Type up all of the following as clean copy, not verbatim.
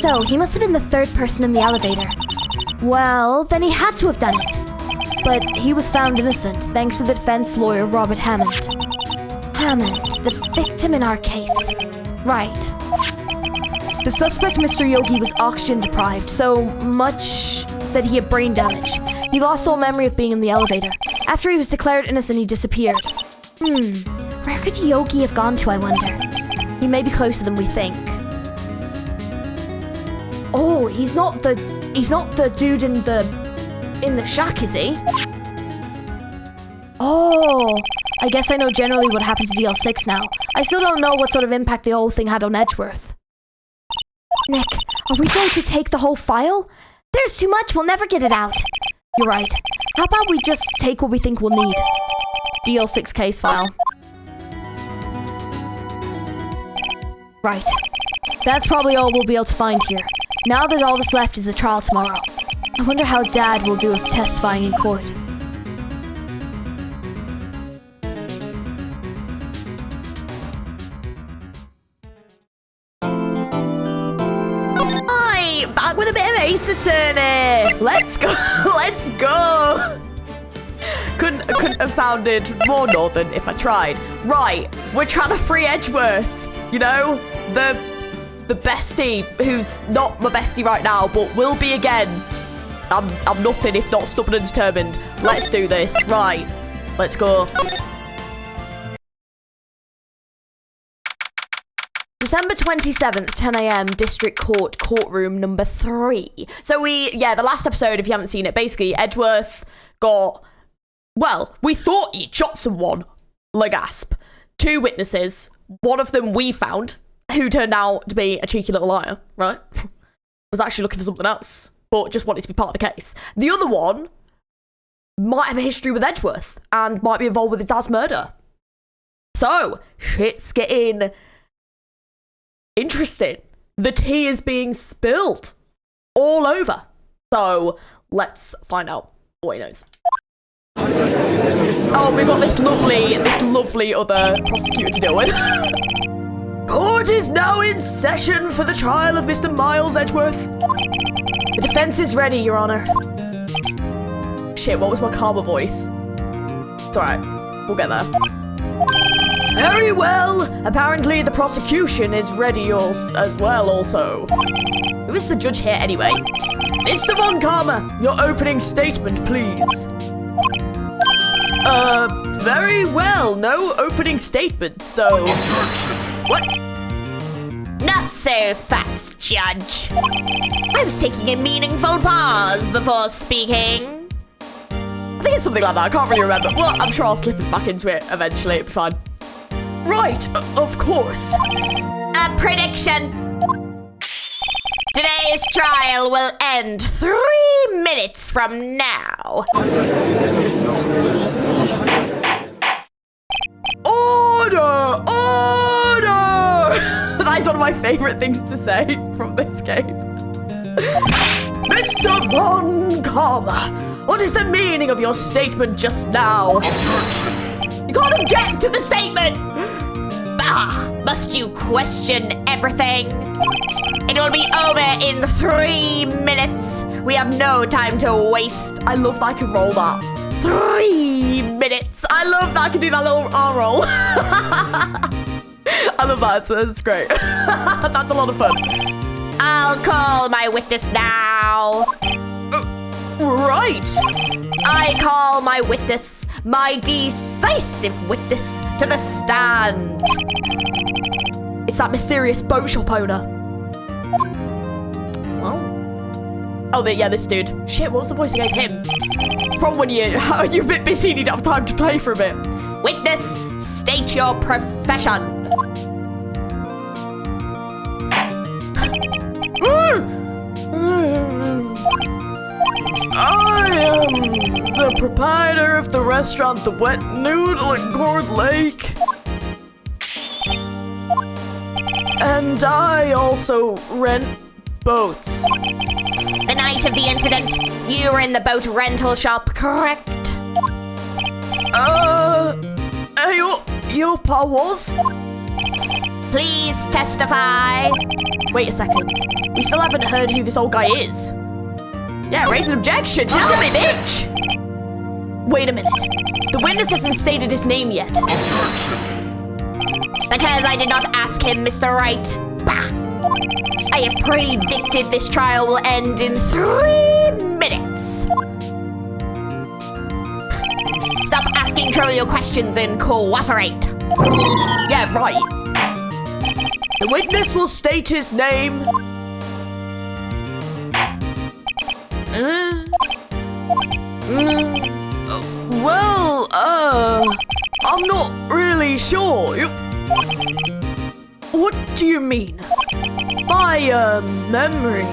So, he must have been the third person in the elevator. Well, then he had to have done it. But he was found innocent, thanks to the defense lawyer, Robert Hammond. Hammond, the victim in our case. Right. The suspect, Mr. Yogi, was oxygen deprived, so much that he had brain damage. He lost all memory of being in the elevator. After he was declared innocent, he disappeared. Where could Yogi have gone to, I wonder? He may be closer than we think. Oh, he's not the dude in the shack, is he? Oh, I guess I know generally what happened to DL6 now. I still don't know what sort of impact the whole thing had on Edgeworth. Nick, are we going to take the whole file? There's too much, we'll never get it out. You're right. How about we just take what we think we'll need? DL6 case file. Right. That's probably all we'll be able to find here. Now that all that's left is the trial tomorrow. I wonder how Dad will do if testifying in court. Hi! Back with a bit of Ace Attorney! Let's go! Let's go! Couldn't have sounded more northern if I tried. Right, we're trying to free Edgeworth. You know, the bestie who's not my bestie right now, but will be again. I'm nothing if not stubborn and determined. Let's do this. Right, let's go. December 27th, 10 AM, District Court, courtroom number 3. So the last episode, if you haven't seen it, basically Edgeworth got, well, we thought he'd shot someone, Legasp. 2 witnesses. One of them we found, who turned out to be a cheeky little liar, right? Was actually looking for something else, but just wanted to be part of the case. The other one might have a history with Edgeworth and might be involved with his dad's murder. So, shit's getting interesting. The tea is being spilled all over. So, let's find out what he knows. Oh, we've got this lovely other prosecutor to deal with. Court is now in session for the trial of Mr. Miles Edgeworth. The defense is ready, Your Honor. Shit, what was my calmer voice? It's alright, we'll get there. Very well. Apparently the prosecution is ready as well also. Who is the judge here anyway? Mr. Von Karma, your opening statement, please. Very well. No opening statement, so... What? Not so fast, Judge. I was taking a meaningful pause before speaking. I think it's something like that. I can't really remember. Well, I'm sure I'll slip it back into it eventually. It'll be fine. Right, of course. A prediction. Today's trial will end 3 minutes from now. Order! Order! That's one of my favourite things to say from this game. Mr. Von Karma, what is the meaning of your statement just now? You can't object to the statement! Must you question everything? It will be over in 3 minutes. We have no time to waste. I love that I can roll that. 3 minutes. I love that I can do that little arm roll. I love that. It's great. That's a lot of fun. I'll call my witness now. Right. I call my witness, my decisive witness, to the stand. It's that mysterious boat shop owner. Well. Oh, yeah, this dude. Shit, what was the voice I gave him? From when you're a bit busy and you don't have time to play for a bit. Witness, state your profession. I am the proprietor of the restaurant The Wet Noodle at Gourd Lake. And I also rent boats. The night of the incident, you were in the boat rental shop, correct? Your pa was? Please testify. Wait a second. We still haven't heard who this old guy is. Yeah, raise an objection. Tell me, bitch. Wait a minute. The witness hasn't stated his name yet. Because I did not ask him, Mr. Wright. Bah. I have predicted this trial will end in 3 minutes. Stop asking trivial questions and cooperate. Yeah, right. The witness will state his name. Well, I'm not really sure. What do you mean? My, memory.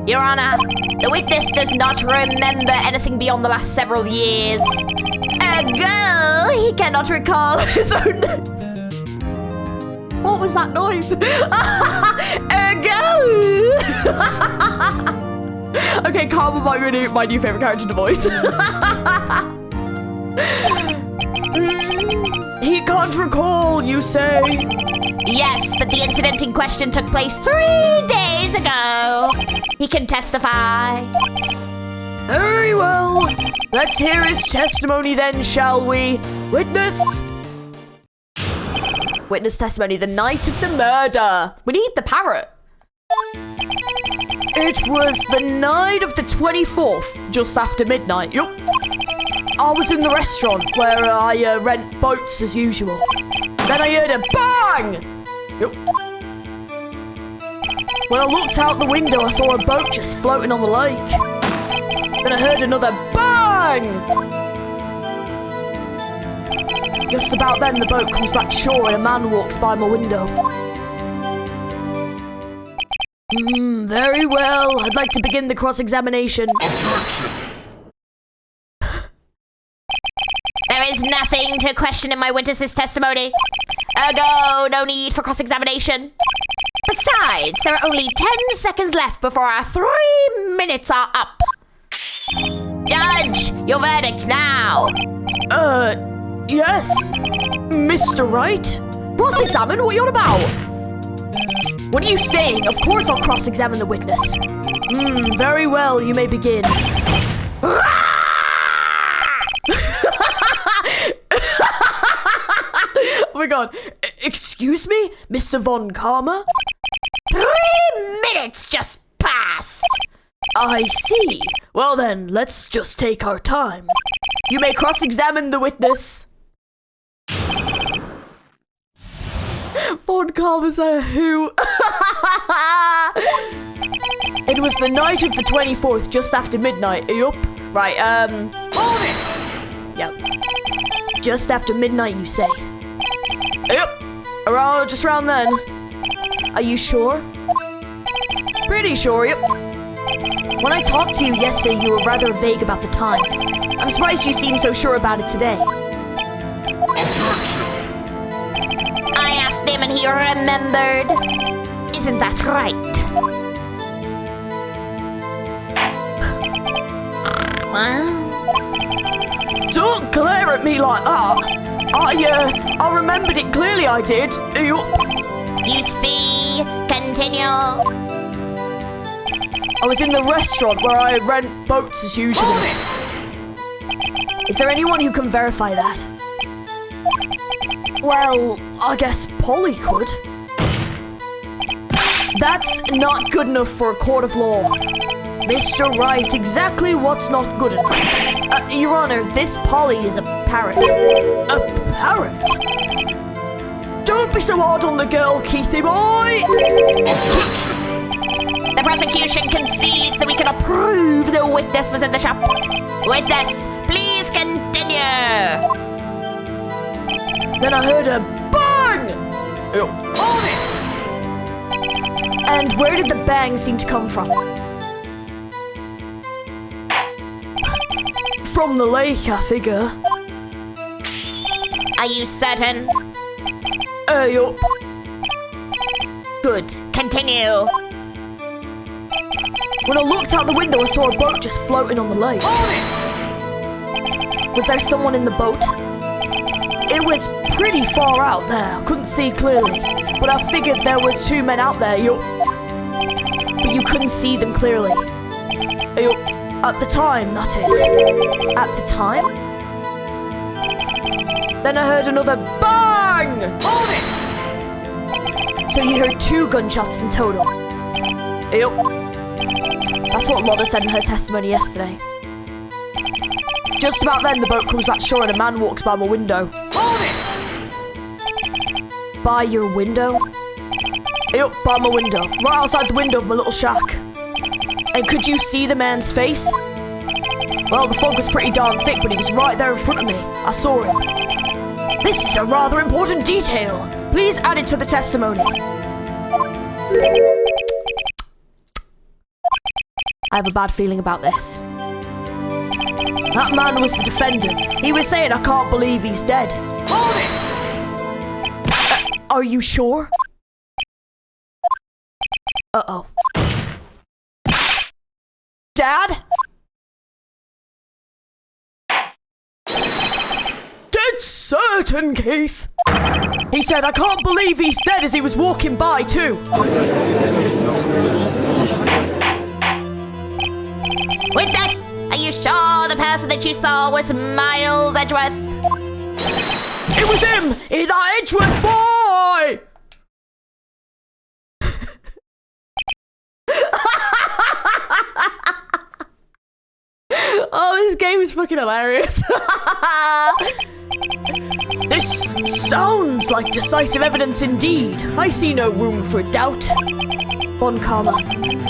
Your Honor, the witness does not remember anything beyond the last several years. Ergo, he cannot recall his own name. What was that noise? Ergo! Okay, Karma might be my new favorite character to voice. He can't recall, you say? Yes, but the incident in question took place 3 days ago. He can testify. Very well. Let's hear his testimony then, shall we? Witness? Witness testimony, the night of the murder. We need the parrot. It was the night of the 24th, just after midnight. Yup. I was in the restaurant where I rent boats as usual. Then I heard a bang! Yup. When I looked out the window, I saw a boat just floating on the lake. Then I heard another bang! Just about then, the boat comes back to shore and a man walks by my window. Very well. I'd like to begin the cross-examination. There is nothing to question in my witness's testimony. Ergo, no need for cross-examination. Besides, there are only 10 seconds left before our 3 minutes are up. Judge, your verdict now. Yes. Mr. Wright? Cross-examine? What are you on about? What are you saying? Of course I'll cross-examine the witness. Very well, you may begin. Oh my god. Excuse me, Mr. Von Karma? 3 minutes just passed. I see. Well then, let's just take our time. You may cross-examine the witness. Von Karma's a who? It was the night of the 24th, just after midnight. Yup. Right, Yep. Just after midnight, you say? Yep. Just around then. Are you sure? Pretty sure, yep. When I talked to you yesterday, you were rather vague about the time. I'm surprised you seem so sure about it today. I asked him and he remembered. Isn't that right? Don't glare at me like that. I remembered it clearly, I did. You see? Continue. I was in the restaurant where I rent boats as usual. Is there anyone who can verify that? Well, I guess Polly could. That's not good enough for a court of law. Mr. Wright, exactly what's not good enough? Your Honor, this Polly is a parrot. A parrot? Don't be so hard on the girl, Keithy boy! The prosecution concedes that we cannot prove the witness was in the shop. Witness, please continue. Then I heard a bang! And where did the bang seem to come from? From the lake, I figure. Are you certain? Yup. Good. Continue. When I looked out the window, I saw a boat just floating on the lake. Was there someone in the boat? It was pretty far out there. I couldn't see clearly. But I figured there was 2 men out there. But you couldn't see them clearly. At the time, that is. At the time? Then I heard another bang! Hold it! So you heard 2 gunshots in total. Yep. That's what Lotta said in her testimony yesterday. Just about then, the boat comes back to shore and a man walks by my window. Hold it! By your window? Yep, by my window. Right outside the window of my little shack. And could you see the man's face? Well, the fog was pretty darn thick, but he was right there in front of me. I saw him. This is a rather important detail. Please add it to the testimony. I have a bad feeling about this. That man was the defendant. He was saying, I can't believe he's dead. Hold it! Are you sure? Uh-oh. Dad? Dead certain, Keith. He said, I can't believe he's dead as he was walking by, too. Wait, are you sure the person that you saw was Miles Edgeworth? It was him! That Edgeworth boy! Oh, this game is fucking hilarious. This sounds like decisive evidence indeed. I see no room for doubt. Bon Karma.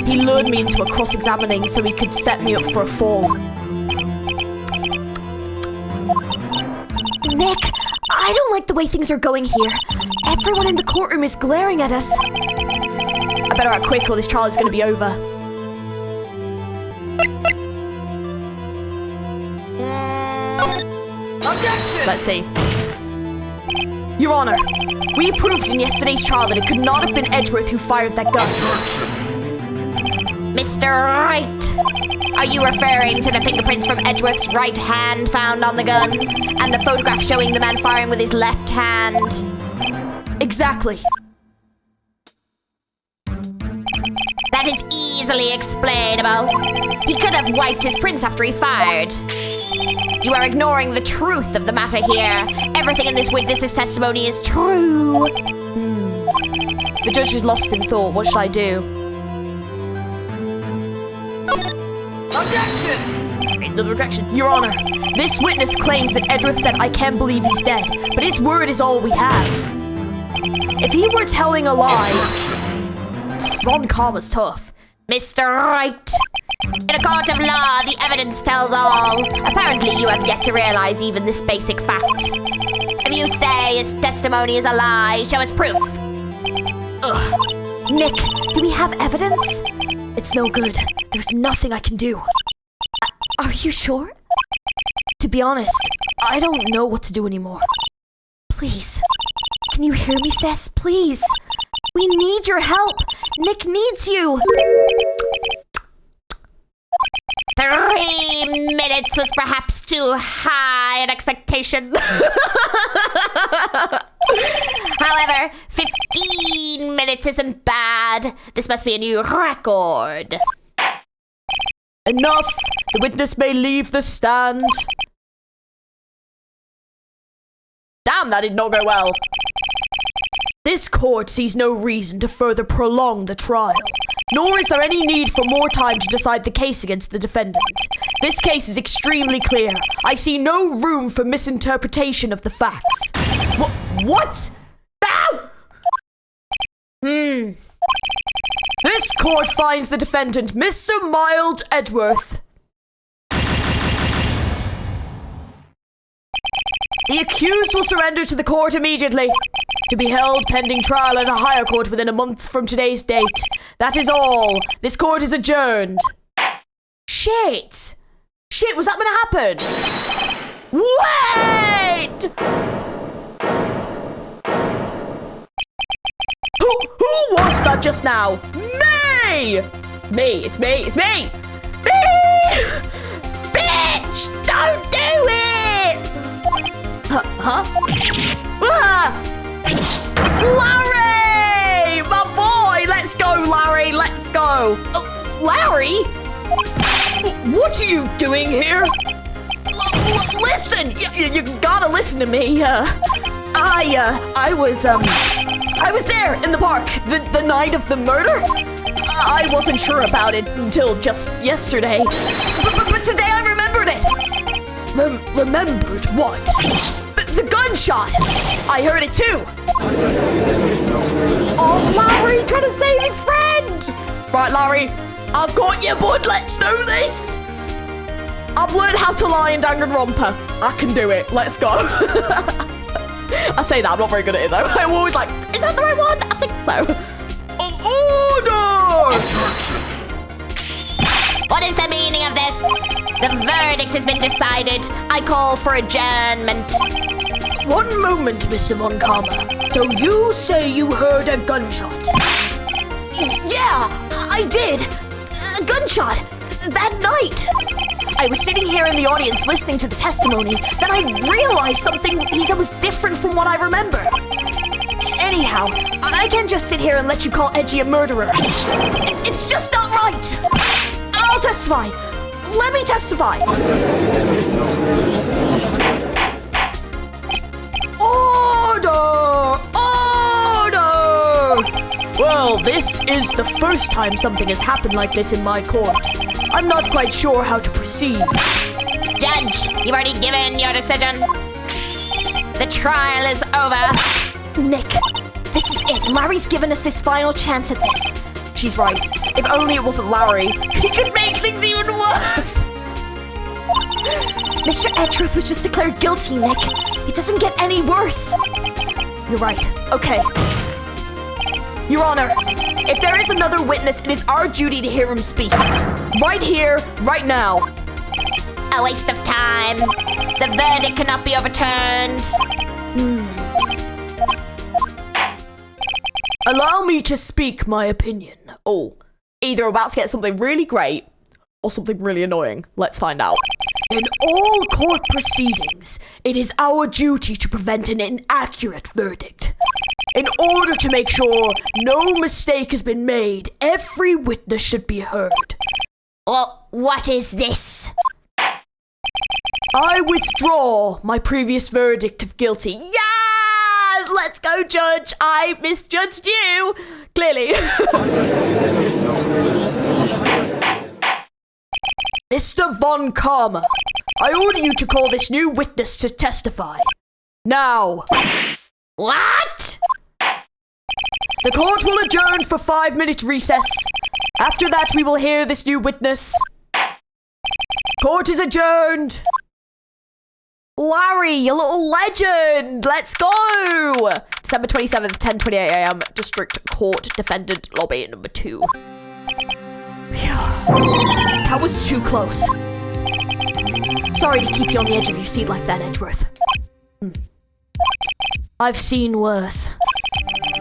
He lured me into a cross-examining so he could set me up for a fall. Nick, I don't like the way things are going here. Everyone in the courtroom is glaring at us. I better act quick or this trial is going to be over. Objection! Let's see. Your Honor, we proved in yesterday's trial that it could not have been Edgeworth who fired that gun. Mr. Wright, are you referring to the fingerprints from Edgeworth's right hand found on the gun? And the photograph showing the man firing with his left hand? Exactly. That is easily explainable. He could have wiped his prints after he fired. You are ignoring the truth of the matter here. Everything in this witness's testimony is true. The judge is lost in thought. What should I do? Objection! Another objection. Your Honor, this witness claims that Edgeworth said, I can't believe he's dead, but his word is all we have. If he were telling a lie, Ron Karma's tough. Mr. Wright, in a court of law, the evidence tells all. Apparently, you have yet to realize even this basic fact. If you say his testimony is a lie, show us proof. Ugh. Nick, do we have evidence? It's no good. There's nothing I can do. Are you sure? To be honest, I don't know what to do anymore. Please. Can you hear me, sis? Please. We need your help. Nick needs you. 3 minutes was perhaps too high an expectation. However, 15 minutes isn't bad. This must be a new record. Enough! The witness may leave the stand. Damn, that did not go well. This court sees no reason to further prolong the trial, nor is there any need for more time to decide the case against the defendant. This case is extremely clear. I see no room for misinterpretation of the facts. What? Ow! This court finds the defendant, Mr. Miles Edgeworth. The accused will surrender to the court immediately, to be held pending trial at a higher court within a month from today's date. That is all. This court is adjourned. Shit! Shit, was that gonna happen? Wait! Who was that just now? Me! It's me! Me! Bitch! Don't do it! Huh? Ah! Larry! My boy! Let's go, Larry! Let's go! Larry? What are you doing here? Listen! You gotta listen to me. I was there in the park the night of the murder. I wasn't sure about it until just yesterday. But today I remembered it. Remembered what? The gunshot! I heard it too! Oh, Larry, trying to save his friend! Right, Larry, I've got you, bud, let's do this! I've learned how to lie in Danganronpa. I can do it, let's go. I say that, I'm not very good at it though. I'm always like, is that the right one? I think so. Order! What is the meaning of this? The verdict has been decided. I call for adjournment. One moment, Mr. Von Karma. So you say you heard a gunshot? Yeah, I did. A gunshot. That night. I was sitting here in the audience listening to the testimony. Then I realized something he said was different from what I remember. Anyhow, I can't just sit here and let you call Edgy a murderer. It's just not right. I'll testify. Let me testify. Order! Order! Well, this is the first time something has happened like this in my court. I'm not quite sure how to proceed. Judge, you've already given your decision. The trial is over. Nick, this is it. Larry's given us this final chance at this. She's right. If only it wasn't Larry, he could make things even worse. Mr. Edgeworth was just declared guilty, Nick. It doesn't get any worse. You're right. Okay. Your Honor, if there is another witness, it is our duty to hear him speak. Right here, right now. A waste of time. The verdict cannot be overturned. Allow me to speak my opinion. Oh, either about to get something really great or something really annoying. Let's find out. In all court proceedings, it is our duty to prevent an inaccurate verdict. In order to make sure no mistake has been made, every witness should be heard. Well, what is this? I withdraw my previous verdict of guilty. Yes! Let's go, Judge. I misjudged you. Clearly. Mr. Von Karma, I order you to call this new witness to testify. Now. What? The court will adjourn for 5-minute recess. After that, we will hear this new witness. Court is adjourned. Larry, you little legend. Let's go. December 27th, 10:28 a.m. District Court Defendant Lobby number 2. That was too close. Sorry to keep you on the edge of your seat like that, Edgeworth. I've seen worse.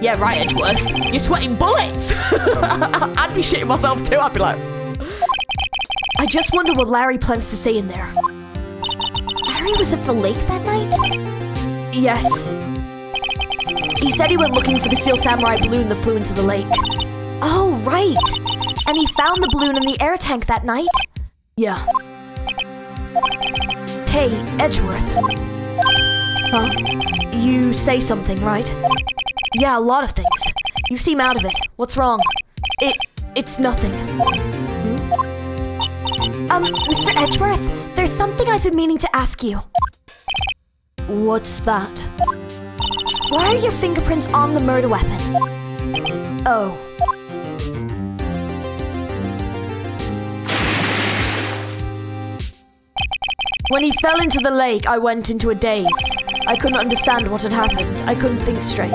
Yeah, right, Edgeworth. You're sweating bullets. I'd be shitting myself too. I'd be like... I just wonder what Larry plans to say in there. Larry was at the lake that night? Yes. He said he went looking for the Steel Samurai balloon that flew into the lake. Oh, right. And he found the balloon in the air tank that night? Yeah. Hey, Edgeworth. Huh? You say something, right? Yeah, a lot of things. You seem out of it. What's wrong? It's nothing. Mr. Edgeworth, there's something I've been meaning to ask you. What's that? Why are your fingerprints on the murder weapon? Oh. When he fell into the lake, I went into a daze. I couldn't understand what had happened. I couldn't think straight.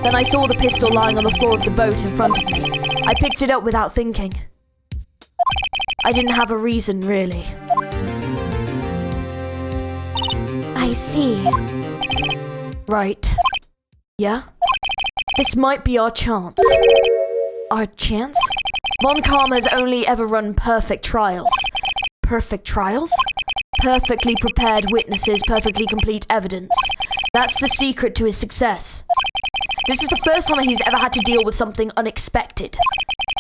Then I saw the pistol lying on the floor of the boat in front of me. I picked it up without thinking. I didn't have a reason, really. I see. Right. Yeah? This might be our chance. Our chance? Von Karma has only ever run perfect trials. Perfect trials? Perfectly prepared witnesses, perfectly complete evidence. That's the secret to his success. This is the first time he's ever had to deal with something unexpected.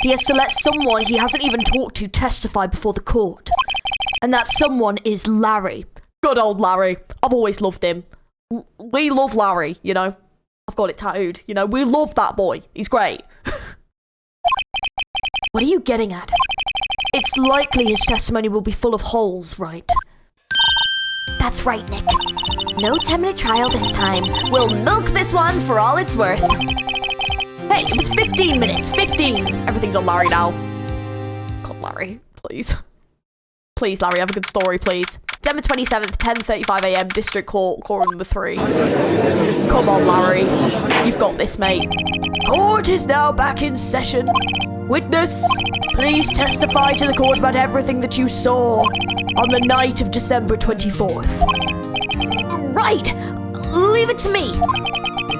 He has to let someone he hasn't even talked to testify before the court. And that someone is Larry. Good old Larry. I've always loved him. We love Larry, you know. I've got it tattooed. You know, we love that boy. He's great. What are you getting at? It's likely his testimony will be full of holes, right? That's right, Nick. No 10-minute trial this time. We'll milk this one for all it's worth. Hey, it was 15 minutes. 15. Everything's on Larry now. God, Larry, please. Please, Larry, have a good story, please. December 27th, 10:35 a.m. District Court, courtroom number 3. Come on, Larry. You've got this, mate. Court is now back in session. Witness, please testify to the court about everything that you saw on the night of December 24th. Right! Leave it to me!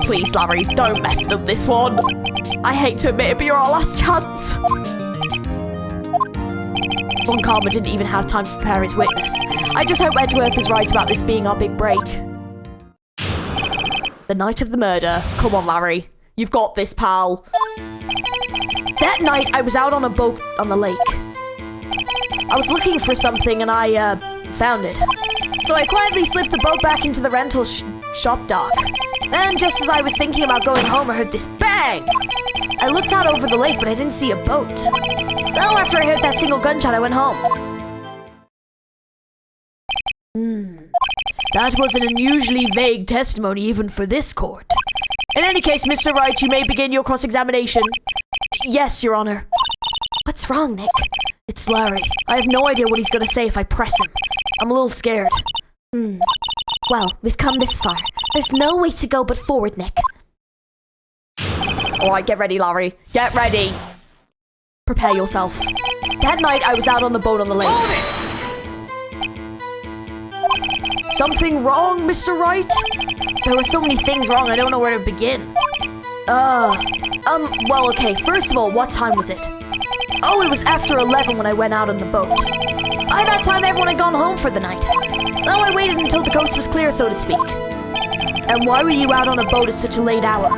Please, Larry, don't mess up this one. I hate to admit it, but you're our last chance. Von Karma didn't even have time to prepare his witness. I just hope Edgeworth is right about this being our big break. The night of the murder. Come on, Larry. You've got this, pal. That night, I was out on a boat on the lake. I was looking for something and I, found it. So I quietly slipped the boat back into the rental shop dock. Then, just as I was thinking about going home, I heard this bang! I looked out over the lake, but I didn't see a boat. Though after I heard that single gunshot, I went home. That was an unusually vague testimony even for this court. In any case, Mr. Wright, you may begin your cross-examination. Yes, Your Honor. What's wrong, Nick? It's Larry. I have no idea what he's going to say if I press him. I'm a little scared. Well, we've come this far. There's no way to go but forward, Nick. Alright, get ready, Larry. Get ready. Prepare yourself. That night, I was out on the boat on the lake. Something wrong, Mr. Wright? There were so many things wrong, I don't know where to begin. Well, okay, first of all, what time was it? Oh, it was after 11 when I went out on the boat. By that time, everyone had gone home for the night. Though I waited until the coast was clear, so to speak. And why were you out on a boat at such a late hour?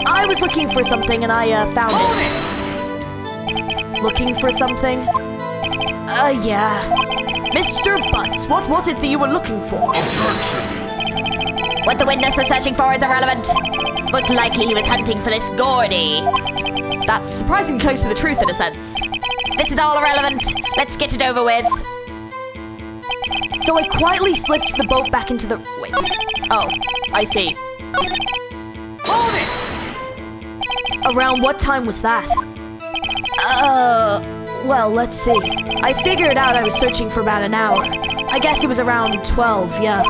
I was looking for something and I, found it. Looking for something? Yeah. Mr. Butts, what was it that you were looking for? What the witness was searching for is irrelevant. Most likely he was hunting for this Gordy. That's surprisingly close to the truth in a sense. This is all irrelevant. Let's get it over with. So I quietly slipped the boat back into the... Wait. Oh, I see. Around what time was that? Well, let's see. I figured out I was searching for about an hour. I guess it was around 12, yeah.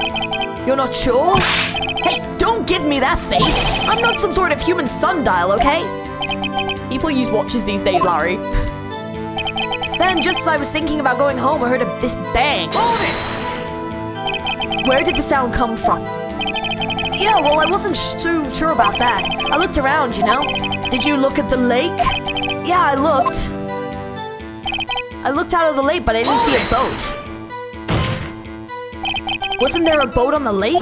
You're not sure? Hey, don't give me that face! I'm not some sort of human sundial, okay? People use watches these days, Larry. Then, just as I was thinking about going home, I heard this bang. Where did the sound come from? Yeah, well, I wasn't too sure about that. I looked around, you know? Did you look at the lake? Yeah, I looked. I looked out of the lake, but I didn't see a boat. Wasn't there a boat on the lake?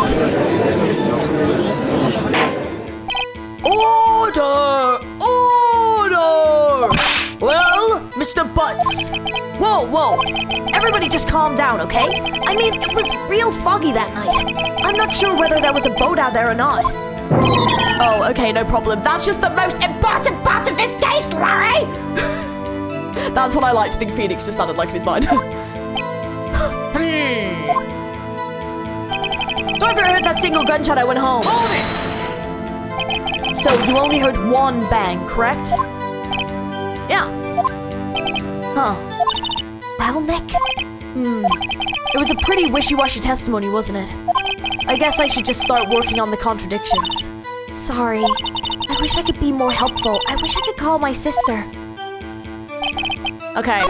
Order! Order! Well, Mr. Butts. Whoa. Everybody just calm down, okay? I mean, it was real foggy that night. I'm not sure whether there was a boat out there or not. Oh, okay, no problem. That's just the most important part of this case, Larry! That's what I like to think Phoenix just sounded like in his mind. So after I heard that single gunshot, I went home. So you only heard one bang, correct? Yeah. Huh. Well, Nick? It was a pretty wishy-washy testimony, wasn't it? I guess I should just start working on the contradictions. Sorry. I wish I could be more helpful. I wish I could call my sister. Okay.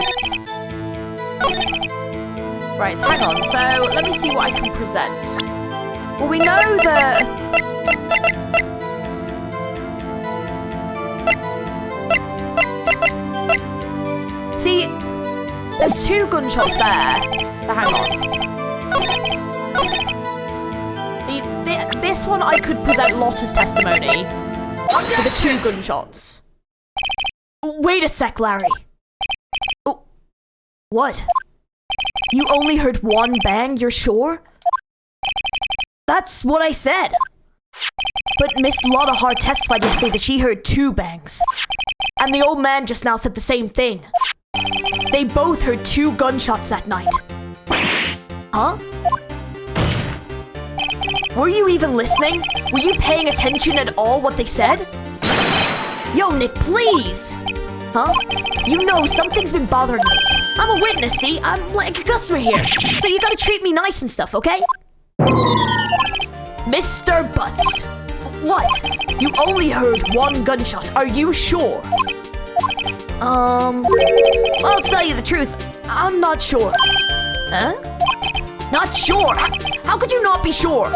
Right, so hang on. So, let me see what I can present. Well, we know that... See, There's 2 gunshots there. But hang on. This one I could present Lotta's testimony for the 2 gunshots. Wait a sec, Larry. Oh, what? You only heard 1 bang, you're sure? That's what I said. But Miss Lotta Hart testified yesterday that she heard 2 bangs. And the old man just now said the same thing. They both heard 2 gunshots that night. Huh? Were you even listening? Were you paying attention at all what they said? Yo, Nick, please! Huh? You know, something's been bothering me. I'm a witness, see? I'm like a customer here. So you gotta treat me nice and stuff, okay? Mr. Butts. What? You only heard 1 gunshot. Are you sure? Well, I'll tell you the truth. I'm not sure. Huh? Not sure? How could you not be sure?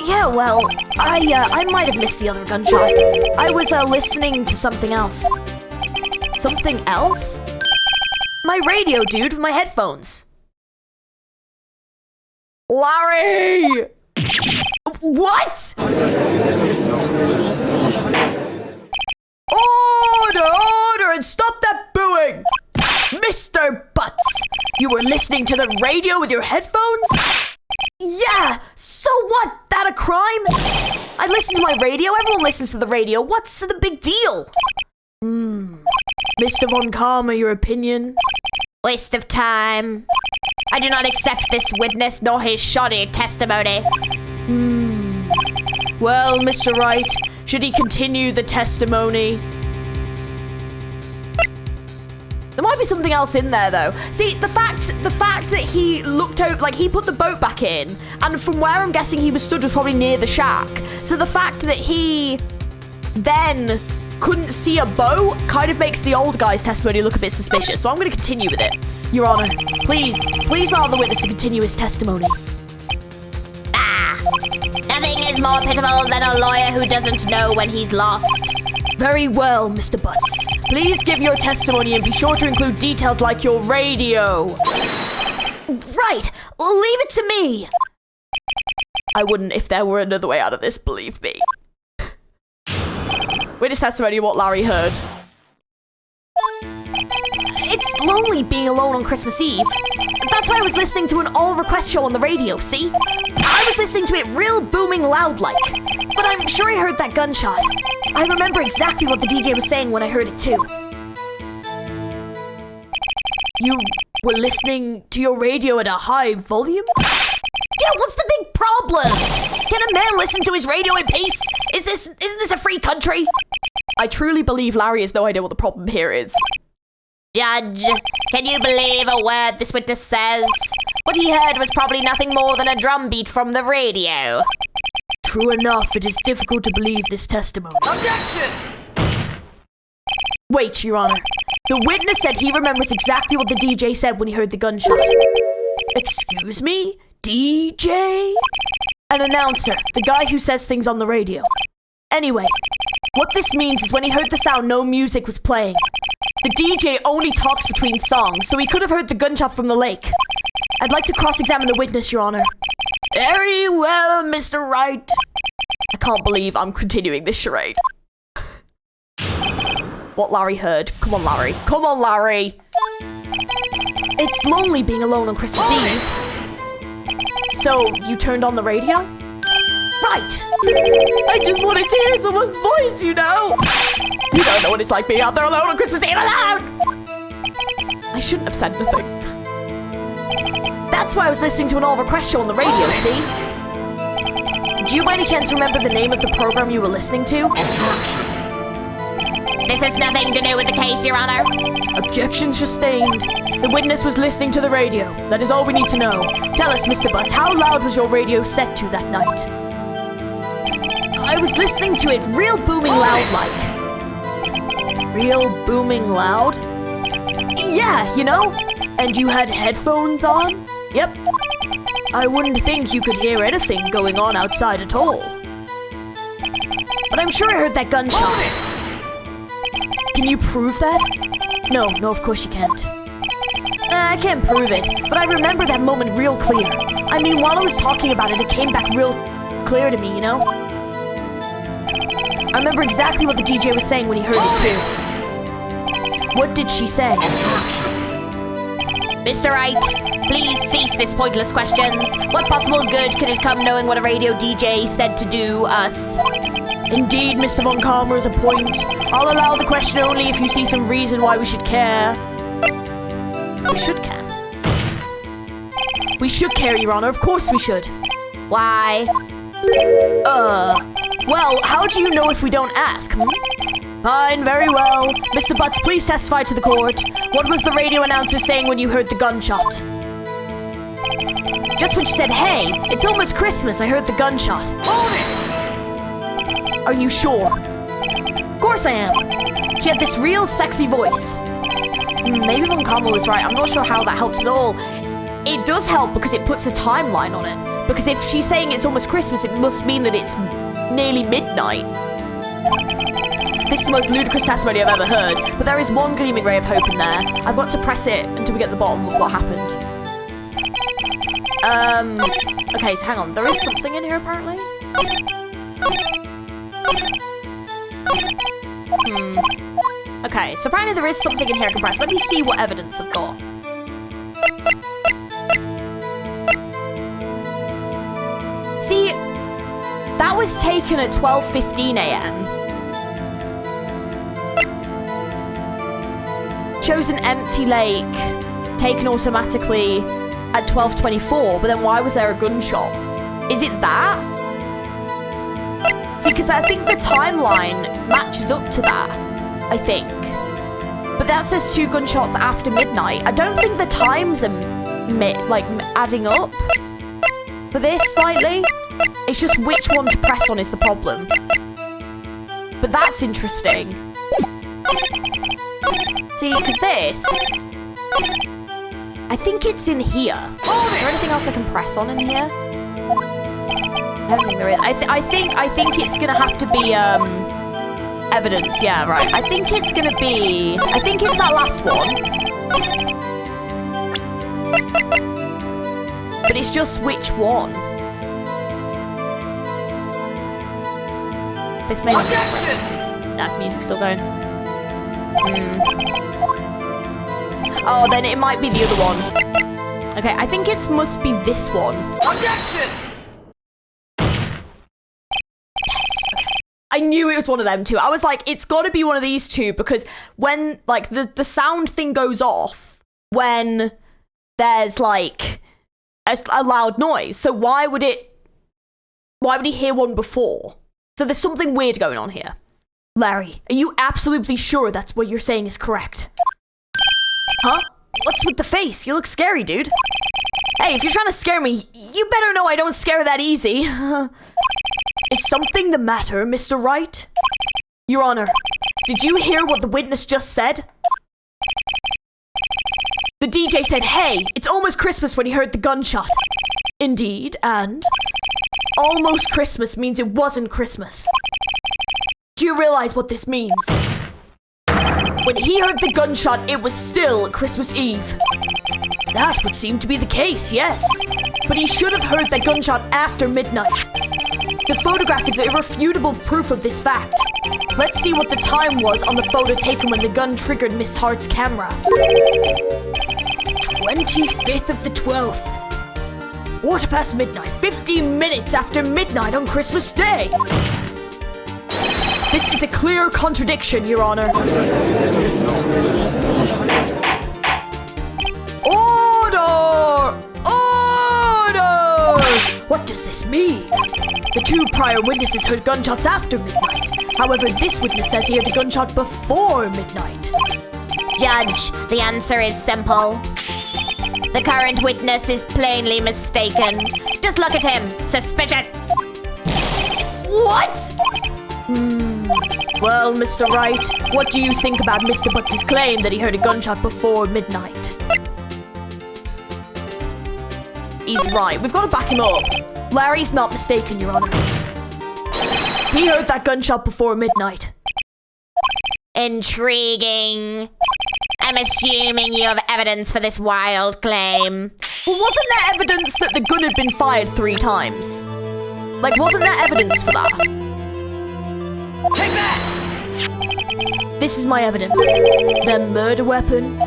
Yeah, well, I might have missed the other gunshot. I was, listening to something else. Something else? My radio, dude, with my headphones. Larry! What? Order, and stop that booing! Mr. Butts, you were listening to the radio with your headphones? Yeah, so what? That a crime? I listen to my radio, everyone listens to the radio. What's the big deal? Mr. Von Karma, your opinion? Waste of time. I do not accept this witness nor his shoddy testimony. Well, Mr. Wright, should he continue the testimony? There might be something else in there, though. See, the fact that he looked over, like, he put the boat back in, and from where I'm guessing he was stood was probably near the shack. So the fact that he then couldn't see a boat kind of makes the old guy's testimony look a bit suspicious. So I'm going to continue with it. Your Honor, please allow the witness to continue his testimony. Nothing is more pitiful than a lawyer who doesn't know when he's lost. Very well, Mr. Butts. Please give your testimony and be sure to include details like your radio. Right, leave it to me. I wouldn't if there were another way out of this, believe me. Witness testimony of what Larry heard. It's lonely being alone on Christmas Eve. That's why I was listening to an all-request show on the radio, see? I was listening to it real booming loud-like. But I'm sure I heard that gunshot. I remember exactly what the DJ was saying when I heard it too. You were listening to your radio at a high volume? Yeah, what's the big problem? Can a man listen to his radio in peace? Isn't this a free country? I truly believe Larry has no idea what the problem here is. Judge, can you believe a word this witness says? What he heard was probably nothing more than a drumbeat from the radio. True enough, it is difficult to believe this testimony. Objection! Wait, Your Honor. The witness said he remembers exactly what the DJ said when he heard the gunshot. Excuse me? DJ? An announcer, the guy who says things on the radio. Anyway, what this means is when he heard the sound, no music was playing. The DJ only talks between songs, so he could have heard the gunshot from the lake. I'd like to cross-examine the witness, Your Honor. Very well, Mr. Wright. I can't believe I'm continuing this charade. What Larry heard. Come on, Larry. Come on, Larry. It's lonely being alone on Christmas Eve. So, you turned on the radio? Right. I just wanted to hear someone's voice, you know. You don't know what it's like being out there alone on Christmas Eve alone. I shouldn't have said nothing. That's why I was listening to an all-request show on the radio, see? Do you by any chance remember the name of the program you were listening to? Objection! This has nothing to do with the case, Your Honor. Objection sustained. The witness was listening to the radio. That is all we need to know. Tell us, Mr. Butts, how loud was your radio set to that night? I was listening to it real booming loud like. Real booming loud? Yeah, you know? And you had headphones on? Yep. I wouldn't think you could hear anything going on outside at all. But I'm sure I heard that gunshot. Can you prove that? No, of course you can't. I can't prove it, but I remember that moment real clear. I mean, while I was talking about it, it came back real clear to me, you know? I remember exactly what the DJ was saying when he heard it too. What did she say? Mr. Wright, please cease this pointless questions. What possible good could it come knowing what a radio DJ said to do us? Indeed, Mr. Von Karma is a point. I'll allow the question only if you see some reason why we should care. We should care. We should care, Your Honor. Of course we should. Why? Well, how do you know if we don't ask, Fine, very well. Mr. Butts, please testify to the court. What was the radio announcer saying when you heard the gunshot? Just when she said, hey, it's almost Christmas, I heard the gunshot. Hold it! Are you sure? Of course I am. She had this real sexy voice. Maybe Von Karma was right. I'm not sure how that helps at all. It does help because it puts a timeline on it. Because if she's saying it's almost Christmas, it must mean that it's nearly midnight. This is the most ludicrous testimony I've ever heard, but there is one gleaming ray of hope in there. I've got to press it until we get to the bottom of what happened. Okay, so hang on. There is something in here, apparently. Okay, so apparently there is something in here I can press. Let me see what evidence I've got. See, that was taken at 12:15 a.m. Shows an empty lake taken automatically at 12:24, but then why was there a gunshot? Is it that? See, because I think the timeline matches up to that, I think. But that says 2 gunshots after midnight. I don't think the times are, adding up for this slightly. It's just which one to press on is the problem. But that's interesting. See, because this... I think it's in here. Is there anything else I can press on in here? I don't think there is. I think it's gonna have to be evidence. Yeah, right. I think it's gonna be. I think it's that last one. But it's just which one. This may. Nah, music's still going. Oh, then it might be the other one. Okay, I think it must be this one. Objection! I knew it was one of them two. I was like, it's got to be one of these two because when, like, the sound thing goes off when there's, like, a loud noise. So why would he hear one before? So there's something weird going on here. Larry, are you absolutely sure that's what you're saying is correct? Huh? What's with the face? You look scary, dude. Hey, if you're trying to scare me, you better know I don't scare that easy. Is something the matter, Mr. Wright? Your Honor, did you hear what the witness just said? The DJ said, hey, it's almost Christmas when he heard the gunshot. Indeed, and almost Christmas means it wasn't Christmas. Do you realize what this means? When he heard the gunshot, it was still Christmas Eve. That would seem to be the case, yes. But he should have heard that gunshot after midnight. The photograph is irrefutable proof of this fact. Let's see what the time was on the photo taken when the gun triggered Miss Hart's camera. 25th of the 12th. midnight, 15 minutes after midnight on Christmas Day. This is a clear contradiction, Your Honor. Order! Order! What does this mean? The 2 prior witnesses heard gunshots after midnight. However, this witness says he heard a gunshot before midnight. Judge, the answer is simple. The current witness is plainly mistaken. Just look at him. Suspicion. What? Well, Mr. Wright, what do you think about Mr. Butts' claim that he heard a gunshot before midnight? He's right. We've got to back him up. Larry's not mistaken, Your Honor. He heard that gunshot before midnight. Intriguing. I'm assuming you have evidence for this wild claim. Well, wasn't there evidence that the gun had been fired 3 times? Like, wasn't there evidence for that? Take that! This is my evidence. The murder weapon.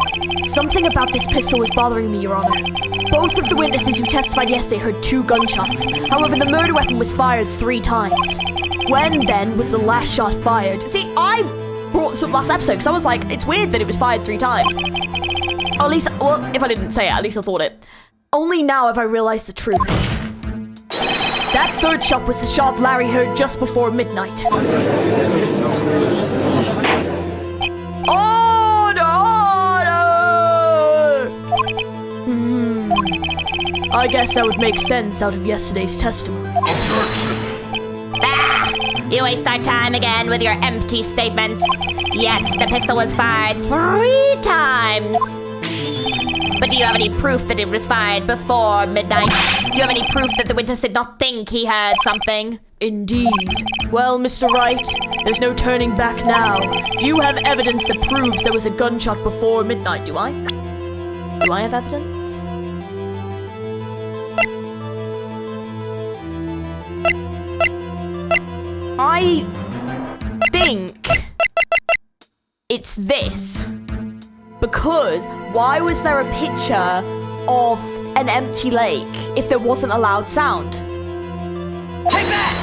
Something about this pistol was bothering me, Your Honor. Both of the witnesses who testified yesterday heard 2 gunshots. However, the murder weapon was fired 3 times. When, then, was the last shot fired? See, I brought this up last episode because I was like, it's weird that it was fired 3 times. Or at least, well, if I didn't say it, at least I thought it. Only now have I realized the truth. That 3rd shot was the shot Larry heard just before midnight. I guess that would make sense out of yesterday's testimony. You waste our time again with your empty statements. Yes, the pistol was fired 3 times. But do you have any proof that it was fired before midnight? Do you have any proof that the witness did not think he heard something? Indeed. Well, Mr. Wright, there's no turning back now. Do you have evidence that proves there was a gunshot before midnight? Do I? Do I have evidence? I think it's this. Because why was there a picture of an empty lake if there wasn't a loud sound? Take that!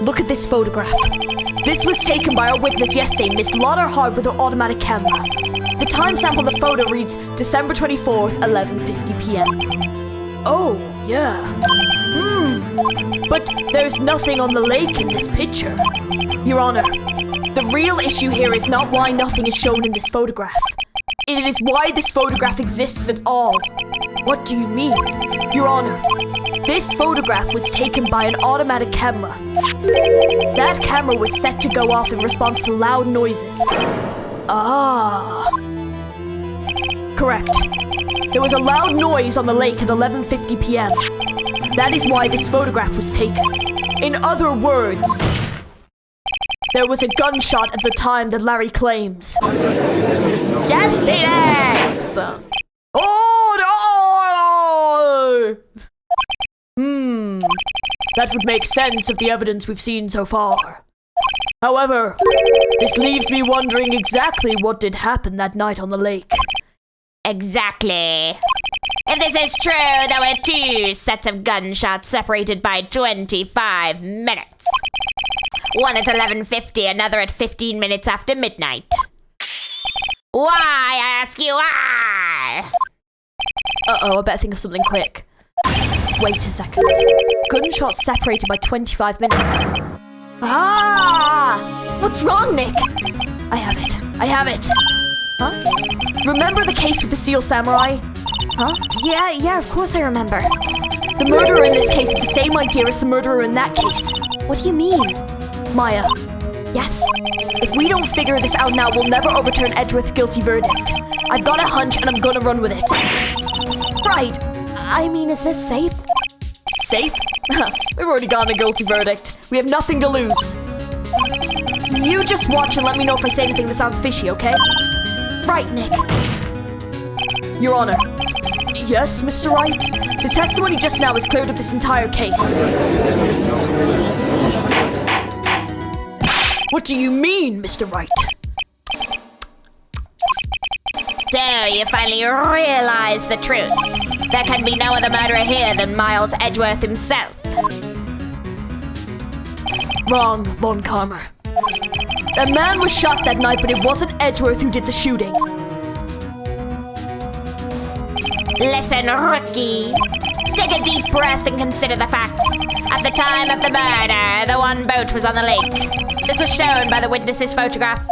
Look at this photograph. This was taken by our witness yesterday, Miss Lotta Hart, with her automatic camera. The timestamp on the photo reads December 24th, 11:50 p.m. Oh, yeah. But there's nothing on the lake in this picture. Your Honor, the real issue here is not why nothing is shown in this photograph. It is why this photograph exists at all. What do you mean? Your Honor, this photograph was taken by an automatic camera. That camera was set to go off in response to loud noises. Ah. Correct. There was a loud noise on the lake at 11:50 p.m. That is why this photograph was taken. In other words, there was a gunshot at the time that Larry claims. Yes, Phoenix! Order! That would make sense of the evidence we've seen so far. However, this leaves me wondering exactly what did happen that night on the lake. Exactly. If this is true, there were 2 sets of gunshots separated by 25 minutes. One at 11:50, another at 15 minutes after midnight. Why, I ask you, why? Uh-oh, I better think of something quick. Wait a second. Gunshots separated by 25 minutes. Ah! What's wrong, Nick? I have it. Huh? Remember the case with the Seal Samurai? Huh? Yeah, of course I remember. The murderer in this case had the same idea as the murderer in that case. What do you mean? Maya, Yes. if we don't figure this out now, we'll never overturn Edgeworth's guilty verdict. I've got a hunch and I'm gonna run with it. Right. I mean, is this safe? Safe? We've already gotten a guilty verdict. We have nothing to lose. You just watch and let me know if I say anything that sounds fishy, okay? Right, Nick. Your Honor. Yes, Mr. Wright? The testimony just now has cleared up this entire case. What do you mean, Mr. Wright? So you finally realize the truth. There can be no other murderer here than Miles Edgeworth himself. Wrong, Von Karmer. A man was shot that night, but it wasn't Edgeworth who did the shooting. Listen, rookie. Take a deep breath and consider the facts. At the time of the murder, the one boat was on the lake. This was shown by the witness's photograph.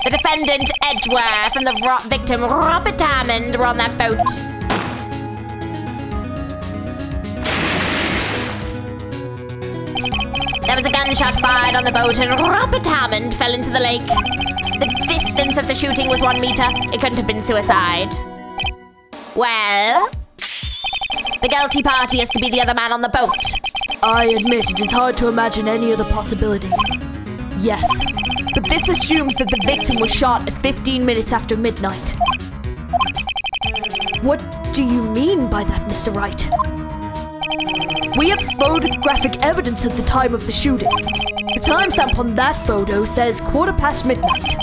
The defendant, Edgeworth, and the victim, Robert Hammond, were on that boat. There was a gunshot fired on the boat and Robert Hammond fell into the lake. The distance of the shooting was 1 meter. It couldn't have been suicide. Well, the guilty party is to be the other man on the boat. I admit it is hard to imagine any other possibility. Yes, But this assumes that the victim was shot at 15 minutes after midnight. What do you mean by that, Mr. Wright? We have photographic evidence at the time of the shooting. The timestamp on that photo says 15:15 midnight.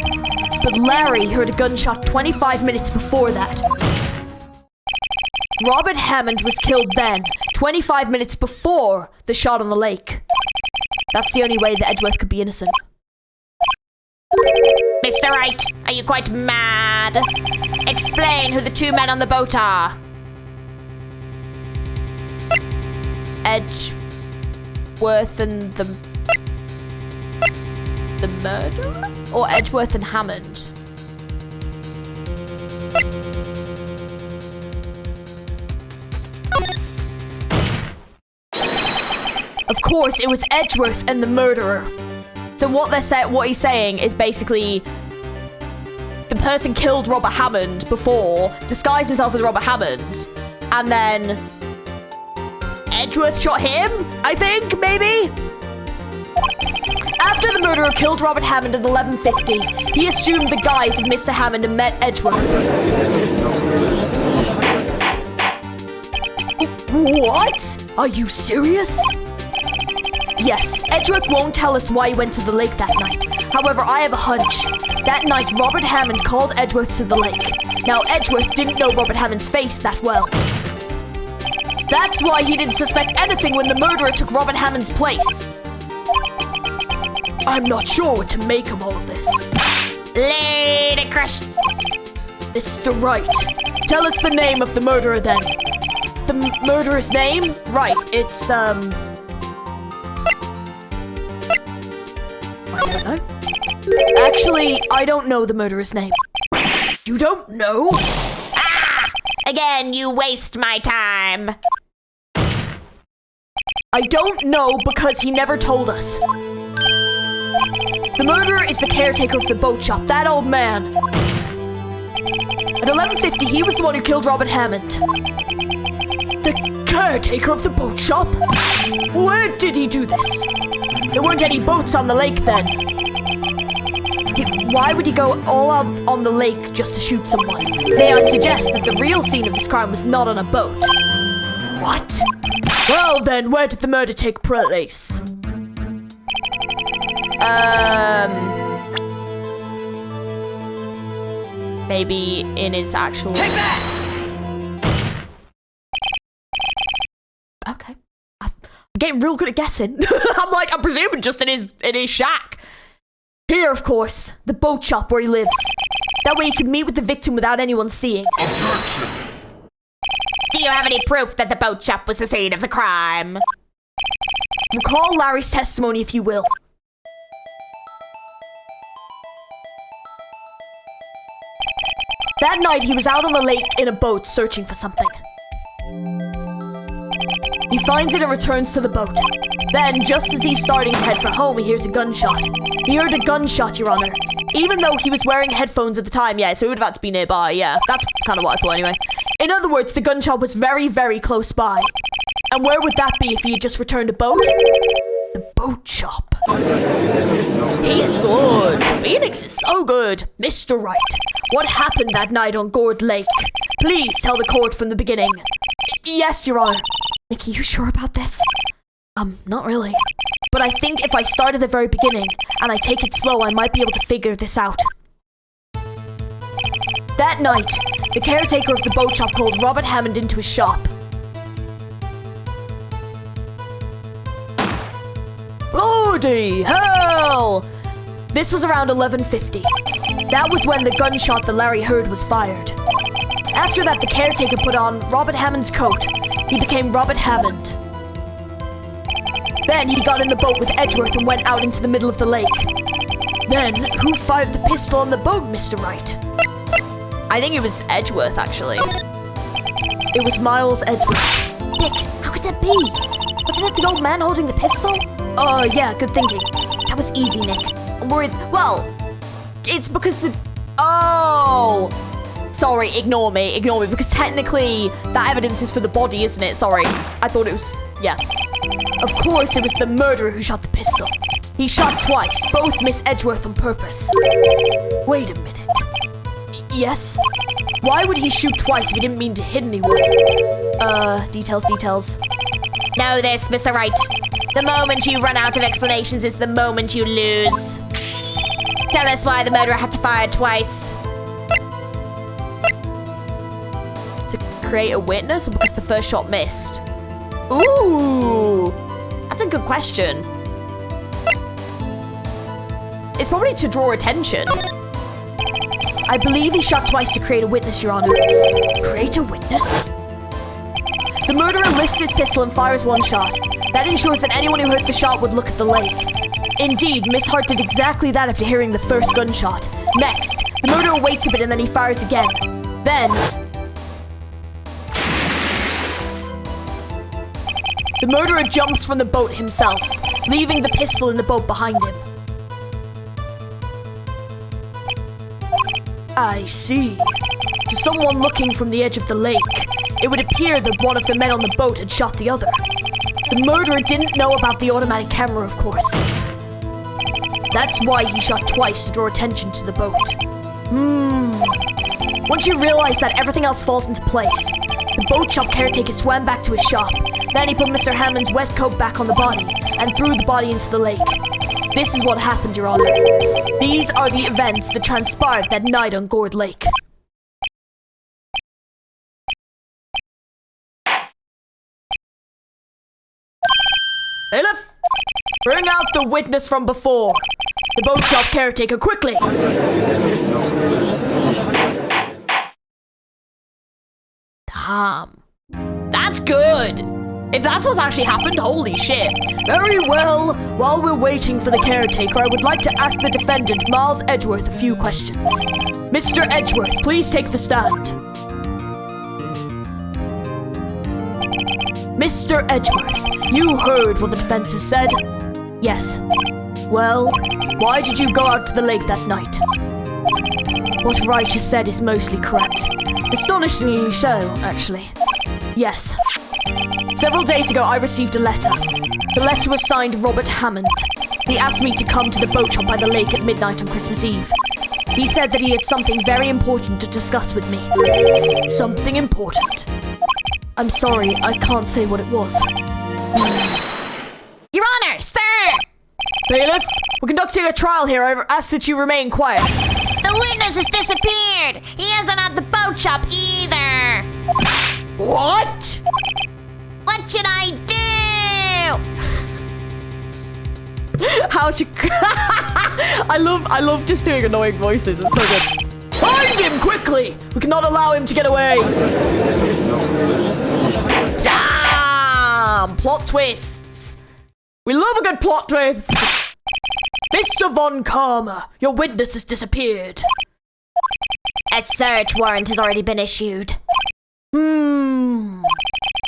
But Larry heard a gunshot 25 minutes before that. Robert Hammond was killed then, 25 minutes before the shot on the lake. That's the only way that Edgeworth could be innocent. Mr. Wright, are you quite mad? Explain who the two men on the boat are. Edgeworth and the murderer? Or Edgeworth and Hammond? Of course, it was Edgeworth and the murderer. So what he's saying is basically the person killed Robert Hammond before, disguised himself as Robert Hammond, and then Edgeworth shot him, I think, maybe? After the murderer killed Robert Hammond at 11:50, he assumed the guise of Mr. Hammond and met Edgeworth. What? Are you serious? Yes, Edgeworth won't tell us why he went to the lake that night. However, I have a hunch. That night, Robert Hammond called Edgeworth to the lake. Now, Edgeworth didn't know Robert Hammond's face that well. That's why he didn't suspect anything when the murderer took Robert Hammond's place. I'm not sure what to make of all of this. Ludicrous. Mr. Wright, tell us the name of the murderer then. The murderer's name? Right, it's, I don't know. Actually, I don't know the murderer's name. You don't know? Again, you waste my time. I don't know because he never told us. The murderer is the caretaker of the boat shop, that old man. At 11:50, he was the one who killed Robert Hammond. The caretaker of the boat shop? Where did he do this? There weren't any boats on the lake then. Why would he go all out on the lake just to shoot someone? May I suggest that the real scene of this crime was not on a boat? What? Well then, where did the murder take place? Maybe in his actual... Take that! Okay. I'm getting real good at guessing. I'm presuming just in his shack. Here, of course, the boat shop where he lives. That way he could meet with the victim without anyone seeing. Objection! Do you have any proof that the boat shop was the scene of the crime? Recall Larry's testimony if you will. That night, he was out on the lake in a boat searching for something. He finds it and returns to the boat. Then, just as he's starting to head for home, he hears a gunshot. He heard a gunshot, Your Honor. Even though he was wearing headphones at the time, yeah, so he would have had to be nearby, yeah. That's kind of what I thought anyway. In other words, the gunshot was very, very close by. And where would that be if he had just returned a boat? The boat shop. He's good. Phoenix is so good. Mr. Wright, what happened that night on Gourd Lake? Please tell the court from the beginning. Yes, Your Honor. Nick, are you sure about this? Not really. But I think if I start at the very beginning and I take it slow, I might be able to figure this out. That night, the caretaker of the boat shop called Robert Hammond into his shop. Bloody hell! This was around 11:50. That was when the gunshot that Larry heard was fired. After that, the caretaker put on Robert Hammond's coat. He became Robert Hammond. Then he got in the boat with Edgeworth and went out into the middle of the lake. Then, who fired the pistol on the boat, Mr. Wright? I think it was Edgeworth, actually. It was Miles Edgeworth. Nick, how could that be? Wasn't it the old man holding the pistol? Oh, yeah, good thinking. That was easy, Nick. I'm worried. Well, it's because the... Oh! Sorry, ignore me, because technically that evidence is for the body, isn't it? Sorry. I thought it was... Yeah. Of course, it was the murderer who shot the pistol. He shot twice, both Miss Edgeworth on purpose. Wait a minute. Yes? Why would he shoot twice if he didn't mean to hit anyone? Details. Know this, Mr. Wright. The moment you run out of explanations is the moment you lose. Tell us why the murderer had to fire twice. To create a witness or because the first shot missed? Ooh, that's a good question. It's probably to draw attention. I believe he shot twice to create a witness, Your Honor. Create a witness? The murderer lifts his pistol and fires one shot. That ensures that anyone who heard the shot would look at the lake. Indeed, Miss Hart did exactly that after hearing the first gunshot. Next, the murderer waits a bit and then he fires again. Then, the murderer jumps from the boat himself, leaving the pistol in the boat behind him. I see. To someone looking from the edge of the lake, it would appear that one of the men on the boat had shot the other. The murderer didn't know about the automatic camera, of course. That's why he shot twice to draw attention to the boat. Once you realize that, everything else falls into place. The boat shop caretaker swam back to his shop. Then he put Mr. Hammond's wet coat back on the body and threw the body into the lake. This is what happened, Your Honor. These are the events that transpired that night on Gourd Lake. Bailiff, bring out the witness from before. The boat shop caretaker, quickly! Damn. That's good! If that's what's actually happened, holy shit. Very well. While we're waiting for the caretaker, I would like to ask the defendant, Miles Edgeworth, a few questions. Mr. Edgeworth, please take the stand. Mr. Edgeworth, you heard what the defense has said? Yes. Well, why did you go out to the lake that night? What Wright has said is mostly correct. Astonishingly so, actually. Yes. Several days ago, I received a letter. The letter was signed Robert Hammond. He asked me to come to the boat shop by the lake at midnight on Christmas Eve. He said that he had something very important to discuss with me. Something important? I'm sorry, I can't say what it was. Your Honor, sir! Bailiff, we're conducting a trial here. I ask that you remain quiet. The witness has disappeared! He isn't at the boat shop either! What? What should I do? How to... I love just doing annoying voices. It's so good. Find him quickly! We cannot allow him to get away. Damn! Plot twists. We love a good plot twist. Mr. Von Karma, your witness has disappeared. A search warrant has already been issued.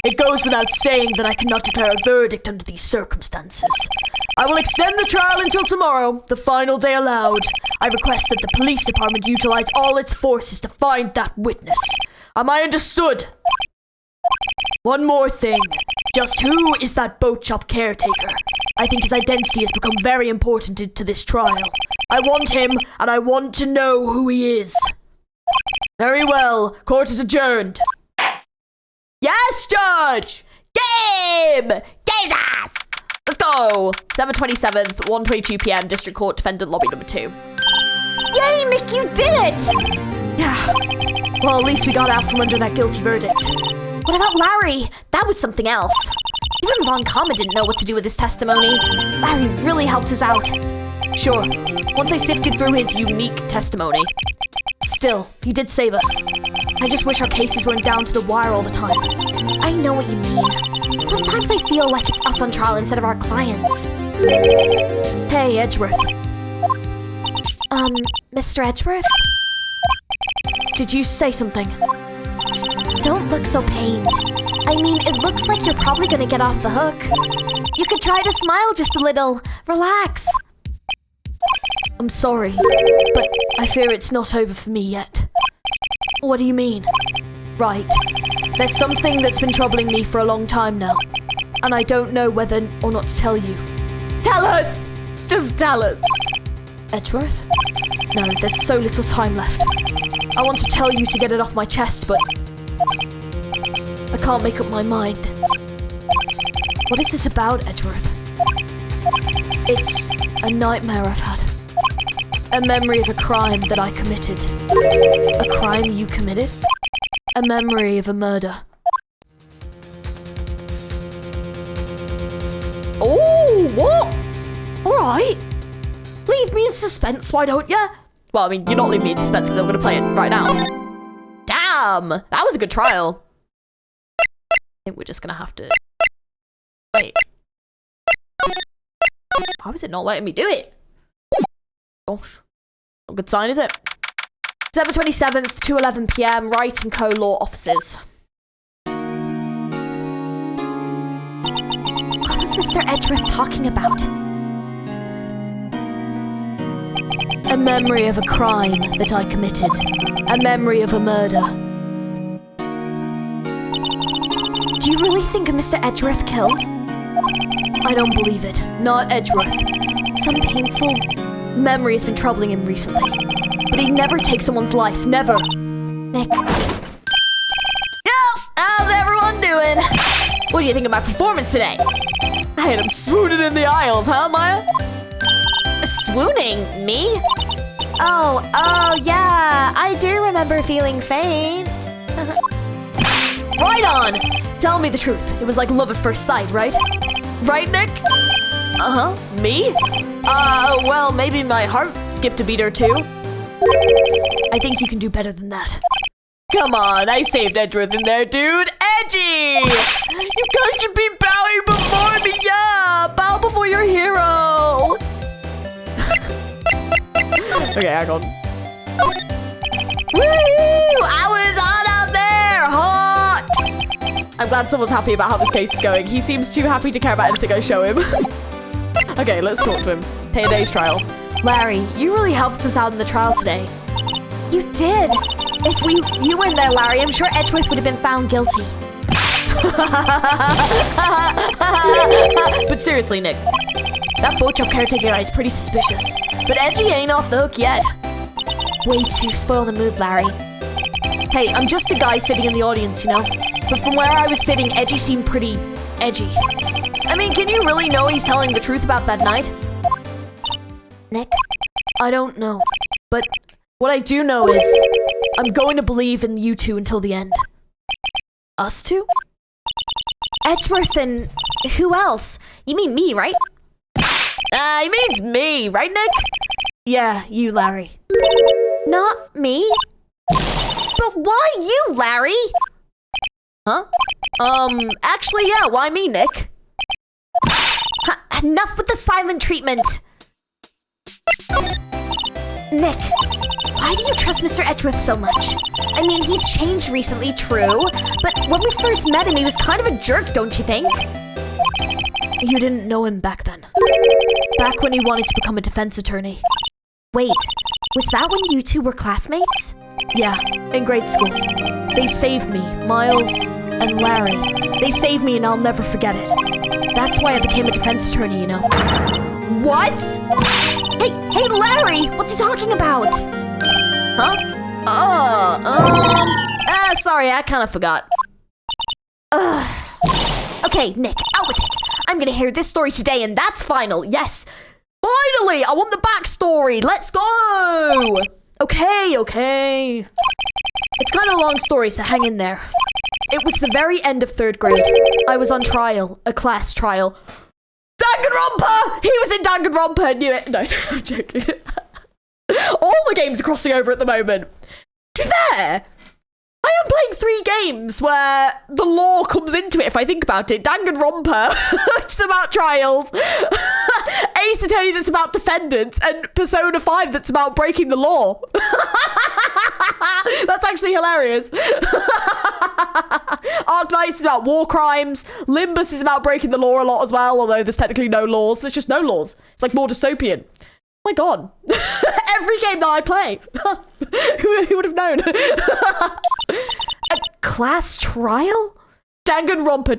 It goes without saying that I cannot declare a verdict under these circumstances. I will extend the trial until tomorrow, the final day allowed. I request that the police department utilize all its forces to find that witness. Am I understood? One more thing. Just who is that boat shop caretaker? I think his identity has become very important to this trial. I want him, and I want to know who he is. Very well. Court is adjourned. Yes, Judge! Game! Jesus! Let's go! 7/27th, 1:22 p.m. District Court, Defendant Lobby number 2. Yay, Nick, you did it! Yeah. Well, at least we got out from under that guilty verdict. What about Larry? That was something else. Even Von Karma didn't know what to do with his testimony. Larry really helped us out. Sure. Once I sifted through his unique testimony. Still, he did save us. I just wish our cases weren't down to the wire all the time. I know what you mean. Sometimes I feel like it's us on trial instead of our clients. Hey, Edgeworth. Mr. Edgeworth? Did you say something? Don't look so pained. I mean, it looks like you're probably gonna get off the hook. You could try to smile just a little. Relax. I'm sorry, but I fear it's not over for me yet. What do you mean? Right. There's something that's been troubling me for a long time now, and I don't know whether or not to tell you. Tell us! Just tell us. Edgeworth? No, there's so little time left. I want to tell you to get it off my chest, but I can't make up my mind. What is this about, Edgeworth? It's a nightmare I've had. A memory of a crime that I committed. A crime you committed? A memory of a murder. Oh, what? Alright. Leave me in suspense, why don't ya? Well, I mean, you're not leaving me in suspense because I'm going to play it right now. Damn! That was a good trial. I think we're just going to have to... Wait. Why was it not letting me do it? Gosh. Not a good sign, is it? December 27th, 2:11 PM, Wright and Co. Law Offices. What was Mr. Edgeworth talking about? A memory of a crime that I committed. A memory of a murder. Do you really think Mr. Edgeworth killed? I don't believe it. Not Edgeworth. Some painful... Memory has been troubling him recently. But he'd never take someone's life. Never. Nick. Yo! How's everyone doing? What do you think of my performance today? I had him swooning in the aisles, huh, Maya? Swooning? Me? Oh, yeah. I do remember feeling faint. Right on! Tell me the truth. It was like love at first sight, right? Right, Nick? Uh-huh. Me? Well, maybe my heart skipped a beat or two. I think you can do better than that. Come on, I saved Edgeworth in there, dude. Edgy! You guys should be bowing before me, yeah! Bow before your hero! Okay, hang on. Woo! Hours on out there! Hot! I'm glad someone's happy about how this case is going. He seems too happy to care about anything I show him. Okay, let's talk to him. Pay a day's trial. Larry, you really helped us out in the trial today. You did. If you weren't there, Larry, I'm sure Edgeworth would have been found guilty. But seriously, Nick, that boat job caretaker guy is pretty suspicious. But Edgy ain't off the hook yet. Way to spoil the mood, Larry. Hey, I'm just a guy sitting in the audience, you know? But from where I was sitting, Edgy seemed pretty edgy. I mean, can you really know he's telling the truth about that night? Nick? I don't know. But what I do know is I'm going to believe in you two until the end. Us two? Edgeworth and who else? You mean me, right? He means me, right, Nick? Yeah, you, Larry. Not me? But why you, Larry? Huh? Actually, yeah, why me, Nick? Enough with the silent treatment. Nick, why do you trust Mr. Edgeworth so much? I mean, he's changed recently, true, but when we first met him, he was kind of a jerk, don't you think? You didn't know him back then. Back when he wanted to become a defense attorney. Wait, was that when you two were classmates? Yeah, in grade school. They saved me, Miles and Larry. They saved me and I'll never forget it. That's why I became a defense attorney, you know. What? Hey, Larry, what's he talking about? Huh? Sorry, I kind of forgot. Okay, Nick, out with it. I'm gonna hear this story today and that's final, yes. Finally, I want the backstory. Let's go. Okay. It's kind of a long story, so hang in there. It was the very end of 3rd grade. I was on trial, a class trial. Danganronpa! He was in Danganronpa, I knew it. No, I'm joking. All the games are crossing over at the moment. To be fair, I am playing 3 games where the law comes into it, if I think about it. Danganronpa, which is about trials. Ace Attorney that's about defendants. And Persona 5 that's about breaking the law. That's actually hilarious. Arknights is about war crimes. Limbus is about breaking the law a lot as well, although there's technically no laws. There's just no laws. It's like more dystopian. Oh my god. Every game that I play. Who would have known? A class trial? Danganronpa.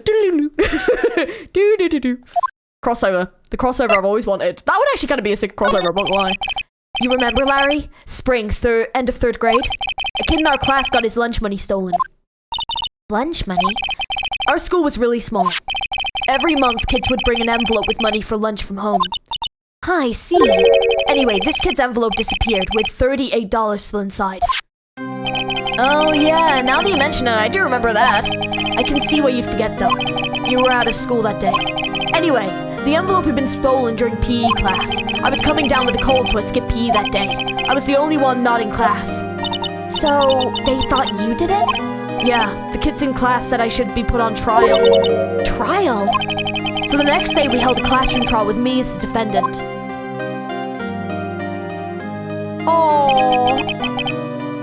Crossover. The crossover I've always wanted. That would actually kind of be a sick crossover, I'm not gonna lie. You remember, Larry? Spring, end of 3rd grade? A kid in our class got his lunch money stolen. Lunch money? Our school was really small. Every month, kids would bring an envelope with money for lunch from home. I see. Anyway, this kid's envelope disappeared with $38 still inside. Oh yeah, now that you mention it, I do remember that. I can see why you'd forget though. You were out of school that day. Anyway, the envelope had been stolen during PE class. I was coming down with a cold, so I skipped PE that day. I was the only one not in class. So, they thought you did it? Yeah, the kids in class said I should be put on trial. Trial? So the next day we held a classroom trial with me as the defendant. Oh,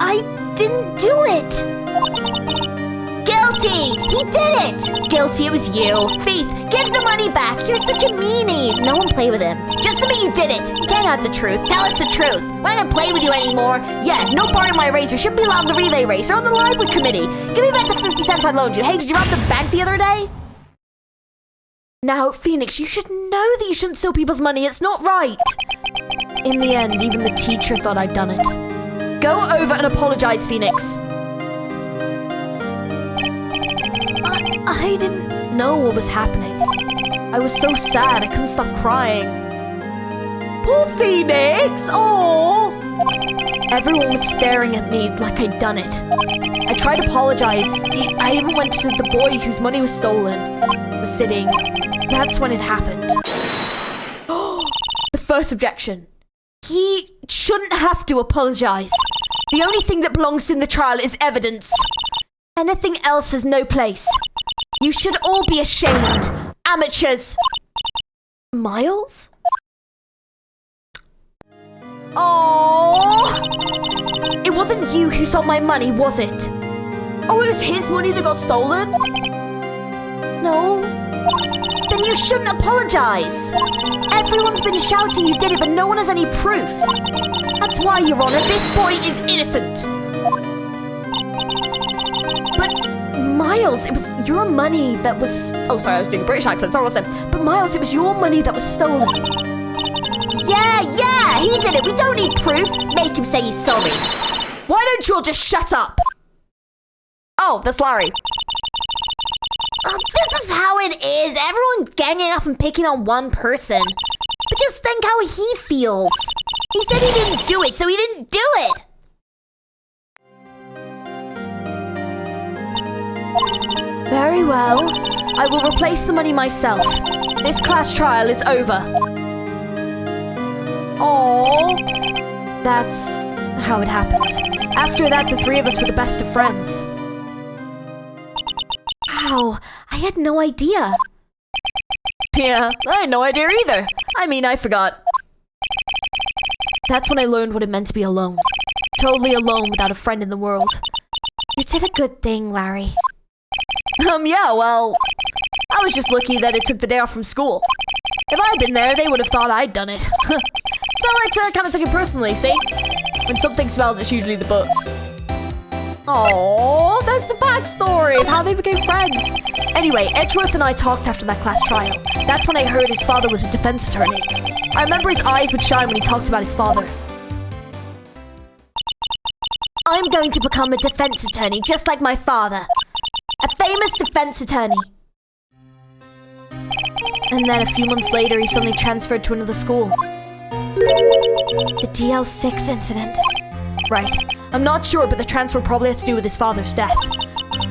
I didn't do it. Guilty! He did it! Guilty, it was you. Faith, give the money back. You're such a meanie. No one play with him. Just admit you did it. You can't have the truth. Tell us the truth. We're not gonna play with you anymore. Yeah, no part of my race. You shouldn't be allowed in the relay race or on the library committee. Give me back the 50 cents I loaned you. Hey, did you rob the bank the other day? Now, Phoenix, you should know that you shouldn't steal people's money. It's not right. In the end, even the teacher thought I'd done it. Go over and apologize, Phoenix. I didn't know what was happening. I was so sad, I couldn't stop crying. Poor Phoenix! Aww! Everyone was staring at me like I'd done it. I tried to apologize. I even went to the boy whose money was stolen. Was sitting. That's when it happened. The first objection. He shouldn't have to apologize. The only thing that belongs in the trial is evidence. Anything else has no place. You should all be ashamed. Amateurs. Miles? Oh! It wasn't you who stole my money, was it? Oh, it was his money that got stolen? No. Then you shouldn't apologize. Everyone's been shouting you did it, but no one has any proof. That's why, Your Honor, this boy is innocent. But, Miles, it was your money that was... Oh, sorry, I was doing a British accent. Sorry, what's that? But, Miles, it was your money that was stolen. Yeah, he did it. We don't need proof. Make him say he's sorry. Why don't you all just shut up? Oh, that's Larry. This is how it is. Everyone ganging up and picking on one person. But just think how he feels. He said he didn't do it, so he didn't do it. Very well. I will replace the money myself. This class trial is over. Oh, that's how it happened. After that, the three of us were the best of friends. Wow, I had no idea. Yeah, I had no idea either. I mean, I forgot. That's when I learned what it meant to be alone. Totally alone without a friend in the world. You did a good thing, Larry. Yeah, well, I was just lucky that it took the day off from school. If I'd been there, they would have thought I'd done it. So I kind of took it personally, see? When something smells, it's usually the butts. Oh, there's the backstory of how they became friends. Anyway, Edgeworth and I talked after that class trial. That's when I heard his father was a defense attorney. I remember his eyes would shine when he talked about his father. I'm going to become a defense attorney, just like my father. A famous defense attorney. And then a few months later, he suddenly transferred to another school. The DL6 incident. Right. I'm not sure, but the transfer probably had to do with his father's death.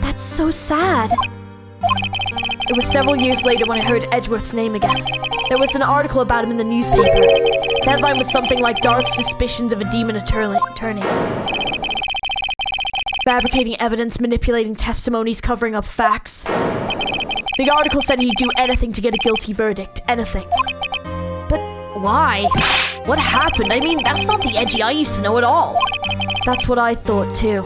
That's so sad. It was several years later when I heard Edgeworth's name again. There was an article about him in the newspaper. The headline was something like Dark Suspicions of a Demon Attorney. Fabricating evidence, manipulating testimonies, covering up facts. The article said he'd do anything to get a guilty verdict. Anything. But why? What happened? I mean, that's not the Edgy I used to know at all. That's what I thought too.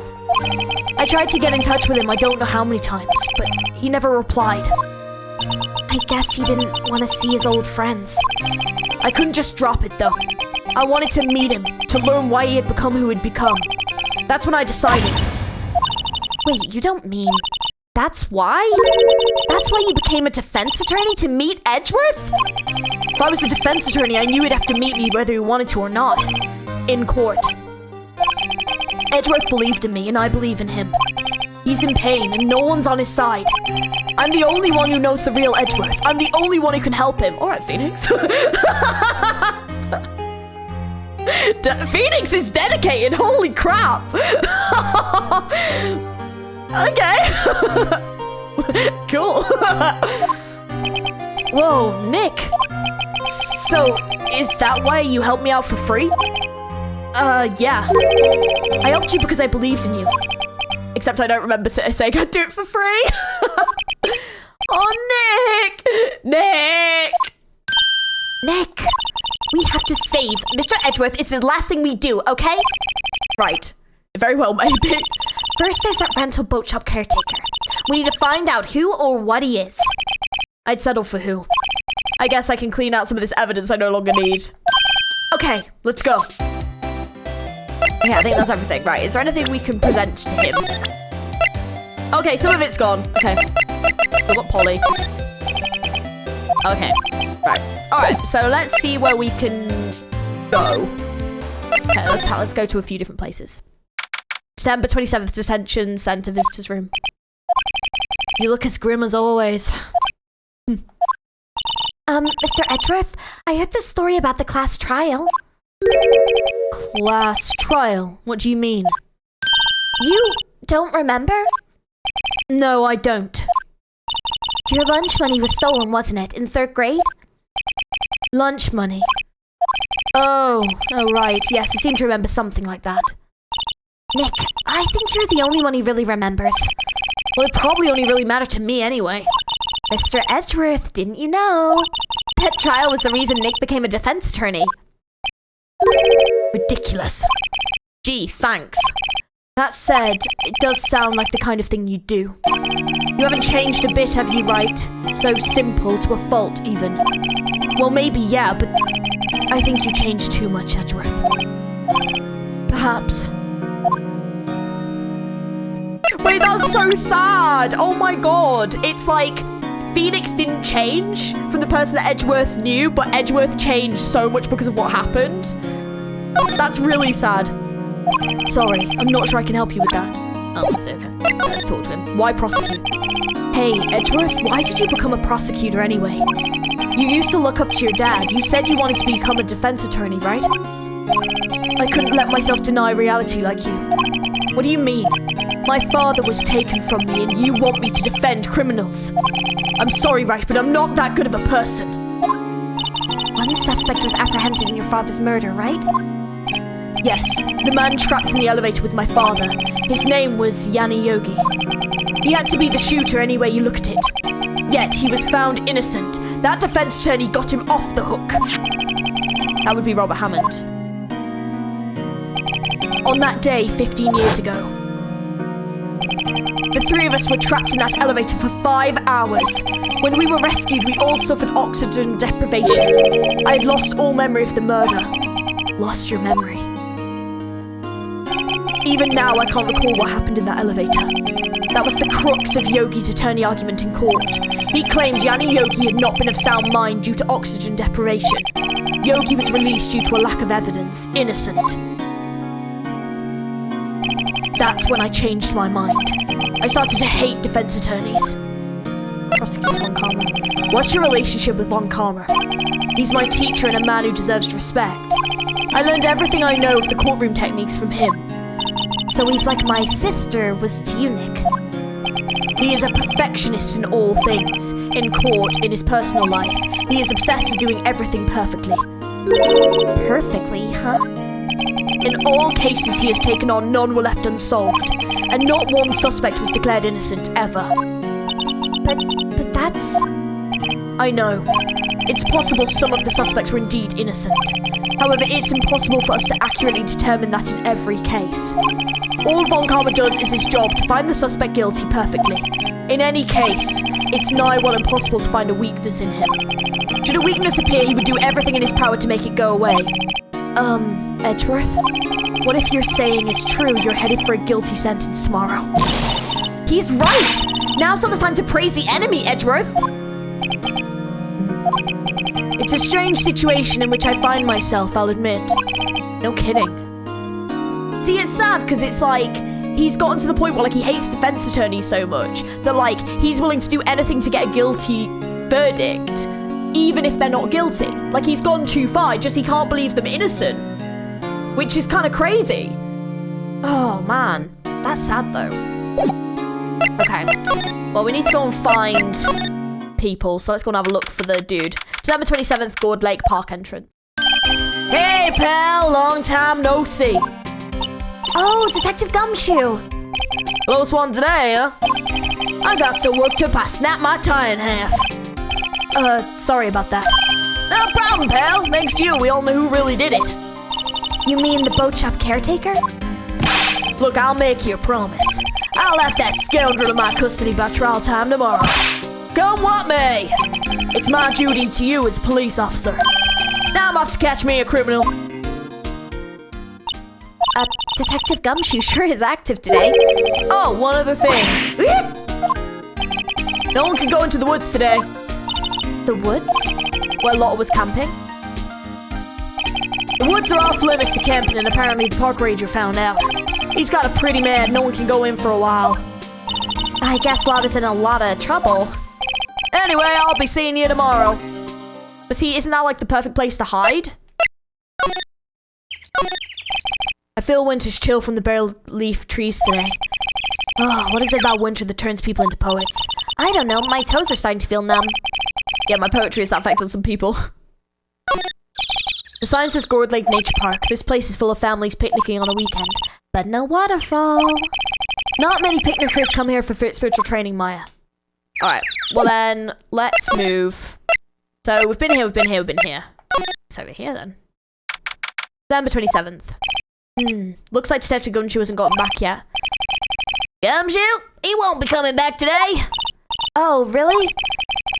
I tried to get in touch with him I don't know how many times, but he never replied. I guess he didn't want to see his old friends. I couldn't just drop it though. I wanted to meet him, to learn why he had become who he'd become. That's when I decided. Wait, you don't mean That's why? That's why you became a defense attorney, to meet Edgeworth? If I was a defense attorney, I knew he'd have to meet me whether he wanted to or not. In court. Edgeworth believed in me, and I believe in him. He's in pain, and no one's on his side. I'm the only one who knows the real Edgeworth. I'm the only one who can help him. All right, Phoenix. Phoenix is dedicated. Holy crap. Okay. Cool. Whoa, Nick. So, is that why you helped me out for free? Yeah. I helped you because I believed in you. Except I don't remember saying I'd do it for free. Oh, Nick! Nick! We have to save Mr. Edgeworth. It's the last thing we do, okay? Right. Very well, maybe. First, there's that rental boat shop caretaker. We need to find out who or what he is. I'd settle for who. I guess I can clean out some of this evidence I no longer need. Okay, let's go. Yeah, I think that's everything. Right, is there anything we can present to him? Okay, some of it's gone. Okay. Still got Polly. Okay. Right. Alright, so let's see where we can go. Okay, let's go to a few different places. December 27th, Detention Center Visitors Room. You look as grim as always. Mr. Edgeworth, I heard the story about the class trial. Class trial? What do you mean? You don't remember? No, I don't. Your lunch money was stolen, wasn't it, in 3rd grade? Lunch money? Oh, right. Yes, I seem to remember something like that. Nick, I think you're the only one who really remembers. Well, it probably only really mattered to me anyway. Mr. Edgeworth, didn't you know? That trial was the reason Nick became a defense attorney. Ridiculous. Gee, thanks. That said, it does sound like the kind of thing you do. You haven't changed a bit, have you, Wright? So simple to a fault, even. Well, maybe, yeah, but I think you changed too much, Edgeworth. Perhaps. Wait, that's so sad! Oh my god! It's like Phoenix didn't change from the person that Edgeworth knew, but Edgeworth changed so much because of what happened. That's really sad. Sorry, I'm not sure I can help you with that. Oh, that's okay. Let's talk to him. Why prosecute? Hey, Edgeworth, why did you become a prosecutor anyway? You used to look up to your dad. You said you wanted to become a defense attorney, right? I couldn't let myself deny reality like you. What do you mean? My father was taken from me and you want me to defend criminals. I'm sorry, Wright, but I'm not that good of a person. One suspect was apprehended in your father's murder, right? Yes, the man trapped in the elevator with my father. His name was Yanni Yogi. He had to be the shooter any way you look at it. Yet he was found innocent. That defense attorney got him off the hook. That would be Robert Hammond. On that day, 15 years ago. The 3 of us were trapped in that elevator for 5 hours. When we were rescued, we all suffered oxygen deprivation. I had lost all memory of the murder. Lost your memory. Even now, I can't recall what happened in that elevator. That was the crux of Yogi's attorney argument in court. He claimed Yanni Yogi had not been of sound mind due to oxygen deprivation. Yogi was released due to a lack of evidence. Innocent. That's when I changed my mind. I started to hate defense attorneys. Prosecutor Von Karma. What's your relationship with Von Karma? He's my teacher and a man who deserves respect. I learned everything I know of the courtroom techniques from him. So he's like my sister was to you, Nick. He is a perfectionist in all things. In court, in his personal life. He is obsessed with doing everything perfectly. Perfectly, huh? In all cases he has taken on, none were left unsolved. And not one suspect was declared innocent, ever. But that's... I know. It's possible some of the suspects were indeed innocent. However, it's impossible for us to accurately determine that in every case. All Von Karma does is his job to find the suspect guilty perfectly. In any case, it's nigh well impossible to find a weakness in him. Should a weakness appear, he would do everything in his power to make it go away. Edgeworth? What if your saying is true, you're headed for a guilty sentence tomorrow? He's right. Now's not the time to praise the enemy, Edgeworth. It's a strange situation in which I find myself, I'll admit. No kidding. See, it's sad because it's like he's gotten to the point where like he hates defense attorneys so much that like he's willing to do anything to get a guilty verdict, even if they're not guilty. Like he's gone too far, just he can't believe them innocent, which is kind of crazy. Oh man, that's sad though. Okay, well we need to go and find people, so let's go and have a look for the dude. December 27th, Gourd Lake Park entrance. Hey pal, long time no see. Oh, Detective Gumshoe. Close one today, huh? I got so worked up I snapped my tie in half. Sorry about that. No problem, pal. Thanks to you, we all know who really did it. You mean the boat shop caretaker? Look, I'll make you a promise. I'll have that scoundrel in my custody by trial time tomorrow. Come what may. It's my duty to you as a police officer. Now I'm off to catch me a criminal. Detective Gumshoe sure is active today. Oh, one other thing. No one can go into the woods today. The woods? Where Lotta was camping. The woods are off limits to camping, and apparently the park ranger found out. He's got a pretty mad, no one can go in for a while. I guess Lotta's in a lot of trouble. Anyway, I'll be seeing you tomorrow. But see, isn't that like the perfect place to hide? I feel winter's chill from the bare leaf trees today. Oh, what is it about winter that turns people into poets? I don't know, my toes are starting to feel numb. Yeah, my poetry has that effect on some people. The sign says Gourd Lake Nature Park. This place is full of families picnicking on a weekend. But no waterfall. Not many picnickers come here for spiritual training, Maya. Alright, well then, let's move. So, we've been here, we've been here, we've been here. It's over here then. December 27th. Looks like Detective Gumshoe hasn't gotten back yet. Gumshoe? He won't be coming back today. Oh, really?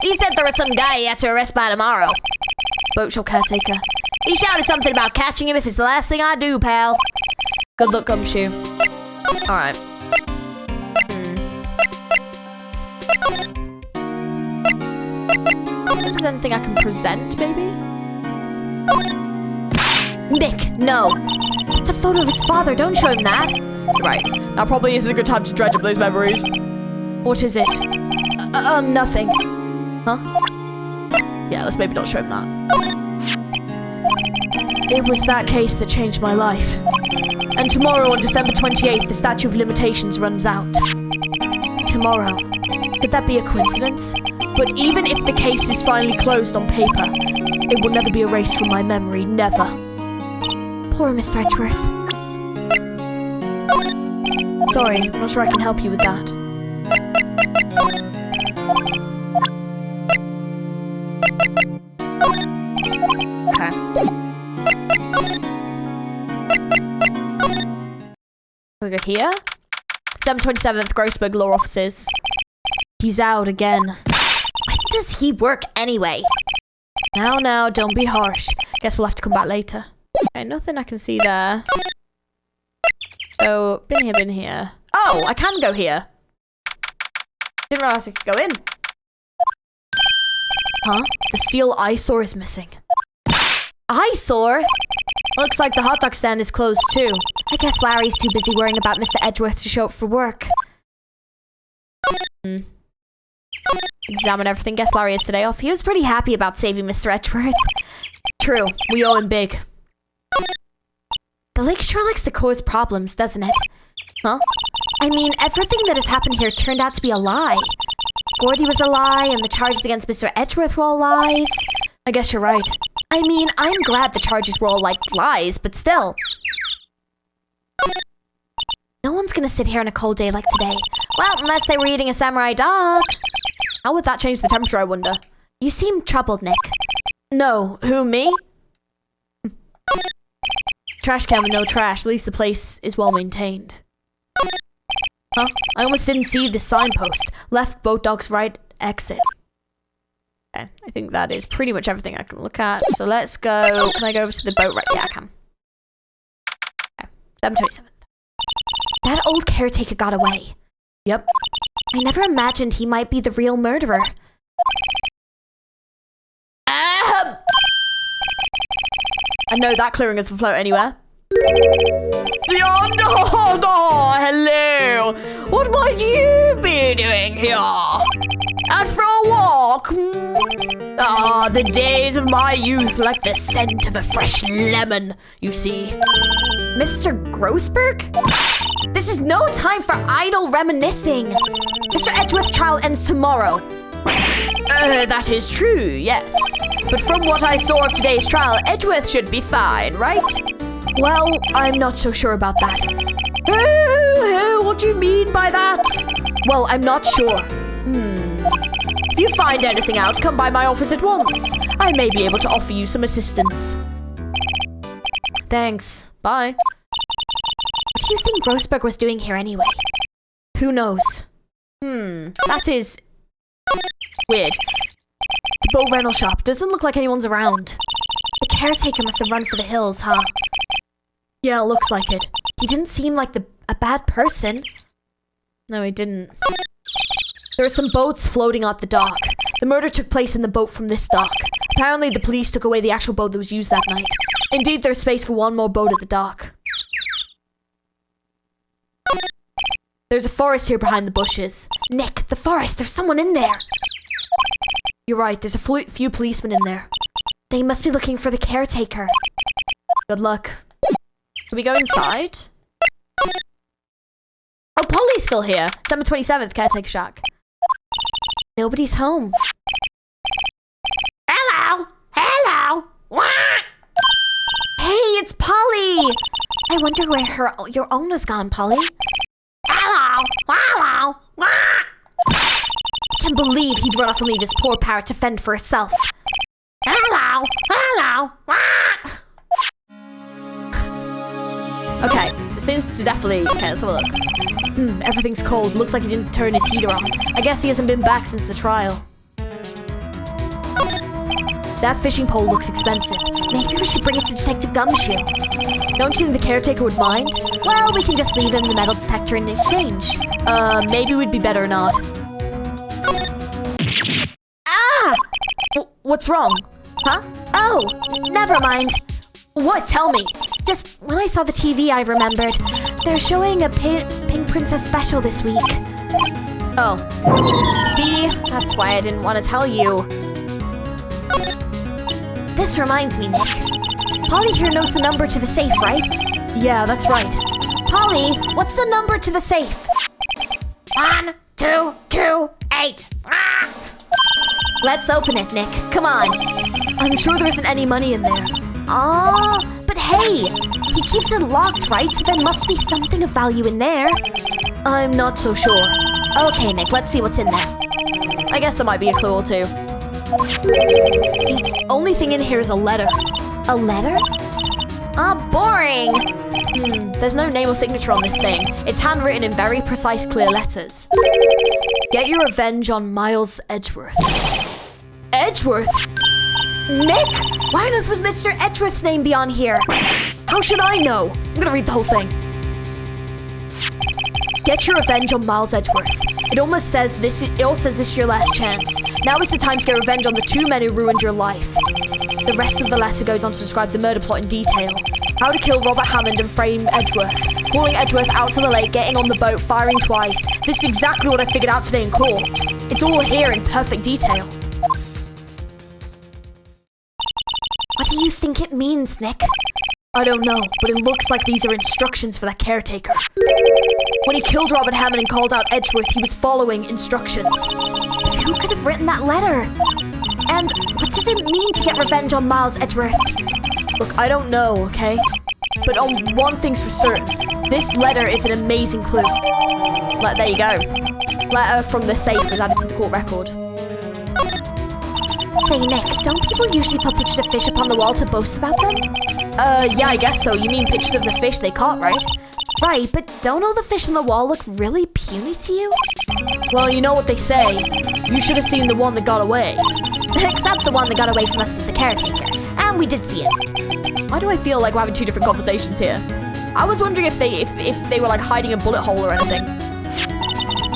He said there was some guy he had to arrest by tomorrow. Boat shop caretaker. He shouted something about catching him if it's the last thing I do, pal. Good luck, Gumshoe. Alright. If there's anything I can present, maybe? Nick, no. It's a photo of his father, don't show him that. You're right. Now probably isn't a good time to dredge up those memories. What is it? Nothing. Huh? Yeah, let's maybe not show him that. It was that case that changed my life. And tomorrow on December 28th, the statute of limitations runs out. Tomorrow. Could that be a coincidence? But even if the case is finally closed on paper, it will never be erased from my memory. Never. Poor Mr. Edgeworth. Sorry, I'm not sure I can help you with that. Okay. We go here. December 27th, Grossberg Law Offices. He's out again. When does he work anyway? Now, don't be harsh. Guess we'll have to come back later. Okay, nothing I can see there. Oh, been here. Oh, I can go here. Didn't realize I could go in. Huh? The steel eyesore is missing. Eyesore? Looks like the hot dog stand is closed too. I guess Larry's too busy worrying about Mr. Edgeworth to show up for work. Examine everything. Guess Larry has today off. He was pretty happy about saving Mr. Edgeworth. True. We owe him big. The lake sure likes to cause problems, doesn't it? Huh? I mean, everything that has happened here turned out to be a lie. Gordy was a lie, and the charges against Mr. Edgeworth were all lies. I guess you're right. I mean, I'm glad the charges were all like lies, but still. No one's gonna sit here on a cold day like today. Well, unless they were eating a samurai dog. How would that change the temperature, I wonder? You seem troubled, Nick. No. Who, me? Trash can with no trash. At least the place is well maintained. Huh? I almost didn't see the signpost. Left boat dogs right exit. Okay, I think that is pretty much everything I can look at. So let's go. Can I go over to the boat right? Yeah, I can. Okay. 7/27. That old caretaker got away. Yep. I never imagined he might be the real murderer. I know that clearing is for float anywhere. Hello. What might you be doing here? Out for a walk? Ah, the days of my youth, like the scent of a fresh lemon, you see. Mr. Grossberg? This is no time for idle reminiscing. Mr. Edgeworth's trial ends tomorrow. That is true, yes. But from what I saw of today's trial, Edgeworth should be fine, right? Well, I'm not so sure about that. What do you mean by that? Well, I'm not sure. If you find anything out, come by my office at once. I may be able to offer you some assistance. Thanks. Bye. What do you think Grossberg was doing here anyway? Who knows? That is weird. The boat rental shop. Doesn't look like anyone's around. The caretaker must have run for the hills, huh? Yeah, looks like it. He didn't seem like a bad person. No, he didn't. There are some boats floating at the dock. The murder took place in the boat from this dock. Apparently, the police took away the actual boat that was used that night. Indeed, there's space for one more boat at the dock. There's a forest here behind the bushes. Nick, the forest, there's someone in there. You're right, there's a few policemen in there. They must be looking for the caretaker. Good luck. Can we go inside? Oh, Polly's still here. December 27th, caretaker shack. Nobody's home. Hello. Hello. What? Hey, it's Polly! I wonder where your owner's gone, Polly. Hello. Hello. What? I can't believe he'd run off and leave his poor parrot to fend for herself. Hello. Hello. What? Okay, this seems to definitely... Okay, let's have a look. Everything's cold. Looks like he didn't turn his heater on. I guess he hasn't been back since the trial. That fishing pole looks expensive. Maybe we should bring it to Detective Gumshoe. Don't you think the caretaker would mind? Well, we can just leave him the metal detector in exchange. Maybe we'd be better not. Ah! What's wrong? Huh? Oh, never mind. What? Tell me. Just when I saw the TV, I remembered. They're showing a Pink Princess special this week. Oh. See? That's why I didn't want to tell you. This reminds me, Nick. Polly here knows the number to the safe, right? Yeah, that's right. Polly, what's the number to the safe? 1, 2, 2, 8. Ah! Let's open it, Nick. Come on. I'm sure there isn't any money in there. But hey, he keeps it locked, right? So there must be something of value in there. I'm not so sure. Okay, Nick, let's see what's in there. I guess there might be a clue or two. The only thing in here is a letter. A letter? Boring! There's no name or signature on this thing. It's handwritten in very precise, clear letters. Get your revenge on Miles Edgeworth. Edgeworth? Nick, why on earth was Mr. Edgeworth's name be on here? How should I know? I'm gonna read the whole thing. Get your revenge on Miles Edgeworth. It all says this is your last chance. Now is the time to get revenge on the two men who ruined your life. The rest of the letter goes on to describe the murder plot in detail. How to kill Robert Hammond and frame Edgeworth. Pulling Edgeworth out to the lake, getting on the boat, firing twice. This is exactly what I figured out today in court. It's all here in perfect detail. What do you think it means, Nick? I don't know, but it looks like these are instructions for that caretaker. When he killed Robert Hammond and called out Edgeworth, he was following instructions. But who could have written that letter? And what does it mean to get revenge on Miles Edgeworth? Look, I don't know, okay? But one thing's for certain. This letter is an amazing clue. There you go. Letter from the safe was added to the court record. Say, Nick, don't people usually put pictures of fish up on the wall to boast about them? Yeah, I guess so. You mean pictures of the fish they caught, right? Right, but don't all the fish on the wall look really puny to you? Well, you know what they say. You should have seen the one that got away. Except the one that got away from us was the caretaker. And we did see it. Why do I feel like we're having two different conversations here? I was wondering if they were like hiding a bullet hole or anything.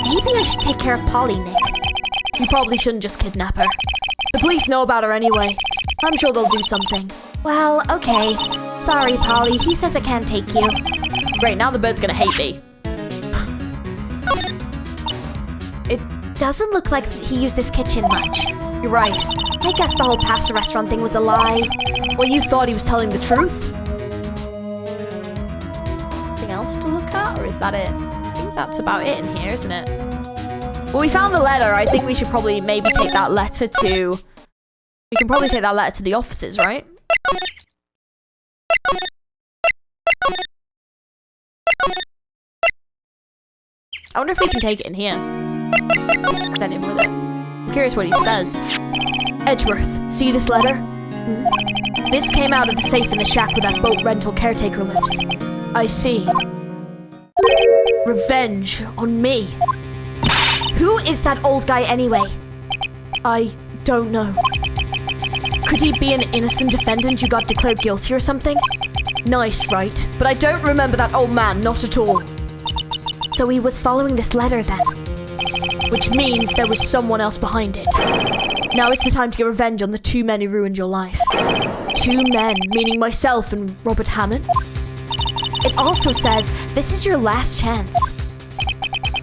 Maybe I should take care of Polly, Nick. You probably shouldn't just kidnap her. The police know about her anyway. I'm sure they'll do something. Well, okay. Sorry, Polly. He says I can't take you. Great, now the bird's gonna hate me. It doesn't look like he used this kitchen much. You're right. I guess the whole pasta restaurant thing was a lie. Well, you thought he was telling the truth? Anything else to look at, or is that it? I think that's about it in here, isn't it? Well, we found the letter. I think we should probably maybe take that letter to... We can probably take that letter to the offices, right? I wonder if we can take it in here. Send him with it. I'm curious what he says. Edgeworth, see this letter? This came out of the safe in the shack where that boat rental caretaker lives. I see. Revenge on me. Who is that old guy anyway? I don't know. Could he be an innocent defendant you got declared guilty or something? Nice, right? But I don't remember that old man, not at all. So he was following this letter then? Which means there was someone else behind it. Now is the time to get revenge on the two men who ruined your life. Two men, meaning myself and Robert Hammond? It also says this is your last chance.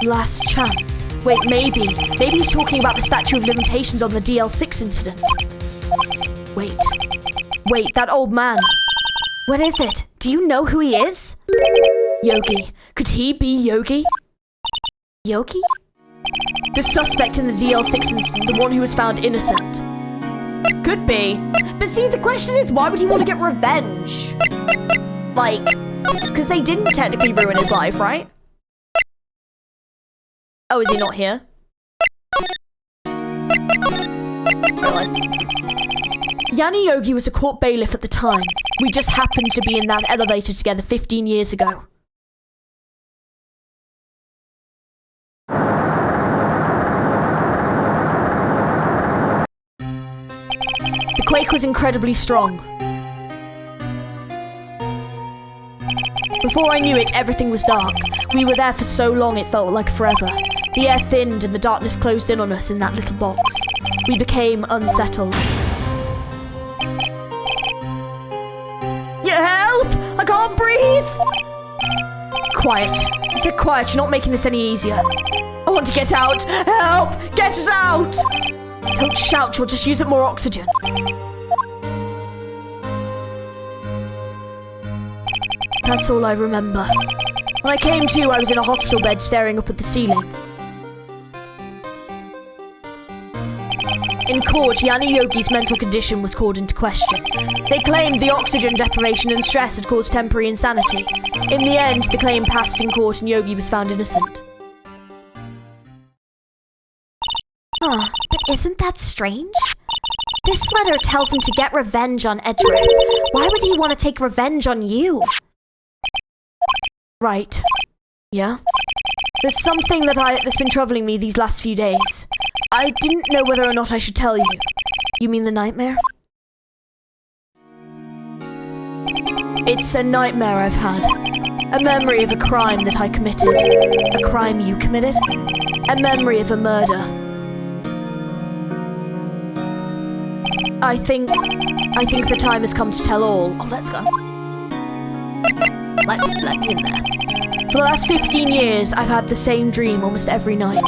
Last chance? Wait, maybe he's talking about the statute of limitations on the DL6 incident. Wait, that old man. What is it? Do you know who he is? Yogi. Could he be Yogi? Yogi? The suspect in the DL6 incident, the one who was found innocent. Could be. But see, the question is, why would he want to get revenge? Like, because they didn't technically ruin his life, right? Oh, is he not here? Realized. Yanni Yogi was a court bailiff at the time. We just happened to be in that elevator together 15 years ago. The quake was incredibly strong. Before I knew it, everything was dark. We were there for so long it felt like forever. The air thinned and the darkness closed in on us in that little box. We became unsettled. Help! I can't breathe! Quiet. I said quiet, you're not making this any easier. I want to get out! Help! Get us out! Don't shout, you'll just use up more oxygen. That's all I remember. When I came to, I was in a hospital bed staring up at the ceiling. In court, Yanni Yogi's mental condition was called into question. They claimed the oxygen deprivation and stress had caused temporary insanity. In the end, the claim passed in court and Yogi was found innocent. But isn't that strange? This letter tells him to get revenge on Edgeworth. Why would he want to take revenge on you? Right. Yeah? There's something that's been troubling me these last few days. I didn't know whether or not I should tell you. You mean the nightmare? It's a nightmare I've had. A memory of a crime that I committed. A crime you committed? A memory of a murder. I think the time has come to tell all. Oh, let's go. Let me in there. For the last 15 years, I've had the same dream almost every night.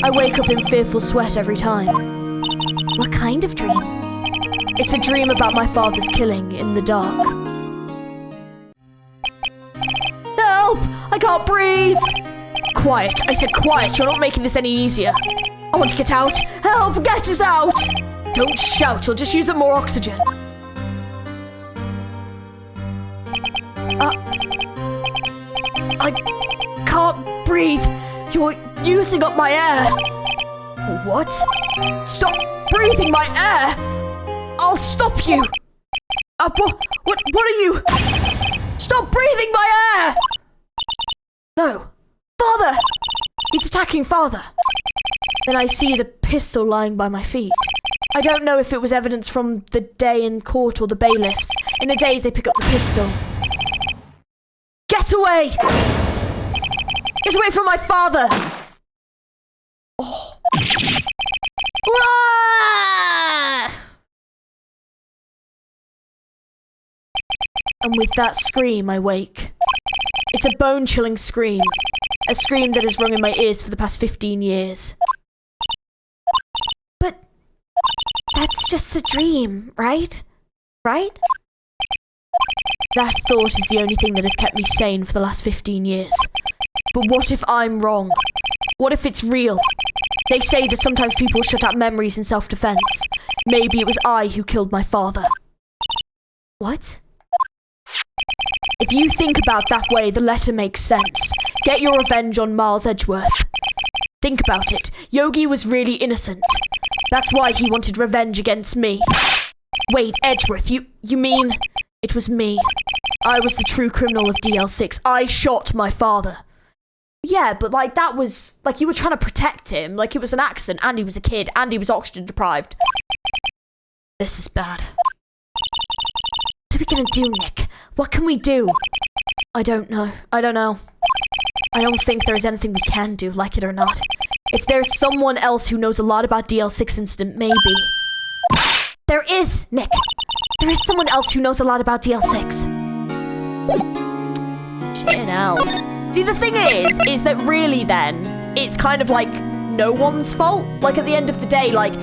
I wake up in fearful sweat every time. What kind of dream? It's a dream about my father's killing in the dark. Help! I can't breathe! Quiet. I said quiet. You're not making this any easier. I want to get out. Help! Get us out! Don't shout. You'll just use up more oxygen. I can't breathe. You're using up my air. What? Stop breathing my air! I'll stop you! What are you? Stop breathing my air! No. Father! He's attacking Father. Then I see the pistol lying by my feet. I don't know if it was evidence from the day in court or the bailiffs. In a daze they pick up the pistol. Get away! Get away from my father! And with that scream, I wake. It's a bone-chilling scream. A scream that has rung in my ears for the past 15 years. But that's just a dream, right? Right? That thought is the only thing that has kept me sane for the last 15 years. But what if I'm wrong? What if it's real? They say that sometimes people shut out memories in self-defense. Maybe it was I who killed my father. What? If you think about that way, the letter makes sense. Get your revenge on Miles Edgeworth. Think about it. Yogi was really innocent. That's why he wanted revenge against me. Wait, Edgeworth, you mean... It was me. I was the true criminal of DL6. I shot my father. Yeah, but like that was... Like you were trying to protect him. Like it was an accident and he was a kid and he was oxygen deprived. This is bad. What are we gonna do, Nick? What can we do? I don't know. I don't think there is anything we can do, like it or not. If there's someone else who knows a lot about DL6 incident, maybe. There is, Nick. There is someone else who knows a lot about DL6. Shit. See, the thing is that really then, it's kind of like no one's fault. Like at the end of the day, like,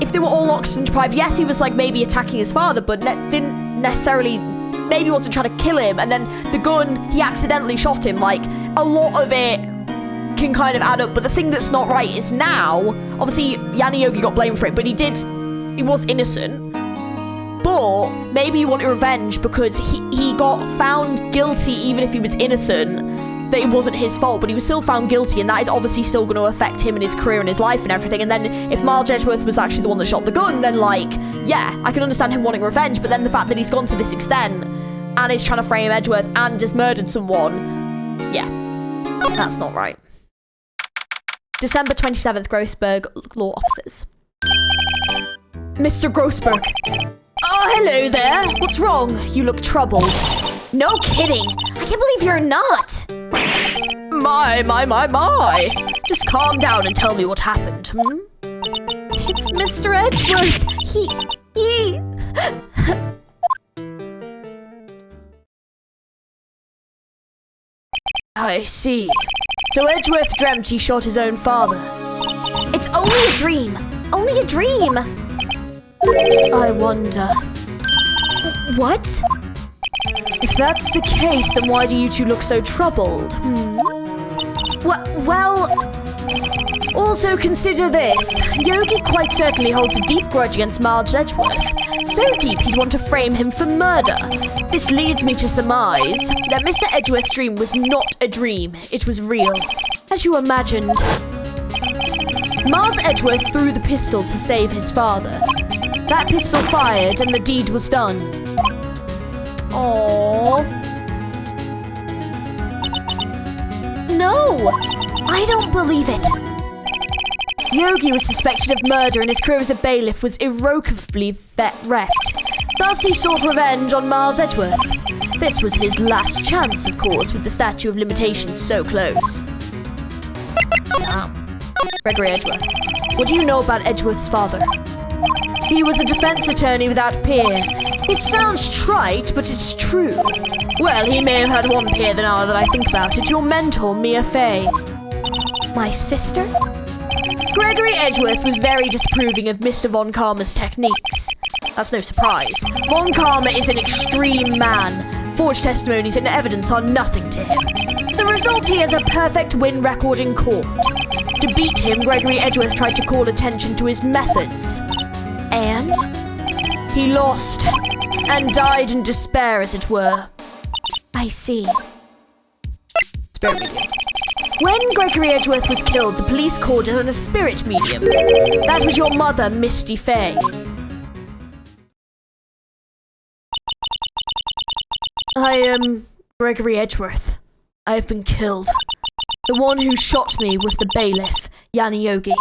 if they were all oxygen deprived, yes, he was like maybe attacking his father, but didn't necessarily, maybe wasn't trying to kill him, and then the gun, he accidentally shot him. Like, a lot of it can kind of add up, but the thing that's not right is now, obviously, Yanni Yogi got blamed for it, but he was innocent. But maybe he wanted revenge because he got found guilty even if he was innocent, that it wasn't his fault, but he was still found guilty, and that is obviously still going to affect him and his career and his life and everything. And then if Miles Edgeworth was actually the one that shot the gun, then like, yeah, I can understand him wanting revenge, but then the fact that he's gone to this extent and is trying to frame Edgeworth and just murdered someone, yeah, that's not right. December 27th, Grossberg Law Offices. Mr. Grossberg. Oh, hello there. What's wrong? You look troubled. No kidding. I can't believe you're not. My. Just calm down and tell me what happened, hmm? It's Mr. Edgeworth. He... I see. So Edgeworth dreamt he shot his own father. It's only a dream. Only a dream. I wonder. What? If that's the case, then why do you two look so troubled? Well... Also consider this. Yogi quite certainly holds a deep grudge against Miles Edgeworth. So deep he'd want to frame him for murder. This leads me to surmise that Mr. Edgeworth's dream was not a dream. It was real. As you imagined. Miles Edgeworth threw the pistol to save his father. That pistol fired and the deed was done. Aww. No! I don't believe it. Yogi was suspected of murder and his career as a bailiff was irrevocably wrecked. Thus he sought revenge on Miles Edgeworth. This was his last chance, of course, with the statute of limitations so close. Damn. Gregory Edgeworth. What do you know about Edgeworth's father? He was a defense attorney without peer. It sounds trite, but it's true. Well, he may have had one peer now that I think about it. Your mentor, Mia Fey. My sister? Gregory Edgeworth was very disapproving of Mr. Von Karma's techniques. That's no surprise. Von Karma is an extreme man. Forged testimonies and evidence are nothing to him. The result here is a perfect win record in court. To beat him, Gregory Edgeworth tried to call attention to his methods. And? He lost, and died in despair, as it were. I see. Spirit medium. When Gregory Edgeworth was killed, the police called it a spirit medium. That was your mother, Misty Fey. I am Gregory Edgeworth. I have been killed. The one who shot me was the bailiff, Yanni Yogi.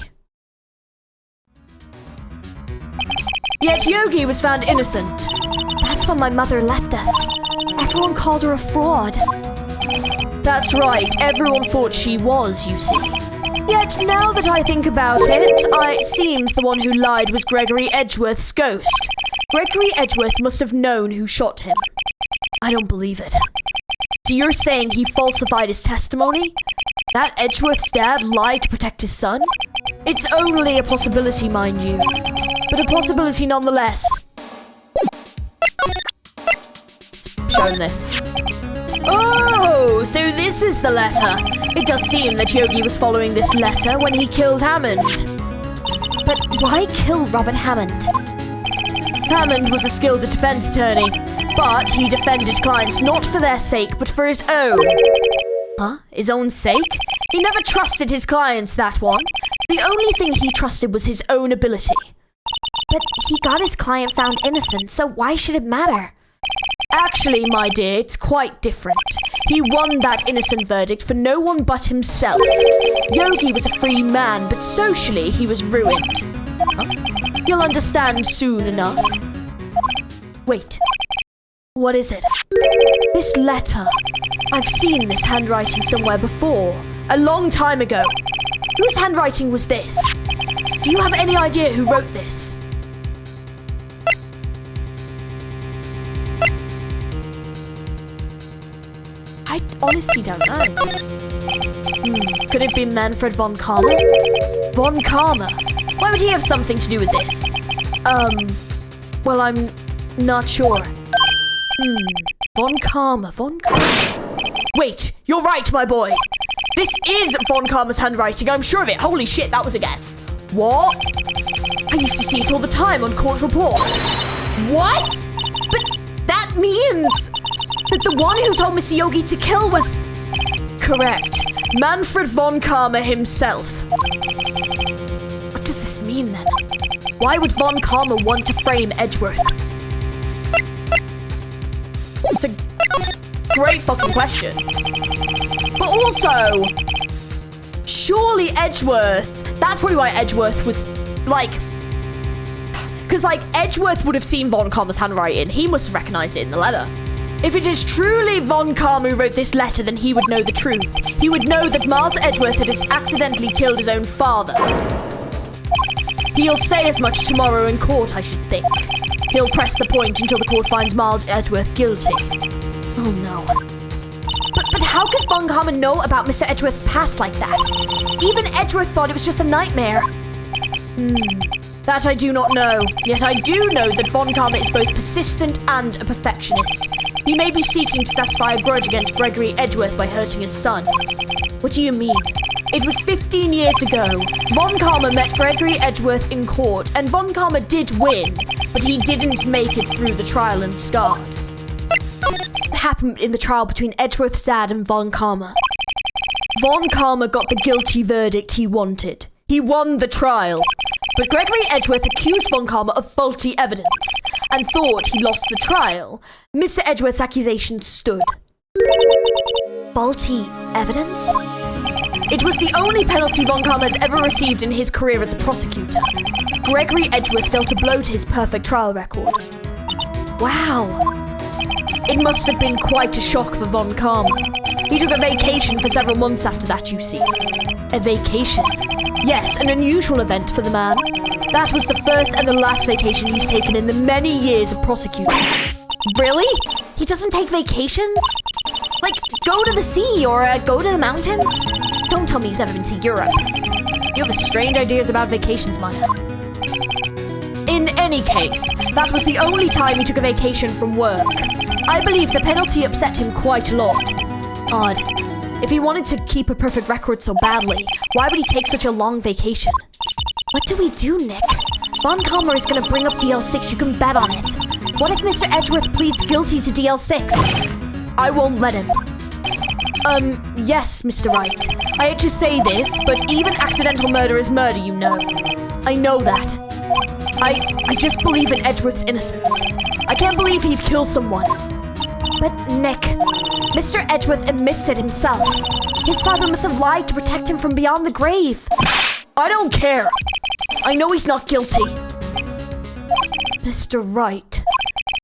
Yet Yogi was found innocent. That's when my mother left us. Everyone called her a fraud. That's right, everyone thought she was, you see. Yet now that I think about it, it seems the one who lied was Gregory Edgeworth's ghost. Gregory Edgeworth must have known who shot him. I don't believe it. So you're saying he falsified his testimony? That Edgeworth's dad lied to protect his son? It's only a possibility, mind you. But a possibility nonetheless. Show him this. Oh, so this is the letter. It does seem that Yogi was following this letter when he killed Hammond. But why kill Robert Hammond? Hammond was a skilled defense attorney, but he defended clients not for their sake, but for his own. Huh? His own sake? He never trusted his clients, that one. The only thing he trusted was his own ability. But he got his client found innocent, so why should it matter? Actually, my dear, it's quite different. He won that innocent verdict for no one but himself. Yogi was a free man, but socially he was ruined. Huh? You'll understand soon enough. Wait. What is it? This letter. I've seen this handwriting somewhere before. A long time ago. Whose handwriting was this? Do you have any idea who wrote this? I honestly don't know. Could it be Manfred von Karma? Von Karma? Why would he have something to do with this? Well, I'm not sure. Von Karma. Wait, you're right, my boy. This is Von Karma's handwriting, I'm sure of it. Holy shit, that was a guess. What? I used to see it all the time on court reports. What? But that means that the one who told Mr. Yogi to kill was... Correct. Manfred von Karma himself. What does this mean, then? Why would von Karma want to frame Edgeworth? It's a great fucking question. But also, surely Edgeworth... That's probably why Edgeworth was, like... Because, like, Edgeworth would have seen von Karma's handwriting. He must have recognized it in the letter. If it is truly von Karma who wrote this letter, then he would know the truth. He would know that Miles Edgeworth had accidentally killed his own father. He'll say as much tomorrow in court, I should think. He'll press the point until the court finds Miles Edgeworth guilty. Oh no. But how could von Karma know about Mr. Edgeworth's past like that? Even Edgeworth thought it was just a nightmare. That I do not know. Yet I do know that von Karma is both persistent and a perfectionist. He may be seeking to satisfy a grudge against Gregory Edgeworth by hurting his son. What do you mean? It was 15 years ago. Von Karma met Gregory Edgeworth in court, and von Karma did win, but he didn't make it through the trial and scarred. What happened in the trial between Edgeworth's dad and von Karma? Von Karma got the guilty verdict he wanted. He won the trial. But Gregory Edgeworth accused von Karma of faulty evidence and thought he lost the trial. Mr. Edgeworth's accusation stood. Faulty evidence? It was the only penalty von Karma has ever received in his career as a prosecutor. Gregory Edgeworth dealt a blow to his perfect trial record. Wow. It must have been quite a shock for von Karma. He took a vacation for several months after that, you see. A vacation? Yes, an unusual event for the man. That was the first and the last vacation he's taken in the many years of prosecuting. Really? He doesn't take vacations? Like, go to the sea or go to the mountains? Don't tell me he's never been to Europe. You have strange ideas about vacations, Maya. In any case, that was the only time he took a vacation from work. I believe the penalty upset him quite a lot. Odd. If he wanted to keep a perfect record so badly, why would he take such a long vacation? What do we do, Nick? Von Karma is going to bring up DL6, you can bet on it. What if Mr. Edgeworth pleads guilty to DL6? I won't let him. Yes, Mr. Wright. I hate to say this, but even accidental murder is murder, you know. I know that. I just believe in Edgeworth's innocence. I can't believe he'd kill someone. But Nick, Mr. Edgeworth admits it himself. His father must have lied to protect him from beyond the grave. I don't care. I know he's not guilty. Mr. Wright,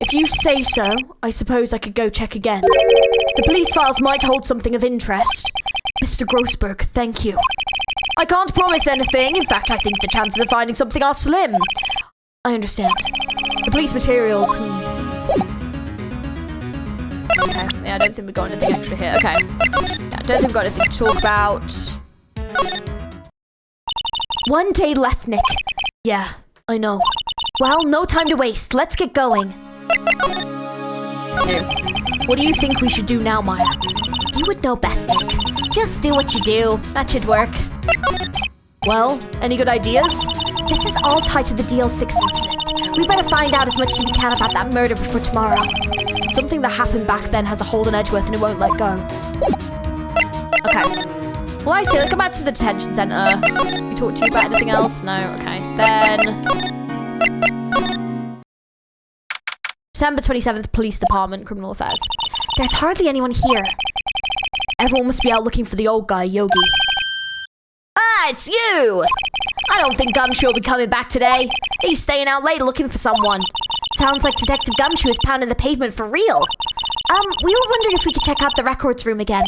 if you say so, I suppose I could go check again. The police files might hold something of interest. Mr. Grossberg, thank you. I can't promise anything. In fact, I think the chances of finding something are slim. I understand. The police materials... Okay. Yeah, I don't think we've got anything extra here. Okay. Yeah, I don't think we've got anything to talk about. 1 day left, Nick. Yeah, I know. Well, no time to waste. Let's get going. What do you think we should do now, Maya? You would know best, Nick. Just do what you do. That should work. Well, any good ideas? This is all tied to the DL6 incident. We better find out as much as we can about that murder before tomorrow. Something that happened back then has a hold on Edgeworth and it won't let go. Okay. Well, I say, let's go back to the detention centre. We talk to you about anything else? No? Okay. Then... December 27th, Police Department, Criminal Affairs. There's hardly anyone here. Everyone must be out looking for the old guy, Yogi. Ah, it's you! I don't think Gumshoe will be coming back today. He's staying out late looking for someone. Sounds like Detective Gumshoe is pounding the pavement for real. We were wondering if we could check out the records room again.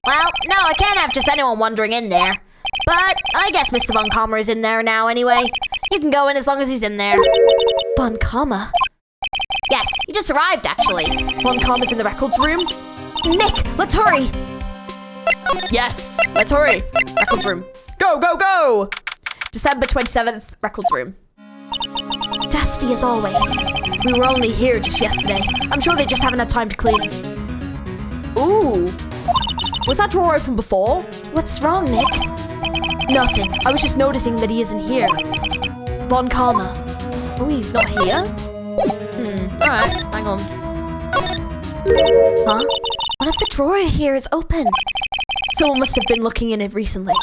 Well, no, I can't have just anyone wandering in there. But I guess Mr. Von Commer is in there now anyway. You can go in as long as he's in there. Von Commer? Yes, he just arrived, actually. Von Commer's in the records room? Nick, let's hurry! Yes, let's hurry. Records room. Go, go, go! December 27th, records room. Dusty as always. We were only here just yesterday. I'm sure they just haven't had time to clean. Ooh. Was that drawer open before? What's wrong, Nick? Nothing. I was just noticing that he isn't here. Von Commer. Oh, he's not here? Alright, hang on. Huh? One of the drawers here is open. Someone must have been looking in it recently.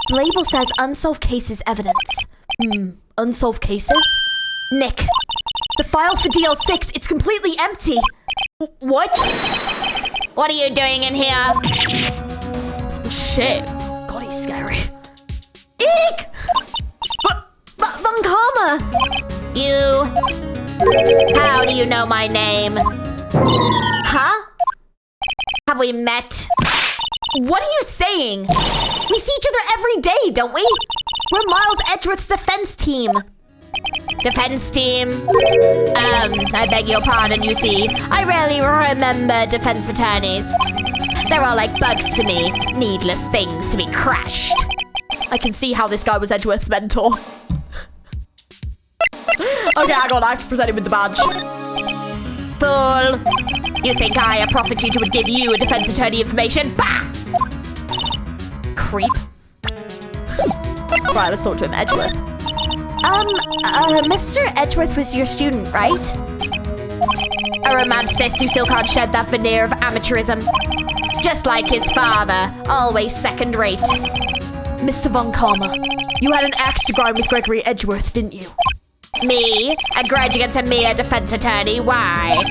The label says unsolved cases evidence. Unsolved cases? Nick, the file for DL6, it's completely empty. What? What are you doing in here? Shit. God, he's scary. Eek! Von Commer! You... How do you know my name? Huh? Have we met? What are you saying? We see each other every day, don't we? We're Miles Edgeworth's defense team. Defense team? I beg your pardon, you see. I rarely remember defense attorneys. They're all like bugs to me. Needless things to be crushed. I can see how this guy was Edgeworth's mentor. Okay, hang on, I have to present him with the badge. Fool! You think I, a prosecutor, would give you a defense attorney information? Bah! Creep. Right, let's talk to him. Edgeworth. Mr. Edgeworth was your student, right? A romanticist who still can't shed that veneer of amateurism. Just like his father, always second-rate. Mr. Von Commer, you had an axe to grind with Gregory Edgeworth, didn't you? Me? A grudge against a mere defense attorney? Why?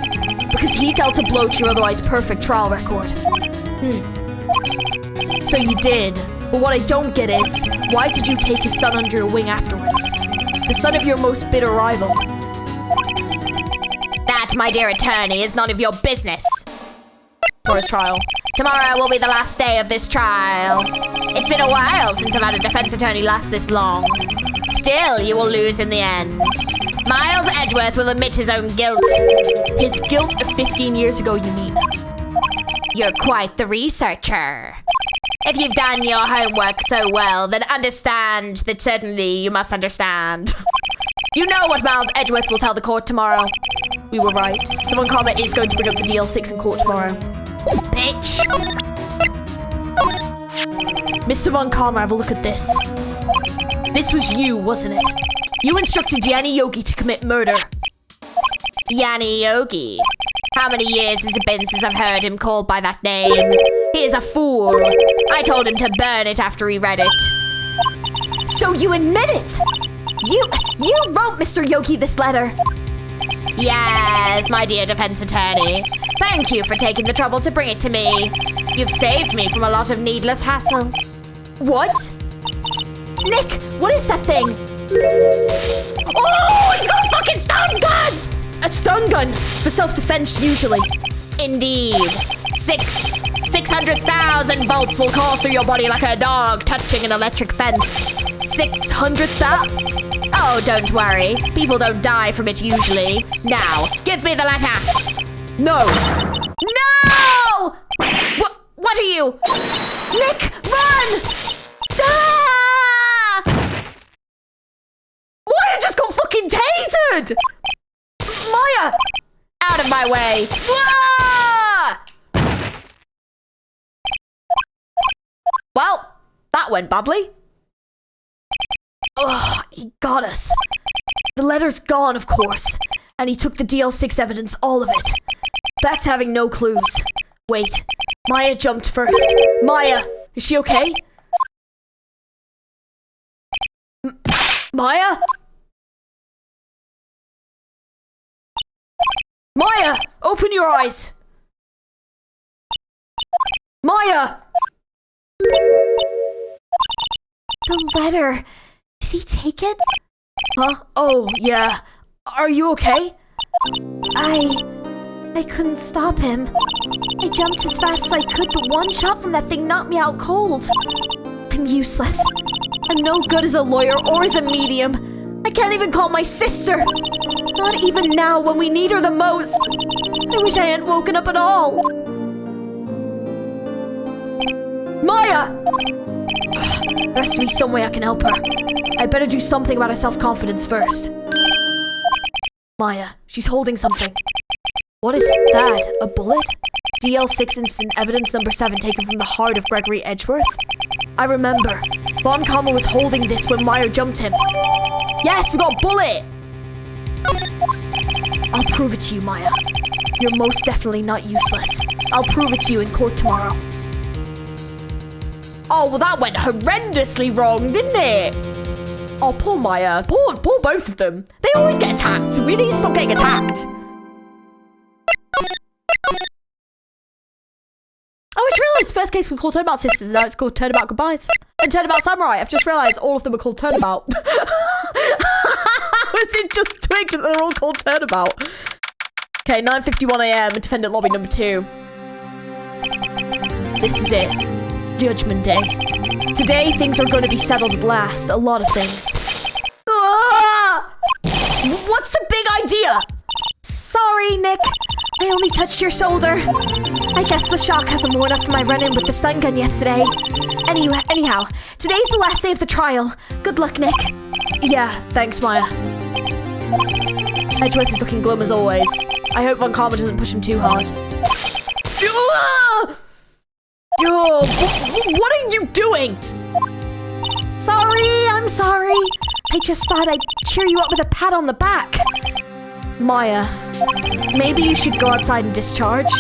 Because he dealt a blow to your otherwise perfect trial record. So you did. But what I don't get is, why did you take his son under your wing afterwards? The son of your most bitter rival. That, my dear attorney, is none of your business. For his trial. Tomorrow will be the last day of this trial. It's been a while since I've had a defense attorney last this long. Still, you will lose in the end. Miles Edgeworth will admit his own guilt. His guilt of 15 years ago, you mean? You're quite the researcher. If you've done your homework so well, then understand that certainly you must understand. You know what Miles Edgeworth will tell the court tomorrow. We were right. Someone Commer is going to bring up the DL6 in court tomorrow. Bitch! Mr. Von Commer, have a look at this. This was you, wasn't it? You instructed Yanni Yogi to commit murder. Yanni Yogi? How many years has it been since I've heard him called by that name? He is a fool. I told him to burn it after he read it. So you admit it? You wrote Mr. Yogi this letter. Yes, my dear defense attorney. Thank you for taking the trouble to bring it to me. You've saved me from a lot of needless hassle. What? Nick, what is that thing? Oh, he's got a fucking stun gun! A stun gun for self-defense, usually. Indeed. 600,000 volts will course through your body like a dog touching an electric fence. 600,000? Oh, don't worry. People don't die from it usually. Now, give me the letter. No. No! What are you? Nick, run! Ah! Maya just got fucking tasered! Maya! Out of my way! Ah! Well, that went badly. Ugh, he got us. The letter's gone, of course. And he took the DL6 evidence, all of it. Back to having no clues. Wait, Maya jumped first. Maya, is she okay? Maya? Maya, open your eyes. Maya! The letter. Did he take it? Huh? Oh, yeah. Are you okay? I couldn't stop him. I jumped as fast as I could, but one shot from that thing knocked me out cold. I'm useless. I'm no good as a lawyer or as a medium. I can't even call my sister. Not even now when we need her the most. I wish I hadn't woken up at all. Maya! There has to be some way I can help her. I better do something about her self-confidence first. Maya, she's holding something. What is that? A bullet? DL6 incident evidence number 7 taken from the heart of Gregory Edgeworth? I remember. Von Karma was holding this when Maya jumped him. Yes, we got a bullet! I'll prove it to you, Maya. You're most definitely not useless. I'll prove it to you in court tomorrow. Oh, well, that went horrendously wrong, didn't it? Oh, poor Maya. Poor both of them. They always get attacked. We need to stop getting attacked. Oh, I just realised first case we called Turnabout Sisters, now it's called Turnabout Goodbyes. And Turnabout Samurai, I've just realised all of them are called Turnabout. Was it just twigged that they're all called Turnabout? Okay, 9:51 AM, defendant lobby number 2. This is it. Judgment Day. Today, things are going to be settled at last. A lot of things. Ah! What's the big idea? Sorry, Nick. I only touched your shoulder. I guess the shock hasn't worn off from my run-in with the stun gun yesterday. Anyhow, today's the last day of the trial. Good luck, Nick. Yeah, thanks, Maya. Edgeworth is looking glum as always. I hope Von Karma doesn't push him too hard. What are you doing? Sorry, I'm sorry. I just thought I'd cheer you up with a pat on the back. Maya, maybe you should go outside and discharge.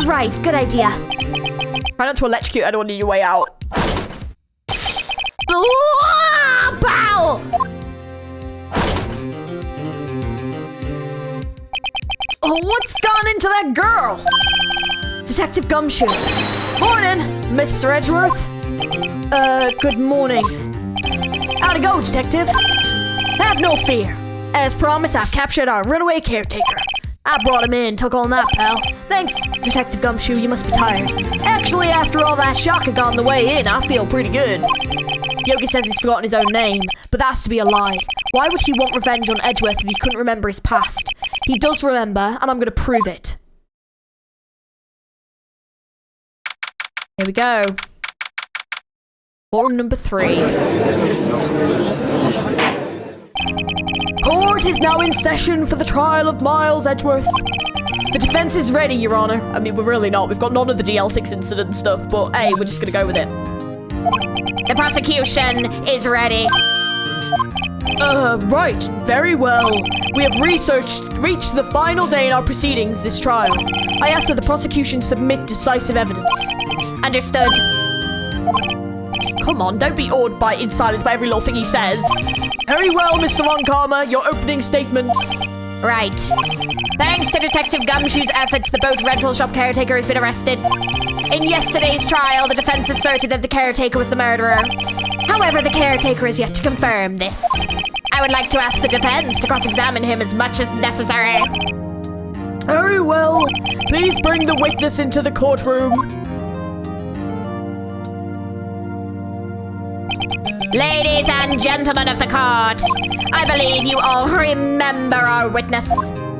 Right, good idea. Try not to electrocute anyone on your way out. Bow! Oh, what's gone into that girl? Detective Gumshoe. Morning, Mr. Edgeworth. Good morning. How'd it go, Detective? Have no fear. As promised, I've captured our runaway caretaker. I brought him in, took all night, pal. Thanks, Detective Gumshoe, you must be tired. Actually, after all that shock I got on the way in, I feel pretty good. Yogi says he's forgotten his own name, but that's to be a lie. Why would he want revenge on Edgeworth if he couldn't remember his past? He does remember, and I'm going to prove it. Here we go. Forum number 3. Court is now in session for the trial of Miles Edgeworth. The defense is ready, Your Honor. I mean, we're really not. We've got none of the DL6 incident stuff, but hey, we're just gonna go with it. The prosecution is ready. Right. Very well. We have reached the final day in our proceedings this trial. I ask that the prosecution submit decisive evidence. Understood. Come on, don't be awed in silence by every little thing he says. Very well, Mr. Von Karma, your opening statement. Right. Thanks to Detective Gumshoe's efforts, the boat rental shop caretaker has been arrested. In yesterday's trial, the defense asserted that the caretaker was the murderer. However, the caretaker is yet to confirm this. I would like to ask the defense to cross-examine him as much as necessary. Very well. Please bring the witness into the courtroom. Ladies and gentlemen of the court, I believe you all remember our witness.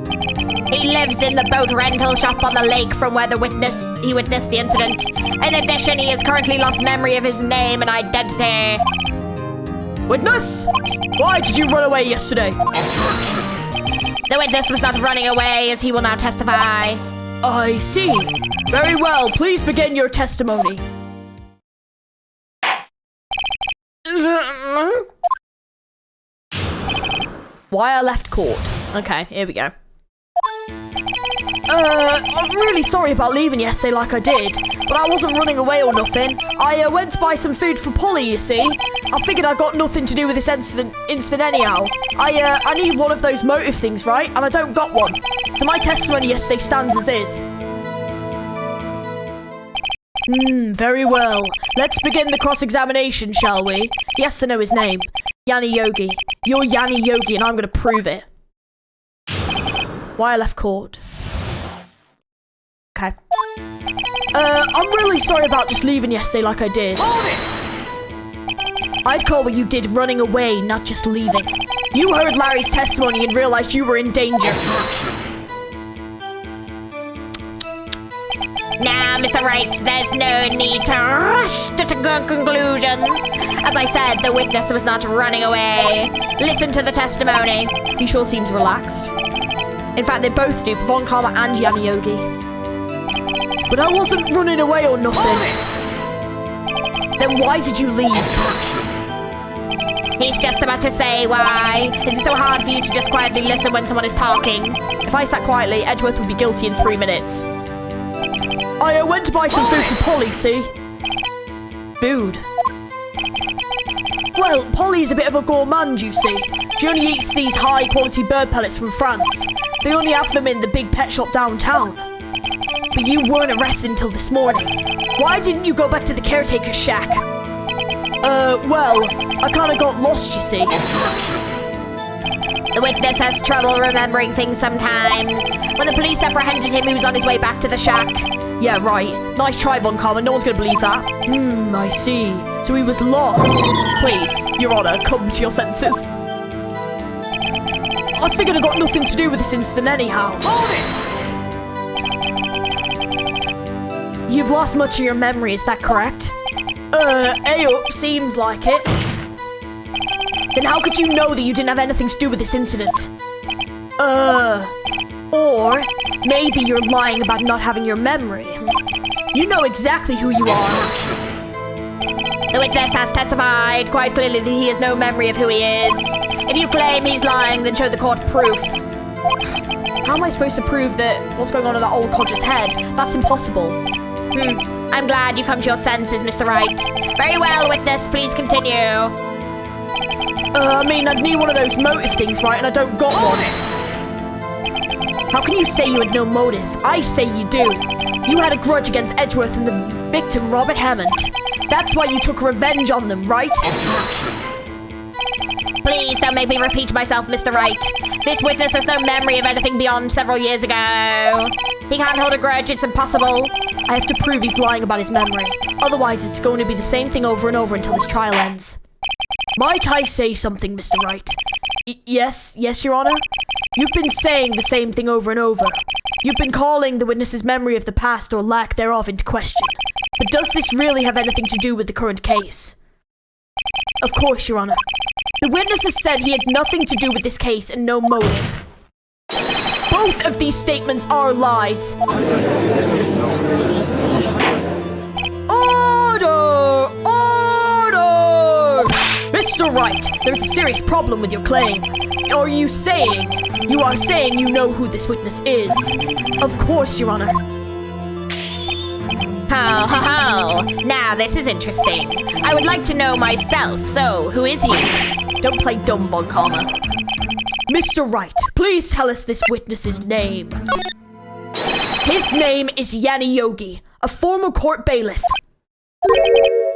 He lives in the boat rental shop on the lake from where he witnessed the incident. In addition, he has currently lost memory of his name and identity. Witness? Why did you run away yesterday? The witness was not running away, as he will now testify. I see. Very well, please begin your testimony. Why I left court. Okay, here we go. I'm really sorry about leaving yesterday like I did, but I wasn't running away or nothing. I went to buy some food for Polly, you see. I figured I got nothing to do with this incident anyhow. I need one of those motive things, right? And I don't got one. So my testimony yesterday stands as is. Very well. Let's begin the cross-examination, shall we? He has to know his name. Yanni Yogi. You're Yanni Yogi, and I'm going to prove it. Why I left court. Okay. I'm really sorry about just leaving yesterday like I did. I'd call what you did running away, not just leaving. You heard Larry's testimony and realized you were in danger. Now, Mr. Wright, there's no need to rush to conclusions. As I said, the witness was not running away. Listen to the testimony. He sure seems relaxed. In fact, they both do, Von Karma and Yanni Yogi. But I wasn't running away or nothing. Then why did you leave? He's just about to say why. Is it so hard for you to just quietly listen when someone is talking? If I sat quietly, Edgeworth would be guilty in 3 minutes. I went to buy some food for Polly, see? Food? Well, Polly's a bit of a gourmand, you see. She only eats these high-quality bird pellets from France. They only have them in the big pet shop downtown. But you weren't arrested until this morning. Why didn't you go back to the caretaker's shack? Well, I kind of got lost, you see. The witness has trouble remembering things sometimes. When the police apprehended him, he was on his way back to the shack. Yeah, right. Nice try, Von Karma. No one's gonna believe that. I see. So he was lost. Please, Your Honor, come to your senses. I figured I got nothing to do with this incident anyhow. Hold it! You've lost much of your memory, is that correct? Ayo, seems like it. Then how could you know that you didn't have anything to do with this incident? Or maybe you're lying about not having your memory. You know exactly who you are. The witness has testified quite clearly that he has no memory of who he is. If you claim he's lying, then show the court proof. How am I supposed to prove that what's going on in that old codger's head? That's impossible. I'm glad you've come to your senses, Mr. Wright. Very well, witness, please continue. I mean, I'd need one of those motive things, right? And I don't got one. How can you say you had no motive? I say you do. You had a grudge against Edgeworth and the victim, Robert Hammond. That's why you took revenge on them, right? Please don't make me repeat myself, Mr. Wright. This witness has no memory of anything beyond several years ago. He can't hold a grudge, it's impossible. I have to prove he's lying about his memory. Otherwise, it's going to be the same thing over and over until this trial ends. Might I say something, Mr. Wright? Yes, Your Honor? You've been saying the same thing over and over. You've been calling the witness's memory of the past or lack thereof into question. But does this really have anything to do with the current case? Of course, Your Honor. The witness has said he had nothing to do with this case and no motive. Both of these statements are lies. Order! Order! Mr. Wright, there's a serious problem with your claim. You are saying you know who this witness is. Of course, Your Honor. Ho. Now this is interesting. I would like to know myself, so who is he? Don't play dumb, Von Karma. Mr. Wright, please tell us this witness's name. His name is Yanni Yogi, a former court bailiff.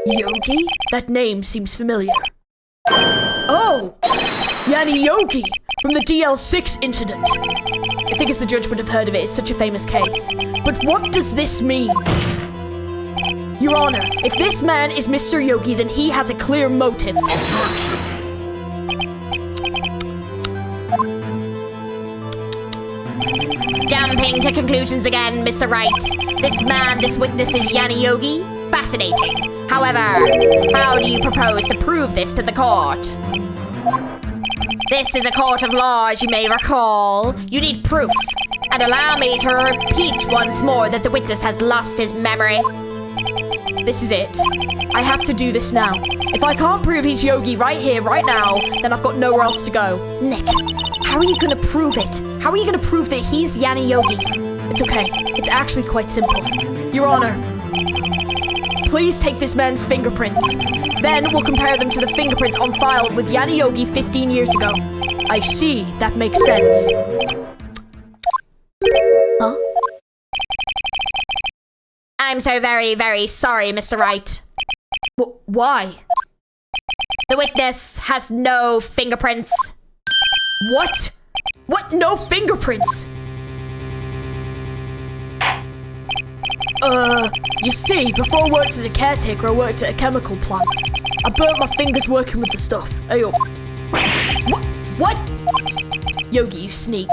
Yogi? That name seems familiar. Oh! Yanni Yogi, from the DL6 incident. I figures the judge would have heard of it, it's such a famous case. But what does this mean? Your Honor, if this man is Mr. Yogi, then he has a clear motive. jumping to conclusions again, Mr. Wright. This witness is Yanni Yogi. Fascinating. However, how do you propose to prove this to the court? This is a court of law, as you may recall. You need proof. And allow me to repeat once more that the witness has lost his memory. This is it. I have to do this now. If I can't prove he's Yogi right here, right now, then I've got nowhere else to go. Nick, how are you gonna prove it? How are you gonna prove that he's Yanni Yogi? It's okay. It's actually quite simple. Your Honor, please take this man's fingerprints. Then we'll compare them to the fingerprints on file with Yanni Yogi 15 years ago. I see. That makes sense. Huh? I'm so very, very sorry, Mr. Wright. Why? The witness has no fingerprints. What? What? No fingerprints? You see, before I worked as a caretaker, I worked at a chemical plant. I burnt my fingers working with the stuff. Ayo. What? Yogi, you sneak.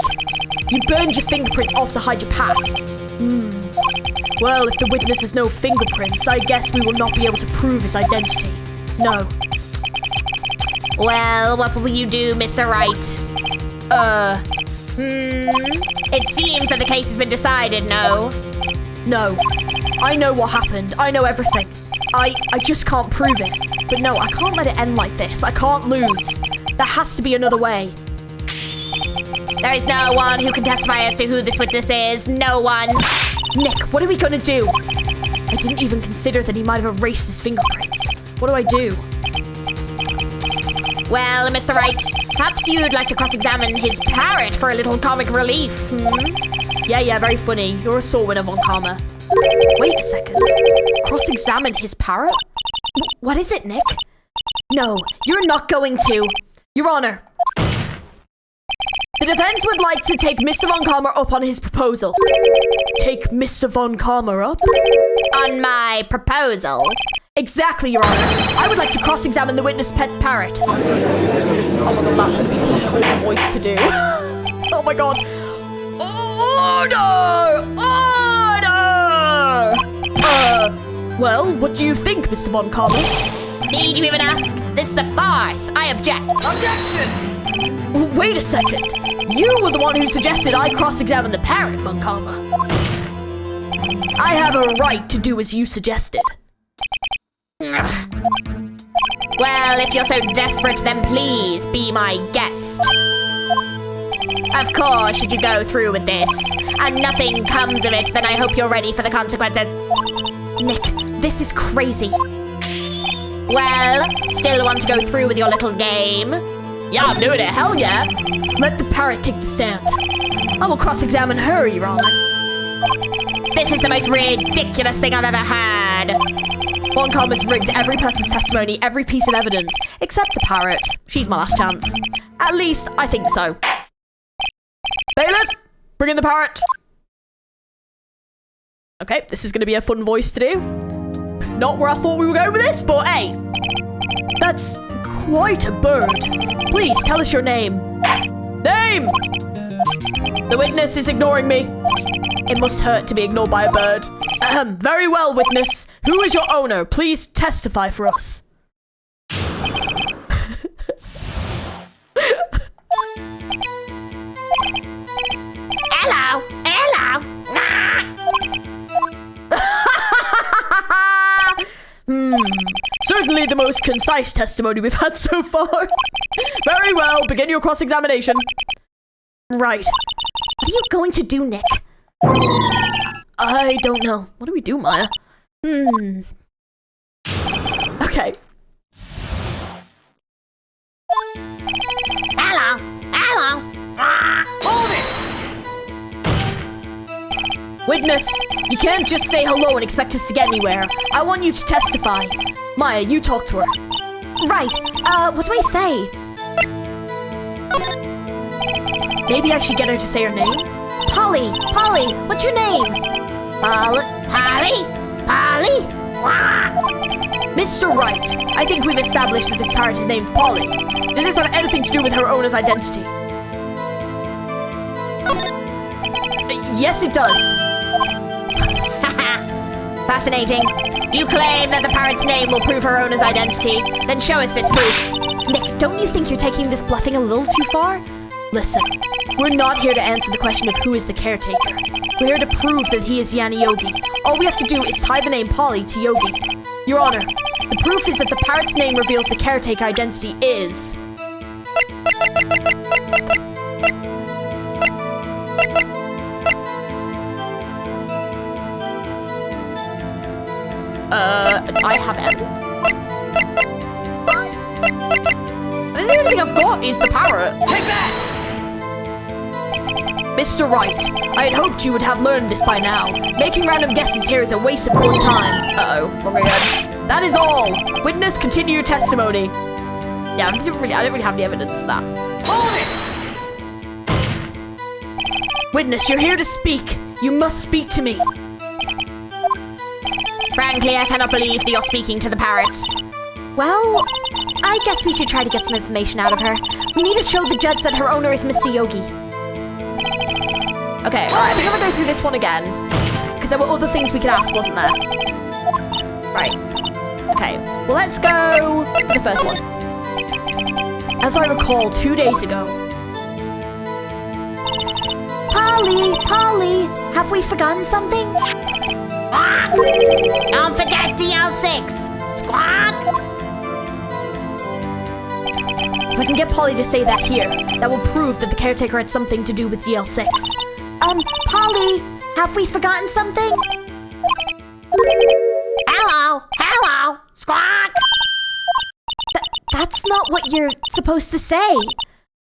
You burned your fingerprints off to hide your past. Well, if the witness has no fingerprints, I guess we will not be able to prove his identity. No. Well, what will you do, Mr. Wright? It seems that the case has been decided, no? No. I know what happened. I know everything. I just can't prove it. But no, I can't let it end like this. I can't lose. There has to be another way. There is no one who can testify as to who this witness is. No one. Nick, what are we gonna do? I didn't even consider that he might have erased his fingerprints. What do I do? Well, Mr. Wright, perhaps you'd like to cross-examine his parrot for a little comic relief, Yeah, very funny. You're a sore winner, Von Karma. Wait a second. Cross-examine his parrot? What is it, Nick? No, you're not going to. Your Honor. The defense would like to take Mr. Von Karma up on his proposal. Take Mr. Von Karma up? On my proposal? Exactly, Your Honor. I would like to cross-examine the witness' pet parrot. Oh my god, that's going to be such an awful voice to do. Oh my god. Order! Well, what do you think, Mr. Von Karma? Need you even ask? This is a farce. I object. Objection! Wait a second. You were the one who suggested I cross-examine the parrot, Von Karma. I have a right to do as you suggested. Well, if you're so desperate, then please be my guest. Of course, should you go through with this, and nothing comes of it, then I hope you're ready for the consequences. Nick, this is crazy. Well, still want to go through with your little game? Yeah, I'm doing it. Hell yeah. Let the parrot take the stand. I will cross-examine her, Your Honor. This is the most ridiculous thing I've ever heard. Von Karma's rigged every person's testimony, every piece of evidence, except the parrot. She's my last chance. At least, I think so. Bailiff, bring in the parrot. Okay, this is going to be a fun voice to do. Not where I thought we were going with this, but hey. That's quite a bird. Please, tell us your name. Name! The witness is ignoring me. It must hurt to be ignored by a bird. Very well, witness. Who is your owner? Please testify for us. Hello! Hello! Certainly the most concise testimony we've had so far. Very well, begin your cross-examination. Right. What are you going to do, Nick? I don't know. What do we do, Maya? Okay. Hello! Hello! Hold it! Witness, you can't just say hello and expect us to get anywhere. I want you to testify. Maya, you talk to her. Right. What do I say? Maybe I should get her to say her name. Polly, what's your name? Polly? Mr. Wright, I think we've established that this parrot is named Polly. Does this have anything to do with her owner's identity? Yes, it does. Fascinating. You claim that the parrot's name will prove her owner's identity. Then show us this proof. Nick, don't you think you're taking this bluffing a little too far? Listen, we're not here to answer the question of who is the caretaker. We're here to prove that he is Yanni Yogi. All we have to do is tie the name Polly to Yogi. Your Honor, the proof is that the parrot's name reveals the caretaker identity is... I have evidence. The only thing I've got is the parrot. Take that! Mr. Wright, I had hoped you would have learned this by now. Making random guesses here is a waste of court time. Uh-oh, wrong again. That is all. Witness, continue your testimony. Yeah, I don't really have any evidence of that. Hold it! Witness, you're here to speak. You must speak to me. Frankly, I cannot believe that you're speaking to the parrot. Well, I guess we should try to get some information out of her. We need to show the judge that her owner is Mr. Yogi. Okay, alright, I think I'm gonna go through this one again. Because there were other things we could ask, wasn't there? Right. Okay, well let's go for the first one. As I recall, 2 days ago. Polly, have we forgotten something? Don't forget DL6. Squawk! If I can get Polly to say that here, that will prove that the caretaker had something to do with DL6. Polly, have we forgotten something? Hello, squawk! That's not what you're supposed to say.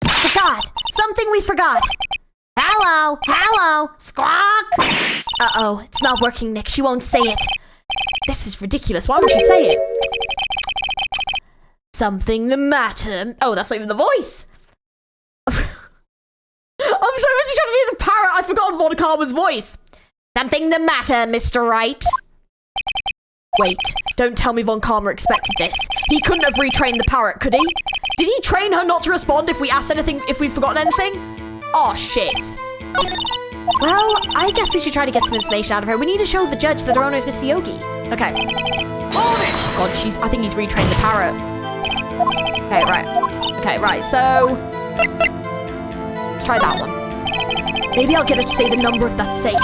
Forgot. Something we forgot. Hello, squawk! Uh-oh, it's not working, Nick. She won't say it. This is ridiculous. Why would she say it? Something the matter. Oh, that's not even the voice. I'm so busy trying to do the parrot, I forgot Von Karma's voice. Something the matter, Mr. Wright? Wait, don't tell me Von Karma expected this. He couldn't have retrained the parrot, could he? Did he train her not to respond if we asked anything, if we've forgotten anything? Oh, shit. Well, I guess we should try to get some information out of her. We need to show the judge that her owner is Mr. Yogi. Okay. Oh God, I think he's retrained the parrot. Okay, right. Okay, right, so... let's try that one. Maybe I'll get her to say the number of that safe.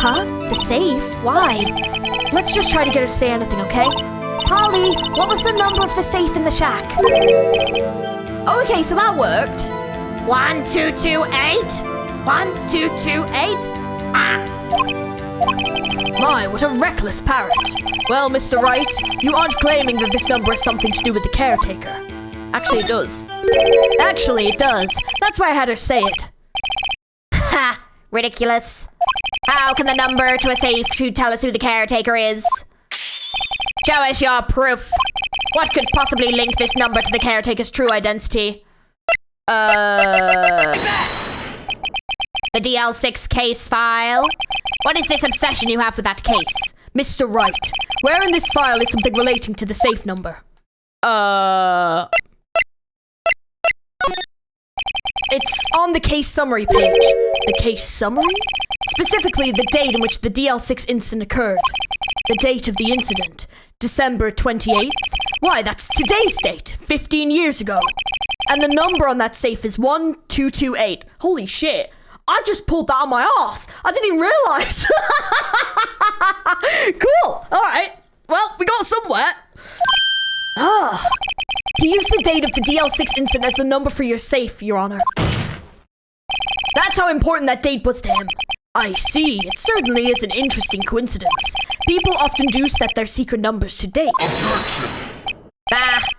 Huh? The safe? Why? Let's just try to get her to say anything, okay? Polly, what was the number of the safe in the shack? Oh, okay, so that worked. 1228? 1228? My, what a reckless parrot. Well, Mr. Wright, you aren't claiming that this number has something to do with the caretaker. Actually, it does. Actually, it does. That's why I had her say it. Ha! Ridiculous. How can the number to a safe to tell us who the caretaker is? Show us your proof. What could possibly link this number to the caretaker's true identity? The DL6 case file? What is this obsession you have with that case? Mr. Wright, where in this file is something relating to the safe number? It's on the case summary page. The case summary? Specifically, the date in which the DL6 incident occurred. The date of the incident, December 28th. Why, that's today's date, 15 years ago. And the number on that safe is 1228. Holy shit. I just pulled that on my arse. I didn't even realize. Cool. All right. Well, we got somewhere. He used the date of the DL6 incident as the number for your safe, Your Honor. That's how important that date was to him. I see. It certainly is an interesting coincidence. People often do set their secret numbers to date.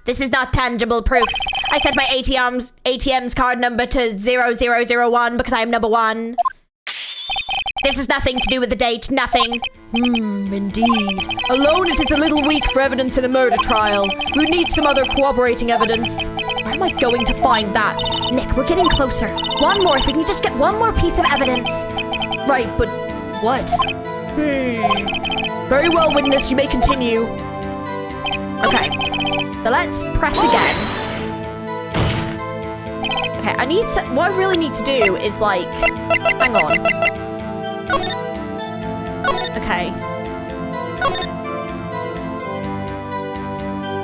This is not tangible proof. I set my ATM's card number to 0001 because I am number 1. This has nothing to do with the date, nothing. Indeed. Alone it is a little weak for evidence in a murder trial. We would need some other corroborating evidence. Where am I going to find that? Nick, we're getting closer. One more, if we can just get one more piece of evidence. Right, but what? Very well, witness, you may continue. Okay, so let's press again. Okay, what I really need to do is like, hang on. Okay.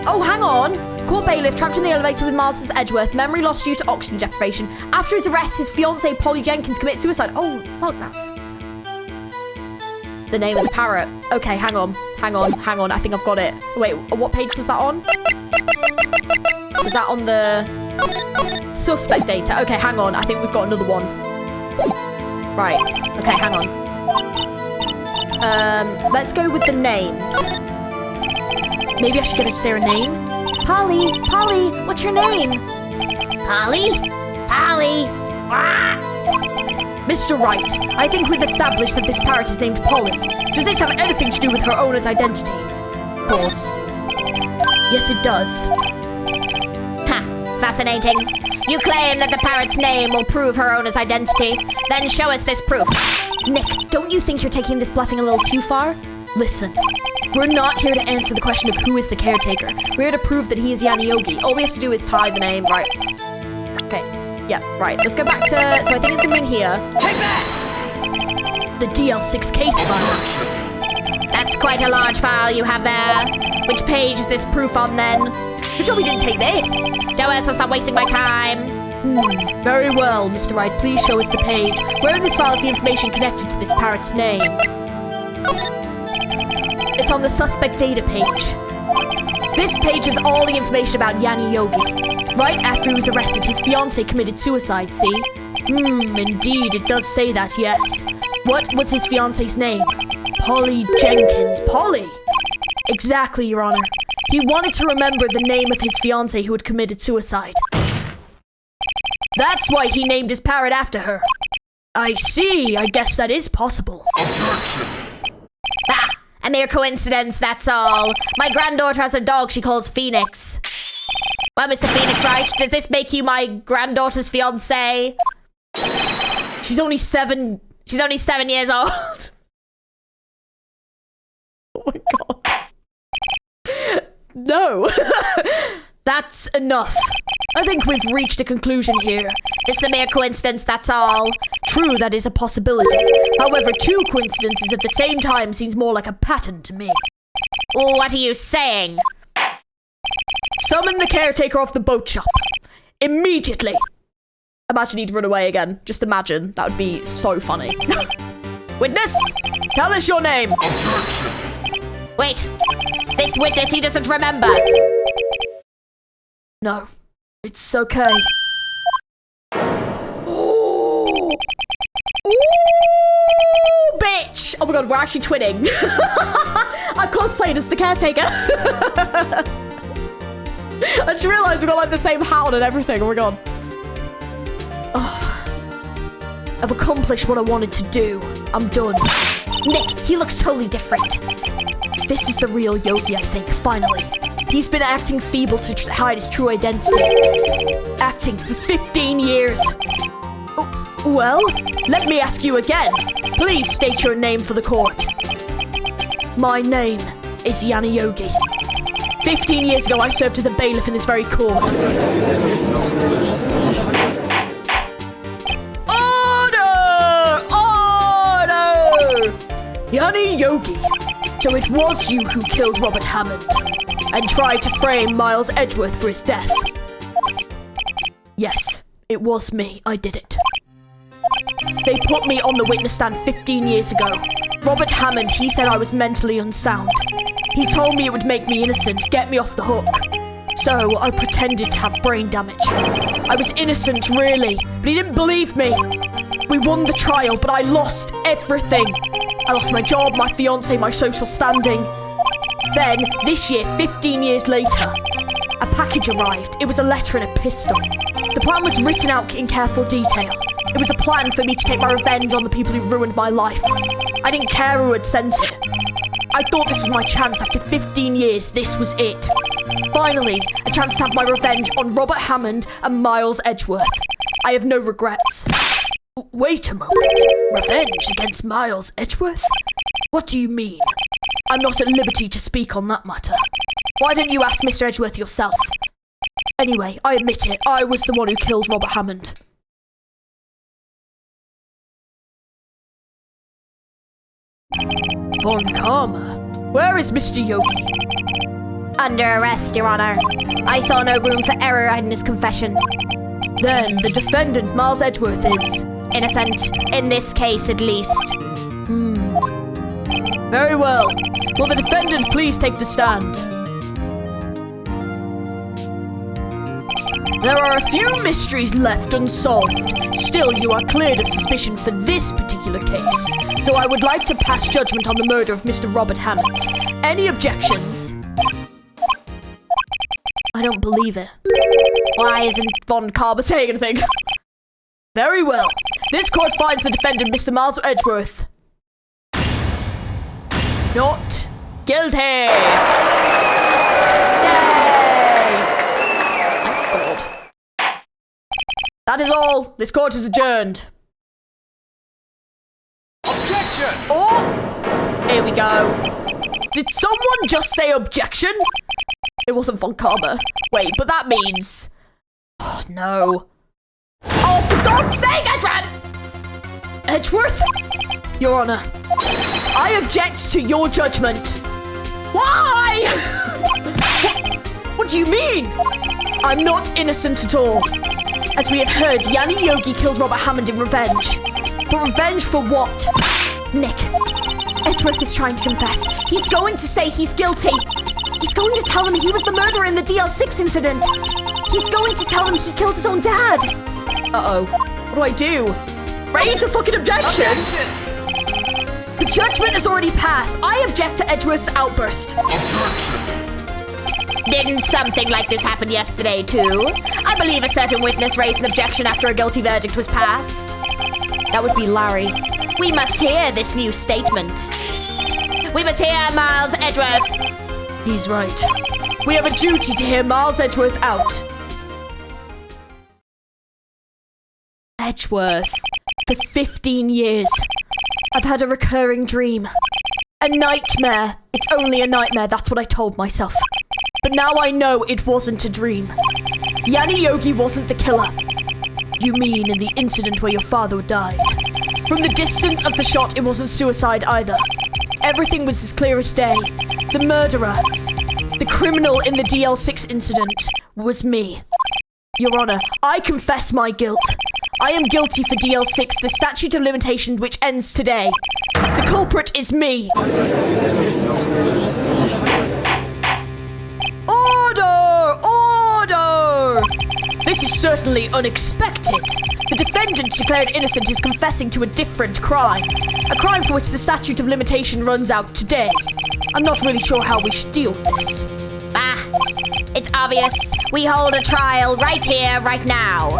Oh, hang on. Court bailiff trapped in the elevator with Miles Edgeworth. Memory lost due to oxygen deprivation. After his arrest, his fiancée, Polly Jenkins, committed suicide. Oh, fuck, that's... The name of the parrot. Okay, hang on. I think I've got it. Wait, what page was that on? Was that on the suspect data? Okay, hang on. I think we've got another one. Right. Okay, hang on. Let's go with the name. Maybe I should get her to say her name. Polly, what's your name? Polly? Mr. Wright, I think we've established that this parrot is named Polly. Does this have anything to do with her owner's identity? Of course. Yes, it does. Ha, fascinating. You claim that the parrot's name will prove her owner's identity. Then show us this proof. Nick, don't you think you're taking this bluffing a little too far? Listen, we're not here to answer the question of who is the caretaker. We're here to prove that he is Yanni Yogi. All we have to do is tie the name, right? Okay, yeah, right. Let's go back to, so I think it's gonna be in here. Take that! The DL6 case file. That's quite a large file you have there. Which page is this proof on then? Good job we didn't take this. Show us or stop wasting my time. Very well, Mr. Wright. Please show us the page. Where in this file is the information connected to this parrot's name? It's on the suspect data page. This page is all the information about Yanni Yogi. Right after he was arrested, his fiancée committed suicide, see? Indeed, it does say that, yes. What was his fiancée's name? Polly Jenkins. Polly! Exactly, Your Honor. He wanted to remember the name of his fiancée who had committed suicide. That's why he named his parrot after her. I see. I guess that is possible. Ah, a mere coincidence, that's all. My granddaughter has a dog she calls Phoenix. Well, Mr. Phoenix Wright, does this make you my granddaughter's fiancé? She's only 7 years old. Oh my god. No. That's enough. I think we've reached a conclusion here. This is a mere coincidence, that's all. True, that is a possibility. However, 2 coincidences at the same time seems more like a pattern to me. What are you saying? Summon the caretaker of the boat shop. Immediately. Imagine he'd run away again. Just imagine. That would be so funny. Witness, tell us your name. Wait, this witness, he doesn't remember. No, it's okay. Ooh, bitch! Oh my god, we're actually twinning. I've cosplayed as the caretaker. I just realised we've got like the same hound and everything. Oh my god. Oh, I've accomplished what I wanted to do. I'm done. Nick, he looks totally different. This is the real Yogi, I think, finally. He's been acting feeble to hide his true identity. Acting for 15 years. Well, let me ask you again. Please state your name for the court. My name is Yanni Yogi. 15 years ago, I served as a bailiff in this very court. Order! Yanni Yogi. So it was you who killed Robert Hammond and tried to frame Miles Edgeworth for his death. Yes, it was me. I did it. They put me on the witness stand 15 years ago. Robert Hammond, he said I was mentally unsound. He told me it would make me innocent, get me off the hook. So I pretended to have brain damage. I was innocent, really, but he didn't believe me. We won the trial, but I lost everything. I lost my job, my fiancé, my social standing. Then, this year, 15 years later, a package arrived. It was a letter and a pistol. The plan was written out in careful detail. It was a plan for me to take my revenge on the people who ruined my life. I didn't care who had sent it. I thought this was my chance. After 15 years, this was it. Finally, a chance to have my revenge on Robert Hammond and Miles Edgeworth. I have no regrets. Wait a moment. Revenge against Miles Edgeworth? What do you mean? I'm not at liberty to speak on that matter. Why don't you ask Mr. Edgeworth yourself? Anyway, I admit it. I was the one who killed Robert Hammond. Von Karma. Where is Mr. Yogi? Under arrest, Your Honor. I saw no room for error in his confession. Then the defendant, Miles Edgeworth, is Innocent, in this case at least. very well. Will the defendant please take the stand? There are a few mysteries left unsolved. Still, you are cleared of suspicion for this particular case. So I would like to pass judgment on the murder of Mr. Robert Hammond. Any objections? I don't believe it. Why isn't Von Karma saying anything? Very well. This court finds the defendant, Mr. Miles Edgeworth, not guilty. Yay! Thank God. That is all. This court is adjourned. Objection! Oh! Here we go. Did someone just say objection? It wasn't Von Karma. Wait, but that means... Oh, no. Oh, for God's sake, Edward! Edgeworth? Your Honor, I object to your judgment. Why? What do you mean? I'm not innocent at all. As we have heard, Yanni Yogi killed Robert Hammond in revenge. But revenge for what? Nick, Edgeworth is trying to confess. He's going to say he's guilty. He's going to tell him he was the murderer in the DL6 incident. He's going to tell him he killed his own dad. Uh-oh. What do? Raise a fucking objection? The judgment has already passed. I object to Edgeworth's outburst. Didn't something like this happen yesterday, too? I believe a certain witness raised an objection after a guilty verdict was passed. That would be Larry. We must hear this new statement. We must hear Miles Edgeworth. He's right. We have a duty to hear Miles Edgeworth out. Edgeworth. For 15 years, I've had a recurring dream. A nightmare. It's only a nightmare, that's what I told myself. But now I know it wasn't a dream. Yanni Yogi wasn't the killer. You mean in the incident where your father died? From the distance of the shot, it wasn't suicide either. Everything was as clear as day. The murderer, the criminal in the DL6 incident, was me. Your Honor, I confess my guilt. I am guilty for DL6, the statute of limitations which ends today. The culprit is me. Order! Order! This is certainly unexpected. The defendant declared innocent is confessing to a different crime. A crime for which the statute of limitation runs out today. I'm not really sure how we should deal with this. It's obvious. We hold a trial right here, right now.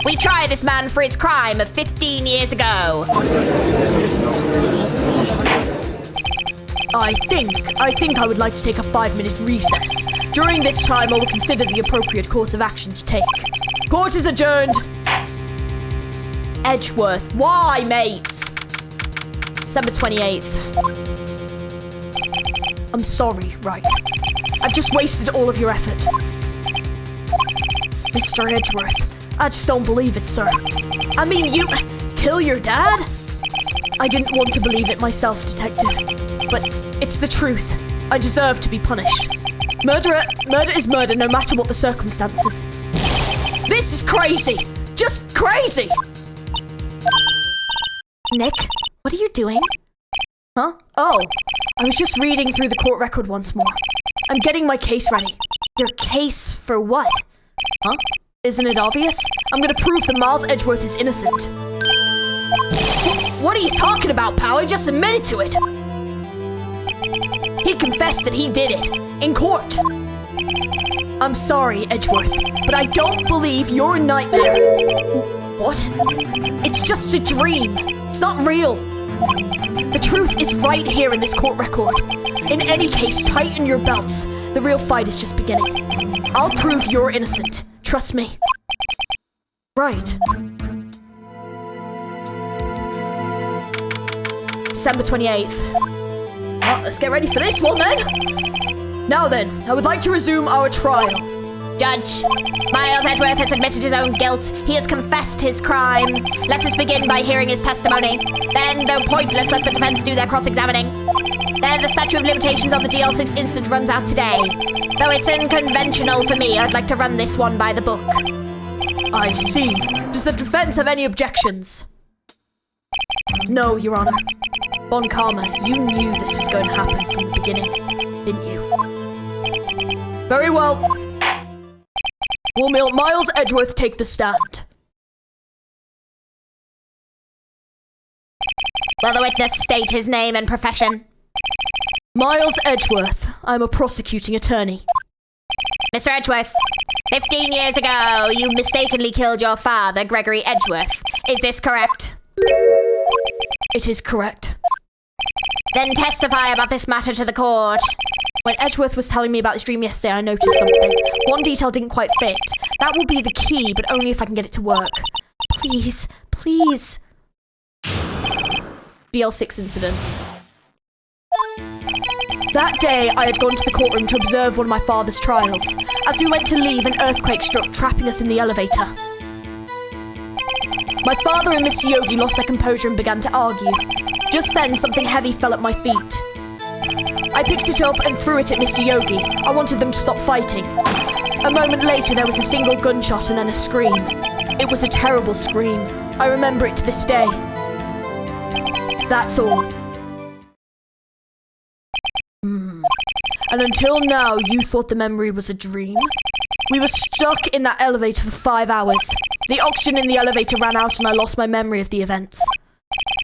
We try this man for his crime of 15 years ago. I think I would like to take a 5-minute recess. During this time, I will consider the appropriate course of action to take. Court is adjourned. Edgeworth. Why, mate? December 28th. I'm sorry, Wright. I've just wasted all of your effort. Mr. Edgeworth, I just don't believe it, sir. I mean, you kill your dad? I didn't want to believe it myself, detective. But it's the truth. I deserve to be punished. Murder is murder, no matter what the circumstances. This is crazy! Just crazy! Nick, what are you doing? Huh? Oh, I was just reading through the court record once more. I'm getting my case ready. Your case for what? Huh? Isn't it obvious? I'm gonna prove that Miles Edgeworth is innocent. What are you talking about, pal? I just admitted to it. He confessed that he did it. In court. I'm sorry, Edgeworth, but I don't believe your nightmare. What? It's just a dream. It's not real. The truth is right here in this court record. In any case, tighten your belts. The real fight is just beginning. I'll prove you're innocent. Trust me. Right. December 28th. Well, let's get ready for this one then. Now then, I would like to resume our trial. Judge, Miles Edgeworth has admitted his own guilt. He has confessed his crime. Let us begin by hearing his testimony. Then, though pointless, let the defense do their cross-examining. Then the statute of limitations on the GL6 incident runs out today. Though it's unconventional for me, I'd like to run this one by the book. I see. Does the defense have any objections? No, Your Honor. Von Karma, you knew this was going to happen from the beginning, didn't you? Very well. Will Miles Edgeworth take the stand? Will the witness state his name and profession? Miles Edgeworth. I'm a prosecuting attorney. Mr. Edgeworth, 15 years ago, you mistakenly killed your father, Gregory Edgeworth. Is this correct? It is correct. Then testify about this matter to the court. When Edgeworth was telling me about his dream yesterday, I noticed something. One detail didn't quite fit. That will be the key, but only if I can get it to work. Please, please. DL6 incident. That day, I had gone to the courtroom to observe one of my father's trials. As we went to leave, an earthquake struck, trapping us in the elevator. My father and Mr. Yogi lost their composure and began to argue. Just then, something heavy fell at my feet. I picked it up and threw it at Mr. Yogi. I wanted them to stop fighting. A moment later, there was a single gunshot and then a scream. It was a terrible scream. I remember it to this day. That's all. And until now, you thought the memory was a dream? We were stuck in that elevator for 5 hours. The oxygen in the elevator ran out and I lost my memory of the events.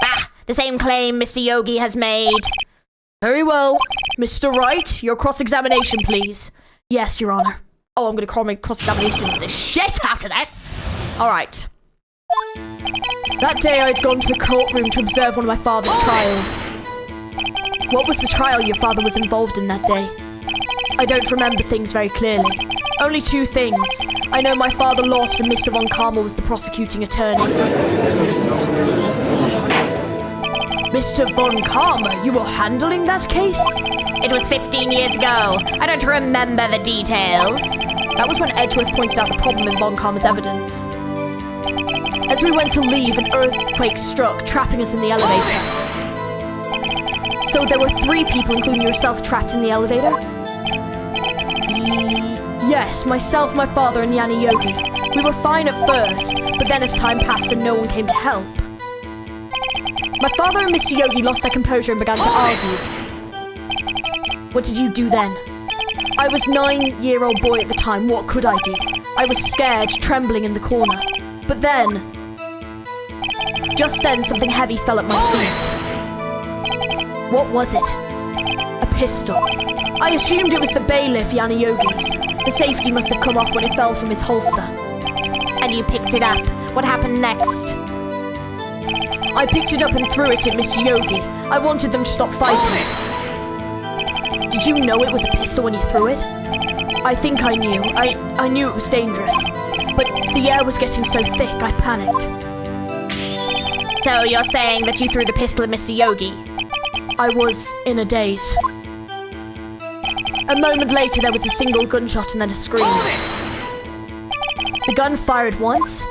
Ah, the same claim Mr. Yogi has made. Very well. Mr. Wright, your cross-examination, please. Yes, Your Honor. Oh, I'm going to call my cross-examination the shit after that. All right. That day, I'd gone to the courtroom to observe one of my father's trials. What was the trial your father was involved in that day? I don't remember things very clearly. Only 2 things. I know my father lost and Mr. Von Karma was the prosecuting attorney. Mr. Von Karma, you were handling that case? It was 15 years ago. I don't remember the details. That was when Edgeworth pointed out the problem in Von Karma's evidence. As we went to leave, an earthquake struck, trapping us in the elevator. So there were 3 people, including yourself, trapped in the elevator? Yes, myself, my father, and Yanni Yogi. We were fine at first, but then as time passed and no one came to help. My father and Mr. Yogi lost their composure and began to argue. What did you do then? I was a 9-year-old boy at the time. What could I do? I was scared, trembling in the corner. But then, just then, something heavy fell at my feet. What was it? A pistol. I assumed it was the bailiff, Yanni Yogi's. The safety must have come off when it fell from his holster. And you picked it up. What happened next? I picked it up and threw it at Mr. Yogi. I wanted them to stop fighting. Did you know it was a pistol when you threw it? I think I knew. I knew it was dangerous. But the air was getting so thick, I panicked. So you're saying that you threw the pistol at Mr. Yogi? I was in a daze. A moment later, there was a single gunshot and then a scream. The gun fired once?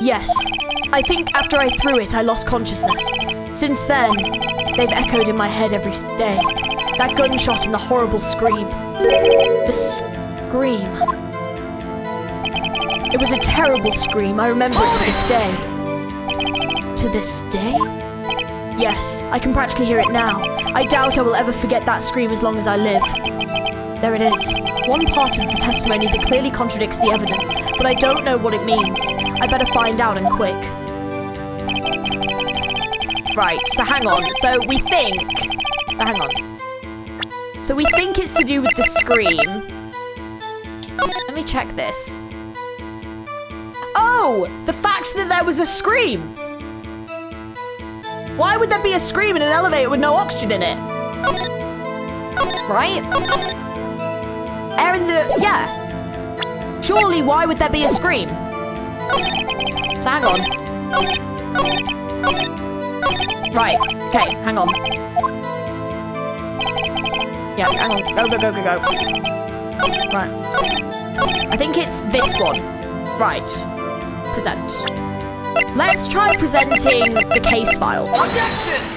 Yes. I think after I threw it, I lost consciousness. Since then, they've echoed in my head every day. That gunshot and the horrible scream. The scream. It was a terrible scream. I remember it to this day. To this day? Yes, I can practically hear it now. I doubt I will ever forget that scream as long as I live. There it is. One part of the testimony that clearly contradicts the evidence, but I don't know what it means. I better find out and quick. Right, so hang on. So we think... hang on. So we think it's to do with the scream. Let me check this. Oh! The fact that there was a scream! Why would there be a scream in an elevator with no oxygen in it? Right? Air in the... yeah. Surely, why would there be a scream? So hang on. Right. Okay, hang on. Yeah, hang on. Go. Right. I think it's this one. Right. Present. Let's try presenting the case file. Objection!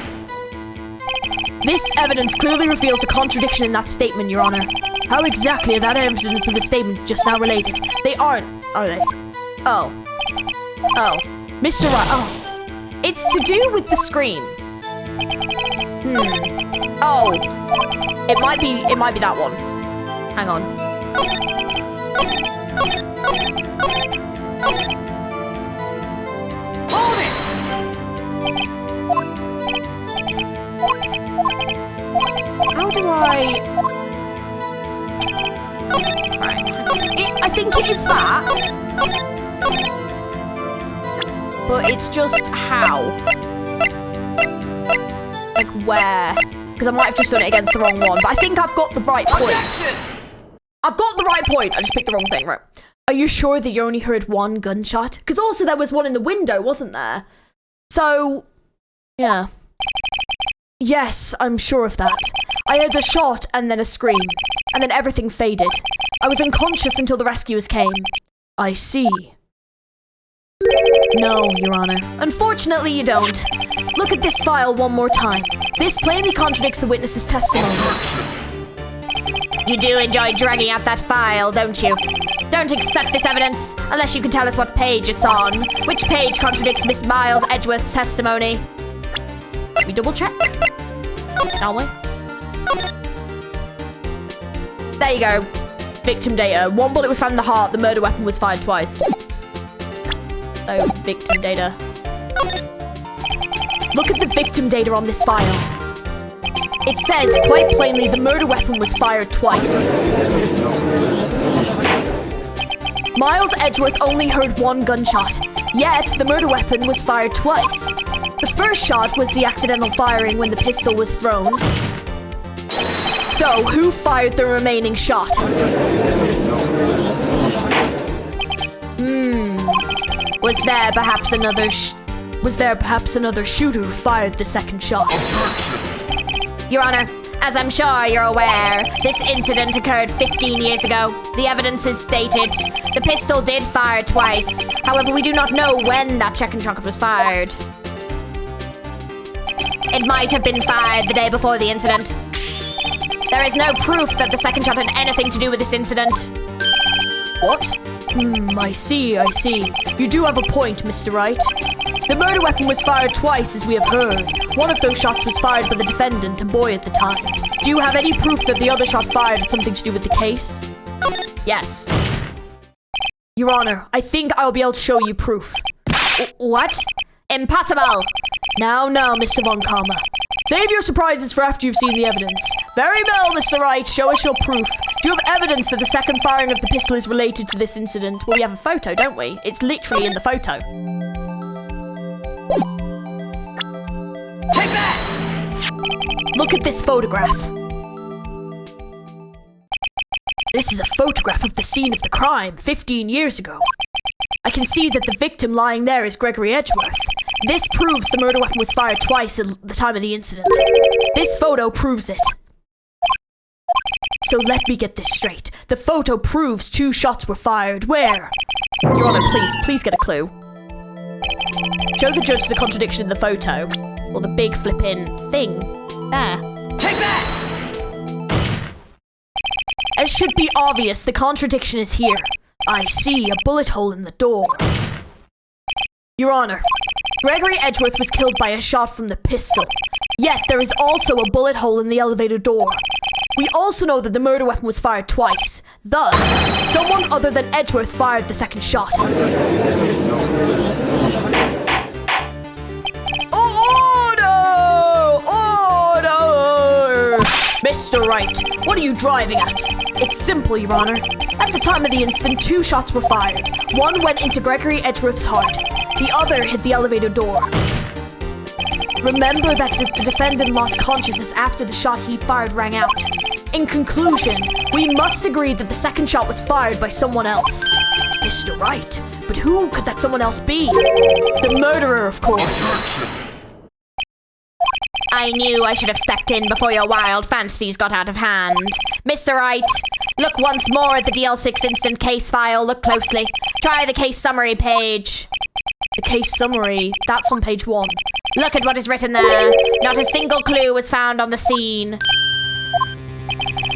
This evidence clearly reveals a contradiction in that statement, Your Honor. How exactly are that evidence and the statement just now related? They aren't, are they? Oh. Oh. Mr. Wright. Oh. It's to do with the screen. Oh. It might be that one. Hang on. Hold it! How do I... Right. I think it is that. But it's just how. Like where. Because I might have just done it against the wrong one. But I think I've got the right point. Objection! I've got the right point. I just picked the wrong thing. Right. Are you sure that you only heard one gunshot? Because also there was one in the window, wasn't there? So, yeah. Yes, I'm sure of that. I heard a shot and then a scream. And then everything faded. I was unconscious until the rescuers came. I see. No, Your Honor. Unfortunately, you don't. Look at this file one more time. This plainly contradicts the witness's testimony. You do enjoy dragging out that file, don't you? Don't accept this evidence unless you can tell us what page it's on. Which page contradicts Miss Miles Edgeworth's testimony? We double check. Shall we? There you go. Victim data. One bullet was found in the heart. The murder weapon was fired twice. So, victim data. Look at the victim data on this file. It says, quite plainly, the murder weapon was fired twice. Miles Edgeworth only heard one gunshot, yet the murder weapon was fired twice. The first shot was the accidental firing when the pistol was thrown. So, who fired the remaining shot? Was there perhaps another shooter who fired the second shot? Your Honor, as I'm sure you're aware, this incident occurred 15 years ago. The evidence is dated. The pistol did fire twice. However, we do not know when that second shot was fired. It might have been fired the day before the incident. There is no proof that the second shot had anything to do with this incident. What? I see. You do have a point, Mr. Wright. The murder weapon was fired twice, as we have heard. One of those shots was fired by the defendant, a boy at the time. Do you have any proof that the other shot fired had something to do with the case? Yes. Your Honor, I think I'll be able to show you proof. What? Impossible! Now, Mr. Von Karma. Save your surprises for after you've seen the evidence. Very well, Mr. Wright, show us your proof. Do you have evidence that the second firing of the pistol is related to this incident? Well, we have a photo, don't we? It's literally in the photo. Take that! Look at this photograph. This is a photograph of the scene of the crime 15 years ago. I can see that the victim lying there is Gregory Edgeworth. This proves the murder weapon was fired twice at the time of the incident. This photo proves it. So let me get this straight. The photo proves 2 shots were fired. Where? Your Honor, please get a clue. Show the judge the contradiction in the photo. Or the big flippin' thing. There. Take that! As should be obvious, the contradiction is here. I see a bullet hole in the door. Your Honor, Gregory Edgeworth was killed by a shot from the pistol. Yet there is also a bullet hole in the elevator door. We also know that the murder weapon was fired twice. Thus, someone other than Edgeworth fired the second shot. Order! Mr. Wright, what are you driving at? It's simple, Your Honor. At the time of the incident, 2 shots were fired. One went into Gregory Edgeworth's heart. The other hit the elevator door. Remember that the defendant lost consciousness after the shot he fired rang out. In conclusion, we must agree that the second shot was fired by someone else. Mr. Wright, but who could that someone else be? The murderer, of course. I knew I should have stepped in before your wild fantasies got out of hand. Mr. Wright, Look once more at the DL6 instant case file. Look closely. Try the case summary page. The case summary, that's on page 1. Look at what is written there. Not a single clue was found on the scene.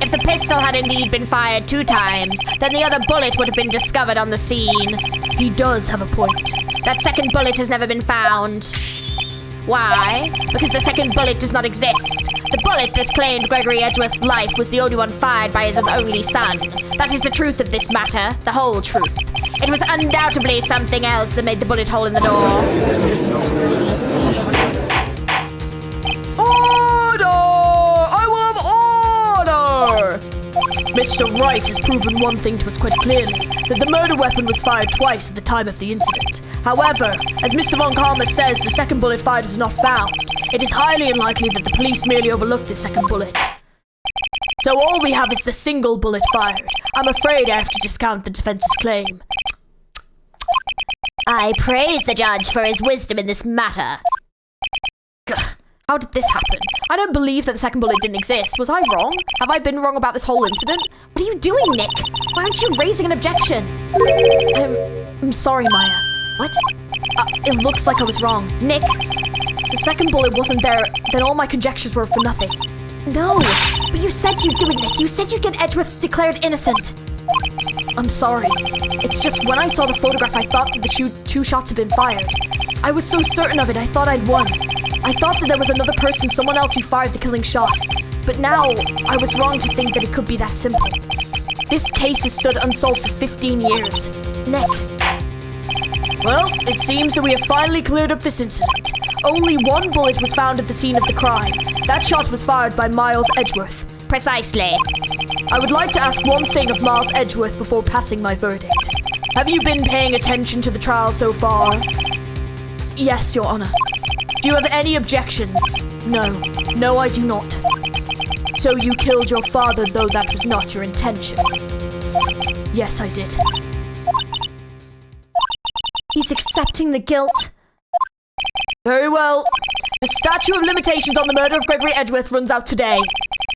If the pistol had indeed been fired 2 times, then the other bullet would have been discovered on the scene. He does have a point. That second bullet has never been found. Why? Because the second bullet does not exist. The bullet that claimed Gregory Edgeworth's life was the only one fired by his only son. That is the truth of this matter, the whole truth. It was undoubtedly something else that made the bullet hole in the door. Order! I will have order! Mr. Wright has proven one thing to us quite clearly, that the murder weapon was fired twice at the time of the incident. However, as Mr. Von Karma says, the second bullet fired was not found. It is highly unlikely that the police merely overlooked the second bullet. So all we have is the single bullet fired. I'm afraid I have to discount the defense's claim. I praise the judge for his wisdom in this matter. Gah, how did this happen? I don't believe that the second bullet didn't exist. Was I wrong? Have I been wrong about this whole incident? What are you doing, Nick? Why aren't you raising an objection? I'm sorry, Maya. What? It looks like I was wrong. Nick, the second bullet wasn't there, then all my conjectures were for nothing. No, but you said you'd do it, Nick. You said you'd get Edgeworth declared innocent. I'm sorry. It's just when I saw the photograph, I thought that the 2 shots had been fired. I was so certain of it, I thought I'd won. I thought that there was another person, someone else who fired the killing shot. But now, I was wrong to think that it could be that simple. This case has stood unsolved for 15 years. Nick. Well, it seems that we have finally cleared up this incident. Only 1 bullet was found at the scene of the crime. That shot was fired by Miles Edgeworth. Precisely. I would like to ask one thing of Miles Edgeworth before passing my verdict. Have you been paying attention to the trial so far? Yes, Your Honor. Do you have any objections? No. No, I do not. So you killed your father, though that was not your intention? Yes, I did. He's accepting the guilt. Very well. The statute of limitations on the murder of Gregory Edgeworth runs out today.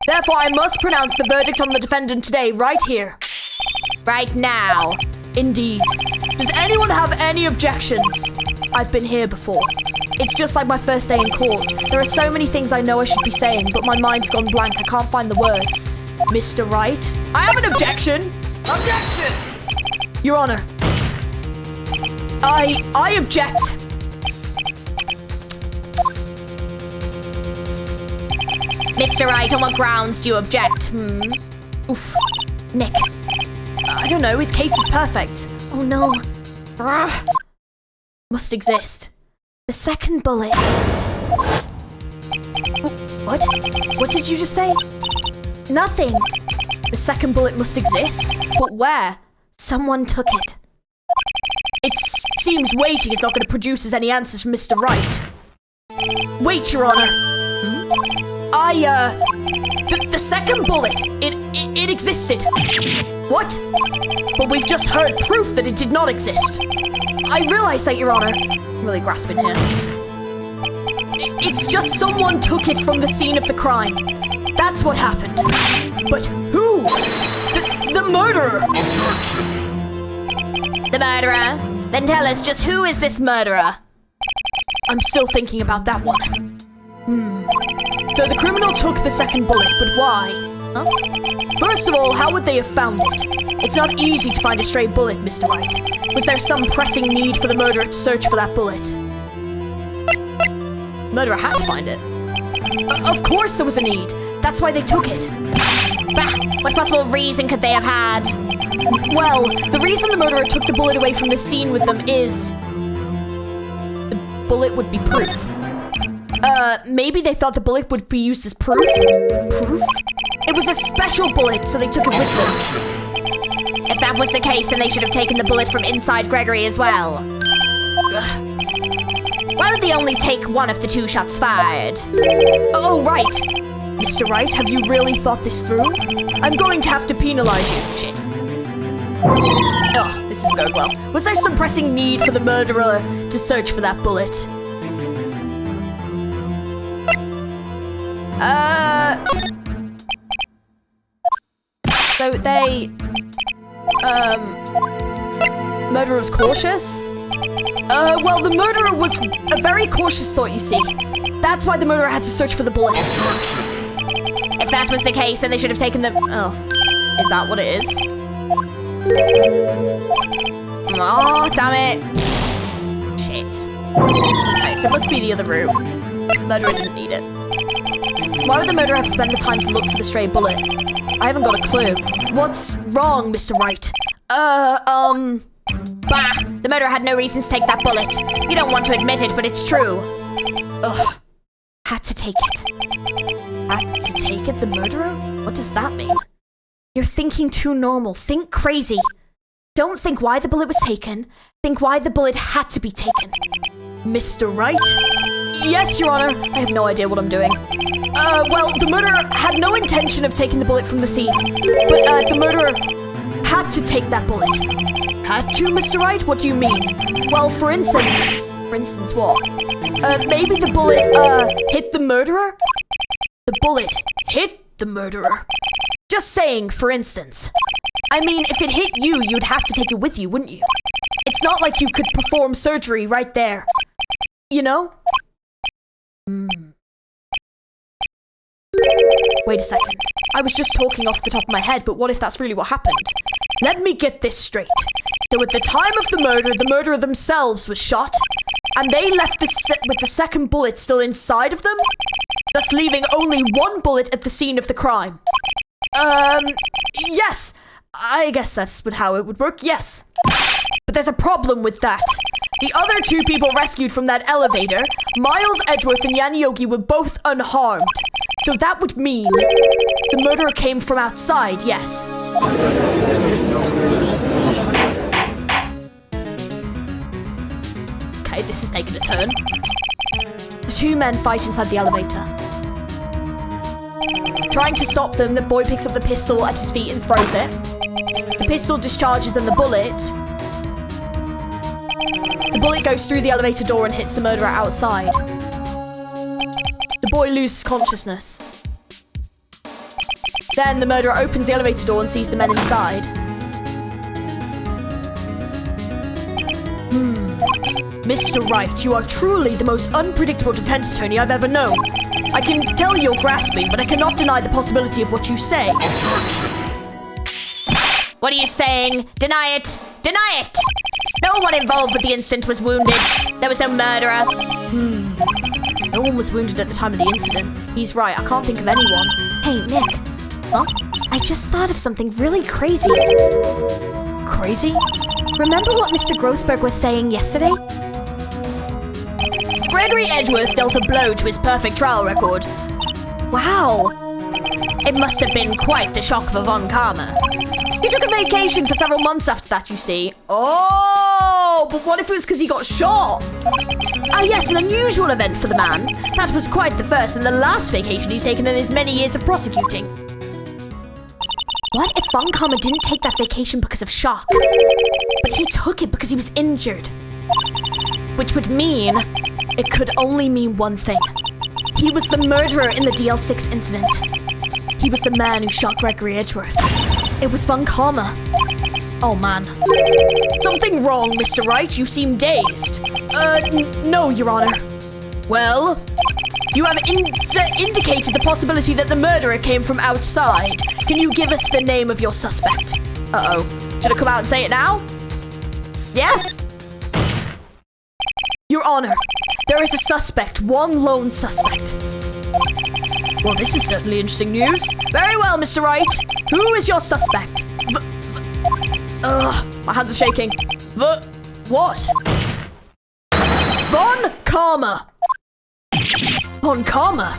Therefore, I must pronounce the verdict on the defendant today, right here. Right now. Indeed. Does anyone have any objections? I've been here before. It's just like my first day in court. There are so many things I know I should be saying, but my mind's gone blank. I can't find the words. Mr. Wright? I have an objection! Objection! Your Honor. I object. Mr. Wright, on what grounds do you object? Oof. Nick. I don't know, his case is perfect. Oh no. Ugh. Must exist. The second bullet. What? What did you just say? Nothing. The second bullet must exist? But where? Someone took it. It seems waiting is not going to produce us any answers from Mr. Wright. Wait, Your Honor. The second bullet, it existed. What? But we've just heard proof that it did not exist. I realize that, Your Honor. I'm really grasping here. It's just someone took it from the scene of the crime. That's what happened. But who? The murderer. Objection! The murderer? Then tell us, just who is this murderer? I'm still thinking about that one. So the criminal took the second bullet, but why? Huh? First of all, how would they have found it? It's not easy to find a stray bullet, Mr. Wright. Was there some pressing need for the murderer to search for that bullet? Murderer had to find it. Of course there was a need. That's why they took it. Bah! What possible reason could they have had? Well, the reason the murderer took the bullet away from the scene with them is... the bullet would be proof. Maybe they thought the bullet would be used as proof? Proof? It was a special bullet, so they took it with them. If that was the case, then they should have taken the bullet from inside Gregory as well. Ugh. Why would they only take one of the 2 shots fired? Oh, right. Mr. Wright, have you really thought this through? I'm going to have to penalize you. Shit. Ugh, this isn't going well. Was there some pressing need for the murderer to search for that bullet? So Would they... Murderer was cautious? Well, the murderer was a very cautious sort, you see. That's why the murderer had to search for the bullet. If that was the case, then they should have taken the... Oh. Is that what it is? Oh, damn it. Shit. Okay, so it must be the other route. Murderer didn't need it. Why would the murderer have to spend the time to look for the stray bullet? I haven't got a clue. What's wrong, Mr. Wright? Bah! The murderer had no reason to take that bullet. You don't want to admit it, but it's true. Ugh. Had to take it. Had to take it, the murderer? What does that mean? You're thinking too normal. Think crazy. Don't think why the bullet was taken. Think why the bullet had to be taken. Mr. Wright? Yes, Your Honor. I have no idea what I'm doing. Well, the murderer had no intention of taking the bullet from the scene. But, the murderer had to take that bullet. Had to, Mr. Wright? What do you mean? Well, for instance... For instance, what? Maybe the bullet, hit the murderer? The bullet hit the murderer. Just saying, for instance. I mean, if it hit you, you'd have to take it with you, wouldn't you? It's not like you could perform surgery right there. You know? Wait a second. I was just talking off the top of my head, but what if that's really what happened? Let me get this straight. So at the time of the murderer themselves was shot, and they left with the second bullet still inside of them, thus leaving only one bullet at the scene of the crime. Yes. I guess that's how it would work, yes. But there's a problem with that. The other two people rescued from that elevator, Miles Edgeworth and Yanni Yogi, were both unharmed. So that would mean the murderer came from outside, yes. Okay, this is taking a turn. The two men fight inside the elevator. Trying to stop them, the boy picks up the pistol at his feet and throws it. The pistol discharges and the bullet goes through the elevator door and hits the murderer outside. The boy loses consciousness. Then the murderer opens the elevator door and sees the men inside. Mr. Wright, you are truly the most unpredictable defense attorney I've ever known. I can tell you're grasping, but I cannot deny the possibility of what you say. What are you saying? Deny it! Deny it! No one involved with the incident was wounded. There was no murderer. No one was wounded at the time of the incident. He's right, I can't think of anyone. Hey, Nick. Huh? I just thought of something really crazy. Crazy? Remember what Mr. Grossberg was saying yesterday? Gregory Edgeworth dealt a blow to his perfect trial record. Wow. It must have been quite the shock for Von Karma. He took a vacation for several months after that, you see. Oh, but what if it was because he got shot? Ah, yes, an unusual event for the man. That was quite the first and the last vacation he's taken in his many years of prosecuting. What if Von Karma didn't take that vacation because of shock? But he took it because he was injured. Which would mean, it could only mean one thing. He was the murderer in the DL6 incident. He was the man who shot Gregory Edgeworth. It was Von Karma. Oh man. Something wrong, Mr. Wright. You seem dazed. No, Your Honor. Well, you have indicated the possibility that the murderer came from outside. Can you give us the name of your suspect? Uh-oh. Should I come out and say it now? Yeah? Your Honor, there is a suspect, one lone suspect. Well, this is certainly interesting news. Very well, Mr. Wright. Who is your suspect? My hands are shaking. What? Von Karma. Von Karma?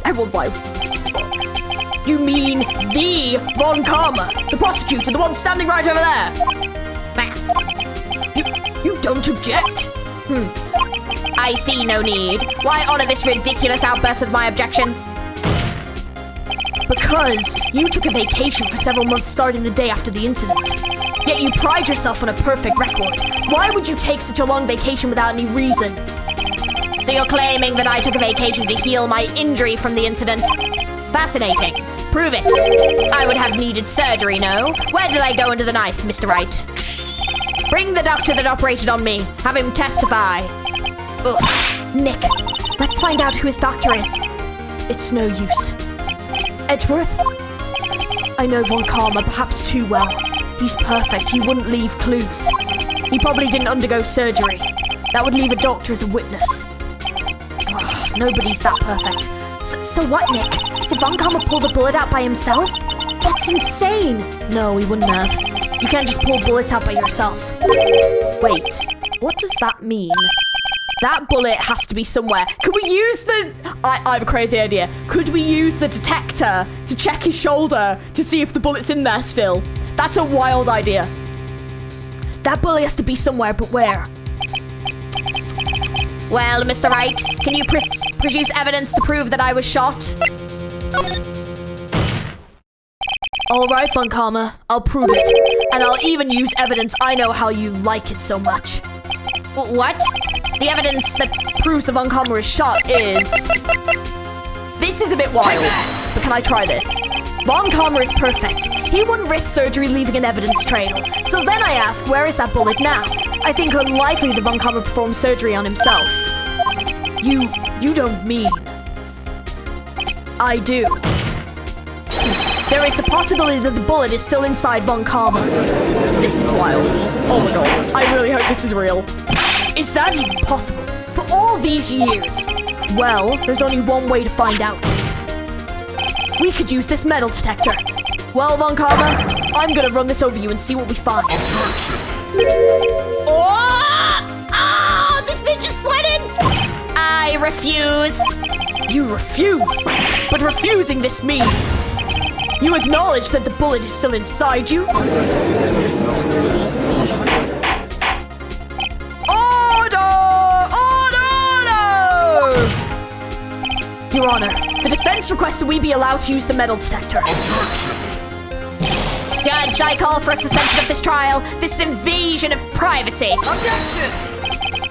Everyone's like, you mean the Von Karma? The prosecutor, the one standing right over there? You don't object? I see no need. Why honor this ridiculous outburst with my objection? Because you took a vacation for several months starting the day after the incident. Yet you pride yourself on a perfect record. Why would you take such a long vacation without any reason? So you're claiming that I took a vacation to heal my injury from the incident? Fascinating. Prove it. I would have needed surgery, no? Where did I go under the knife, Mr. Wright? Bring the doctor that operated on me. Have him testify. Ugh. Nick, let's find out who his doctor is. It's no use. Edgeworth? I know Von Karma perhaps too well. He's perfect. He wouldn't leave clues. He probably didn't undergo surgery. That would leave a doctor as a witness. Ugh, nobody's that perfect. So what, Nick? Did Von Karma pull the bullet out by himself? That's insane! No, he wouldn't have. You can't just pull bullets out by yourself. Wait, what does that mean? That bullet has to be somewhere. Could we use the... I have a crazy idea. Could we use the detector to check his shoulder to see if the bullet's in there still? That's a wild idea. That bullet has to be somewhere, but where? Well, Mr. Wright, can you produce evidence to prove that I was shot? All right, Von Karma, I'll prove it. And I'll even use evidence I know how you like it so much. What? The evidence that proves the Von Karma is shot is... This is a bit wild, but can I try this? Von Karma is perfect. He wouldn't risk surgery leaving an evidence trail. So then I ask, where is that bullet now? I think unlikely that Von Karma performed surgery on himself. You don't mean... I do. There is the possibility that the bullet is still inside Von Karma. This is wild. Oh my god, I really hope this is real. Is that even possible? For all these years? Well, there's only one way to find out. We could use this metal detector. Well, Von Karma, I'm gonna run this over you and see what we find. Oh, this bitch just slid in! I refuse. You refuse? But refusing this means... You acknowledge that the bullet is still inside you? Your Honor, the defense requests that we be allowed to use the metal detector. Judge, I call for a suspension of this trial. This is invasion of privacy. Objection!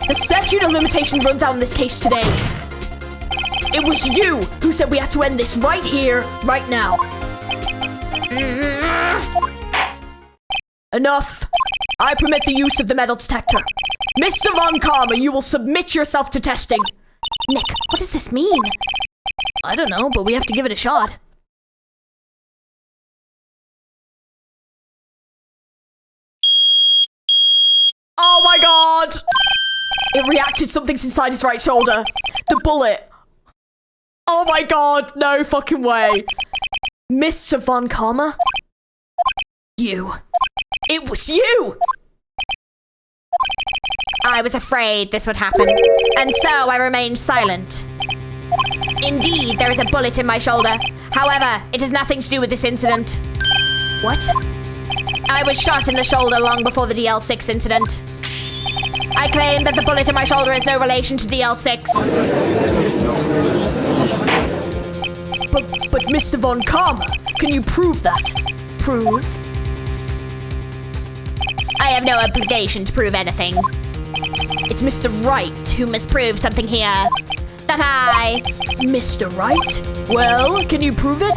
The statute of limitation runs out in this case today. It was you who said we had to end this right here, right now. Enough. I permit the use of the metal detector. Mr. Von Karma, you will submit yourself to testing. Nick, what does this mean? I don't know, but we have to give it a shot. Oh my god! It reacted, something's inside his right shoulder. The bullet. Oh my god, no fucking way. Mr. Von Karma? You. It was you! I was afraid this would happen, and so I remained silent. Indeed, there is a bullet in my shoulder. However, it has nothing to do with this incident. What? I was shot in the shoulder long before the DL6 incident. I claim that the bullet in my shoulder has no relation to DL6. But Mr. Von Karma, can you prove that? Prove? I have no obligation to prove anything. It's Mr. Wright Who must prove something here. That I... Mr. Wright? Well, can you prove it?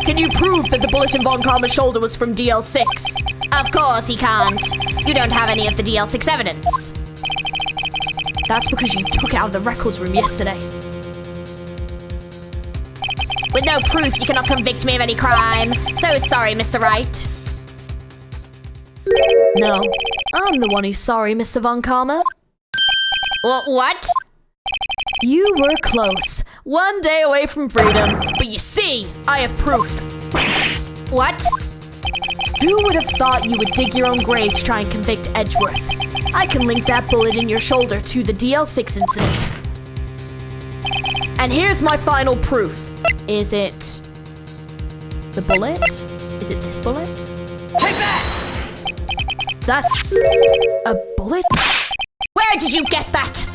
Can you prove that the bullet in Von Karma's shoulder was from DL6? Of course he can't. You don't have any of the DL6 evidence. That's because you took it out of the records room yesterday. With no proof, you cannot convict me of any crime. So sorry, Mr. Wright. No, I'm the one who's sorry, Mr. Von Karma. What? You were close. One day away from freedom. But you see, I have proof. What? Who would have thought you would dig your own grave to try and convict Edgeworth? I can link that bullet in your shoulder to the DL6 incident. And here's my final proof. Is it the bullet? Is it this bullet? Take that! That's a bullet? Where did you get that?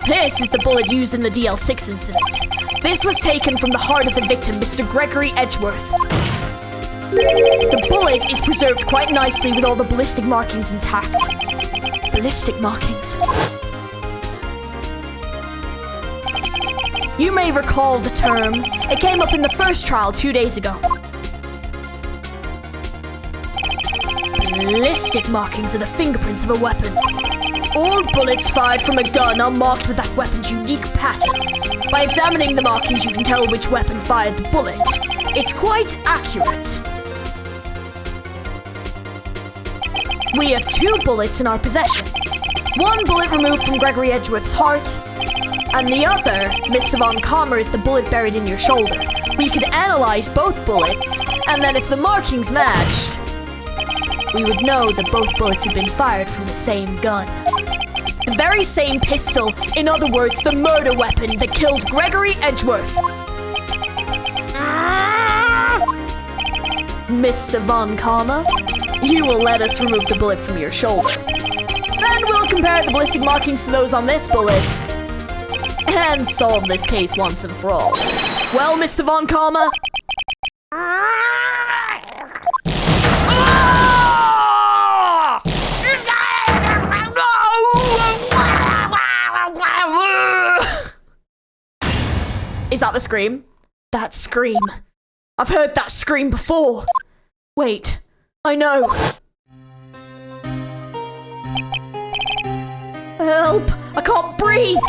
This is the bullet used in the DL6 incident. This was taken from the heart of the victim, Mr. Gregory Edgeworth. The bullet is preserved quite nicely with all the ballistic markings intact. Ballistic markings? You may recall the term. It came up in the first trial 2 days ago. Ballistic markings are the fingerprints of a weapon. All bullets fired from a gun are marked with that weapon's unique pattern. By examining the markings, you can tell which weapon fired the bullet. It's quite accurate. We have 2 bullets in our possession. 1 bullet removed from Gregory Edgeworth's heart, and the other, Mr. Von Kammer, is the bullet buried in your shoulder. We could analyze both bullets, and then if the markings matched, we would know that both bullets had been fired from the same gun. The very same pistol, in other words, the murder weapon that killed Gregory Edgeworth. Mr. Von Kammer, you will let us remove the bullet from your shoulder. Then we'll compare the ballistic markings to those on this bullet and solve this case once and for all. Well, Mr. Von Kammer? Is that the scream? That scream. I've heard that scream before. Wait, I know. Help! I can't breathe!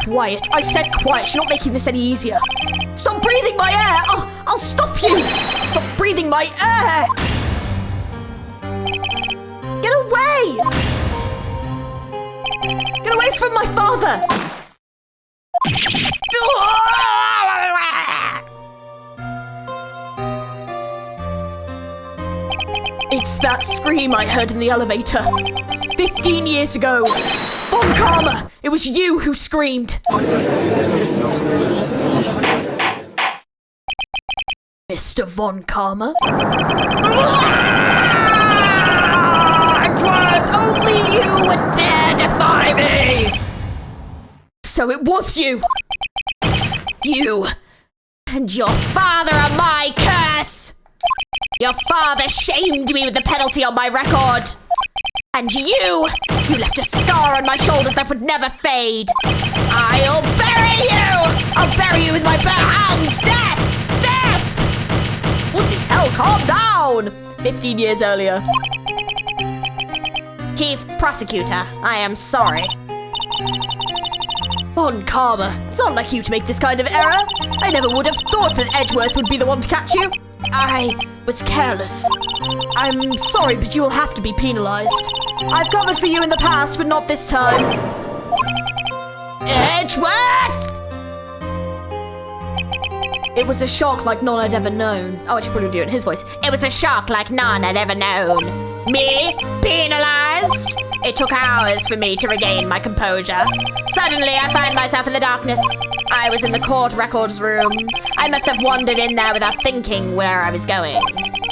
Quiet. I said quiet. You're not making this any easier. Stop breathing my air! I'll stop you! Stop breathing my air! Get away! Get away from my father! It's that scream I heard in the elevator. 15 years ago. Von Kammer, it was you who screamed. Mr. Von Kammer? Edgeworth, only you would dare defy me! So it was you! You and your father are my curse! Your father shamed me with the penalty on my record. And you left a scar on my shoulder that would never fade. I'll bury you! I'll bury you with my bare hands! Death! Death! What the hell? Calm down! 15 years earlier. Chief Prosecutor, I am sorry. Von Kammer, it's not like you to make this kind of error. I never would have thought that Edgeworth would be the one to catch you. I was careless. I'm sorry, but you will have to be penalized. I've covered for you in the past, but not this time. Edgeworth! It was a shock like none I'd ever known. Oh, I should probably do it in his voice. It was a shock like none I'd ever known. Me? Penalized? It took hours for me to regain my composure. Suddenly, I find myself in the darkness. I was in the court records room. I must have wandered in there without thinking where I was going.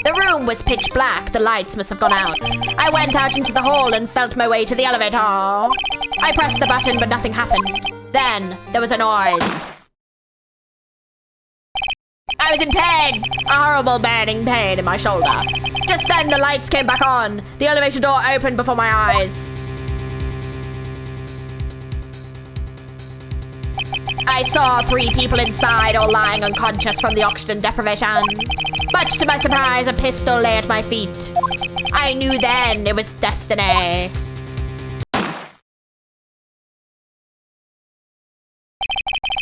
The room was pitch black. The lights must have gone out. I went out into the hall and felt my way to the elevator. I pressed the button, but nothing happened. Then, there was a noise. I was in pain, a horrible burning pain in my shoulder. Just then, the lights came back on. The elevator door opened before my eyes. I saw 3 people inside, all lying unconscious from the oxygen deprivation. Much to my surprise, a pistol lay at my feet. I knew then it was destiny.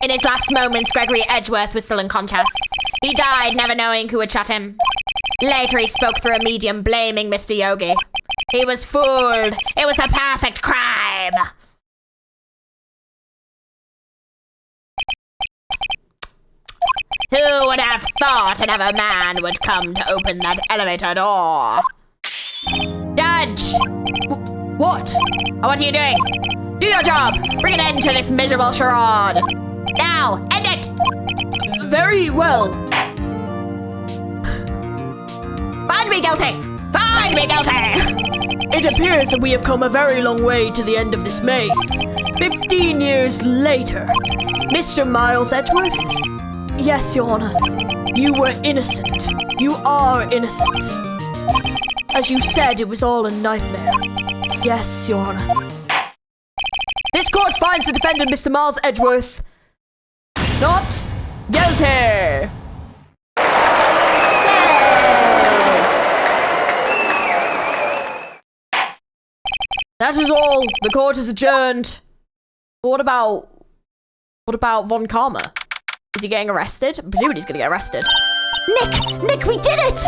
In his last moments, Gregory Edgeworth was still unconscious. He died never knowing who had shot him. Later, he spoke through a medium, blaming Mr. Yogi. He was fooled. It was the perfect crime. Who would have thought another man would come to open that elevator door? Judge! What? What are you doing? Do your job! Bring an end to this miserable charade! Now, end it! Very well. Find me guilty! Find me guilty! It appears that we have come a very long way to the end of this maze. 15 years later. Mr. Miles Edgeworth? Yes, Your Honor. You were innocent. You are innocent. As you said, it was all a nightmare. Yes, Your Honor. This court finds the defendant, Mr. Miles Edgeworth, Not guilty. That is all. The court is adjourned. What about Von Karma? Is he getting arrested? I'm presuming he's gonna get arrested. Nick, we did it!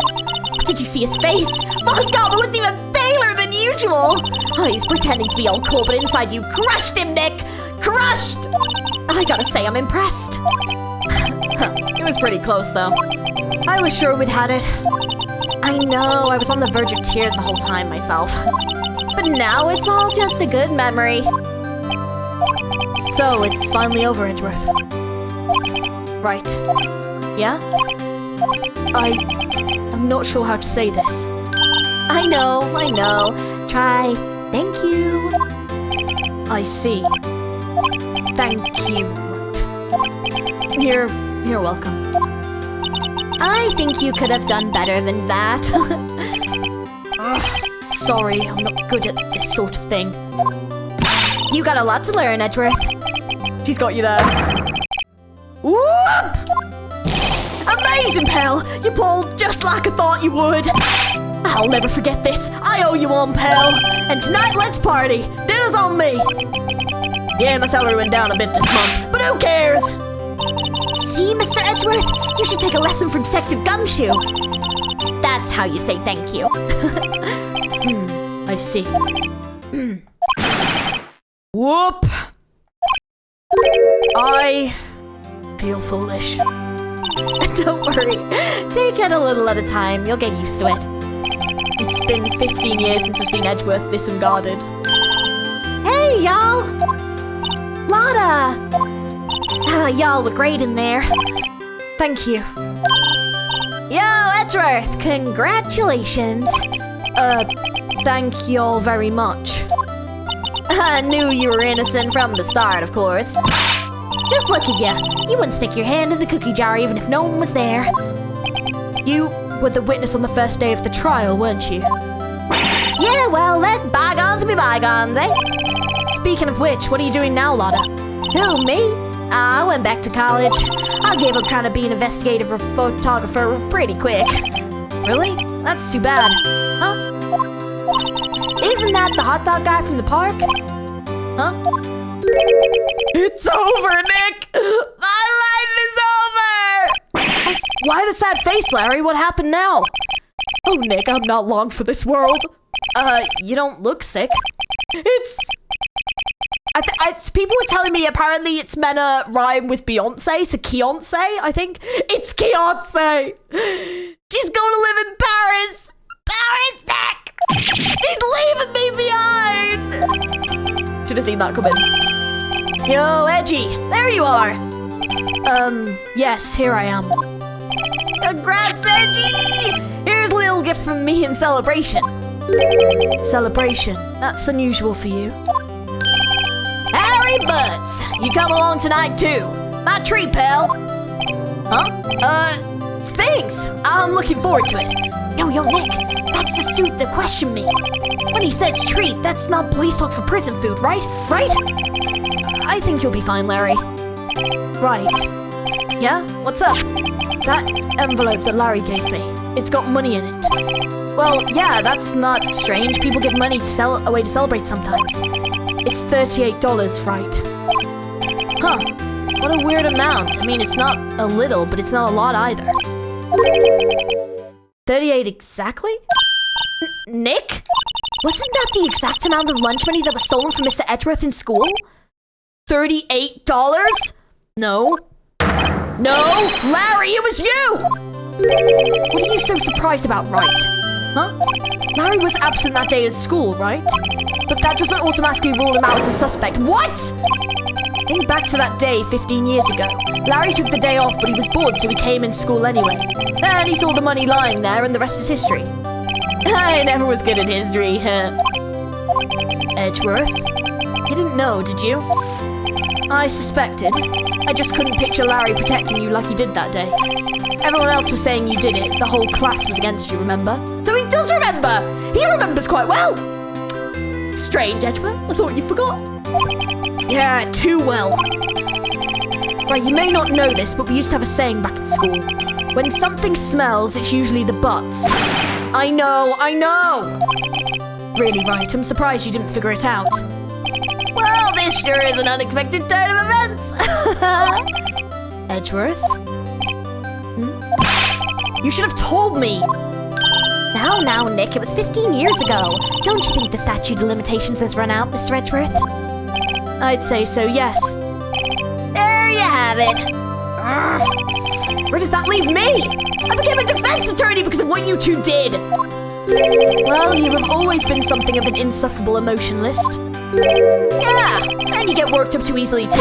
Did you see his face? Von Karma looked even paler than usual. Oh, he's pretending to be all cool, but inside you crushed him, Nick! Crushed! I gotta say, I'm impressed. It was pretty close, though. I was sure we'd had it. I know, I was on the verge of tears the whole time myself. But now it's all just a good memory. So, it's finally over, Edgeworth. Right. Yeah? I'm not sure how to say this. I know. Try, thank you. I see. Thank you. You're welcome. I think you could have done better than that. Sorry, I'm not good at this sort of thing. You got a lot to learn, Edgeworth. She's got you there. Whoop! Amazing, pal! You pulled just like I thought you would. I'll never forget this. I owe you one, pal. And tonight, let's party. Dinner's on me. Yeah, my salary went down a bit this month. But who cares? See, Mr. Edgeworth? You should take a lesson from Detective Gumshoe. That's how you say thank you. I see. Whoop! I feel foolish. Don't worry. Take it a little at a time. You'll get used to it. It's been 15 years since I've seen Edgeworth this unguarded. Hey, y'all! Lotta! Y'all look great in there. Thank you. Yo, Edgeworth, congratulations. Thank y'all very much. I knew you were innocent from the start, of course. Just look at you. You wouldn't stick your hand in the cookie jar even if no one was there. You were the witness on the first day of the trial, weren't you? Yeah, well, let bygones be bygones, eh? Speaking of which, what are you doing now, Lotta? Who, me? I went back to college. I gave up trying to be an investigative photographer pretty quick. Really? That's too bad. Huh? Isn't that the hot dog guy from the park? Huh? It's over, Nick! My life is over! Why the sad face, Larry? What happened now? Oh, Nick, I'm not long for this world. You don't look sick. People were telling me apparently it's meant to rhyme with Beyonce, so Keonce, I think. It's Keonce! She's going to live in Paris! Paris, Nick! She's leaving me behind! Should have seen that come in. Yo, Edgy, there you are. Yes, here I am. Congrats, Edgy! Here's a little gift from me in celebration. Celebration? That's unusual for you. Harry Butts, you come along tonight too. My treat, pal. Huh? Thanks. I'm looking forward to it. Yo, Nick, that's the suit that questioned me. When he says treat, that's not police talk for prison food, right? Right? I think you'll be fine, Larry. Right. Yeah? What's up? That envelope that Larry gave me, it's got money in it. Well, yeah, that's not strange. People give money to away to celebrate sometimes. It's $38, right? Huh. What a weird amount. I mean, it's not a little, but it's not a lot either. 38 exactly? Nick? Wasn't that the exact amount of lunch money that was stolen from Mr. Edgeworth in school? $38? No. No, Larry, it was you! What are you so surprised about, Wright? Huh? Larry was absent that day at school, right? But that doesn't automatically rule him out as a suspect. What? Think back to that day 15 years ago. Larry took the day off, but he was bored, so he came in school anyway. Then he saw the money lying there, and the rest is history. I never was good at history, huh? Edgeworth? You didn't know, did you? I suspected. I just couldn't picture Larry protecting you like he did that day. Everyone else was saying you did it. The whole class was against you, remember? So he does remember! He remembers quite well! Strange, Edgeworth. I thought you forgot. Yeah, too well. Right, you may not know this, but we used to have a saying back in school. When something smells, it's usually the butts. I know. Really, Wright, I'm surprised you didn't figure it out. Well, this sure is an unexpected turn of events. Edgeworth? You should have told me. Now, Nick, it was 15 years ago. Don't you think the statute of limitations has run out, Mr. Edgeworth? I'd say so, yes. There you have it. Where does that leave me? I became a defense attorney because of what you two did. Well, you have always been something of an insufferable emotionalist. Yeah, and you get worked up too easily too.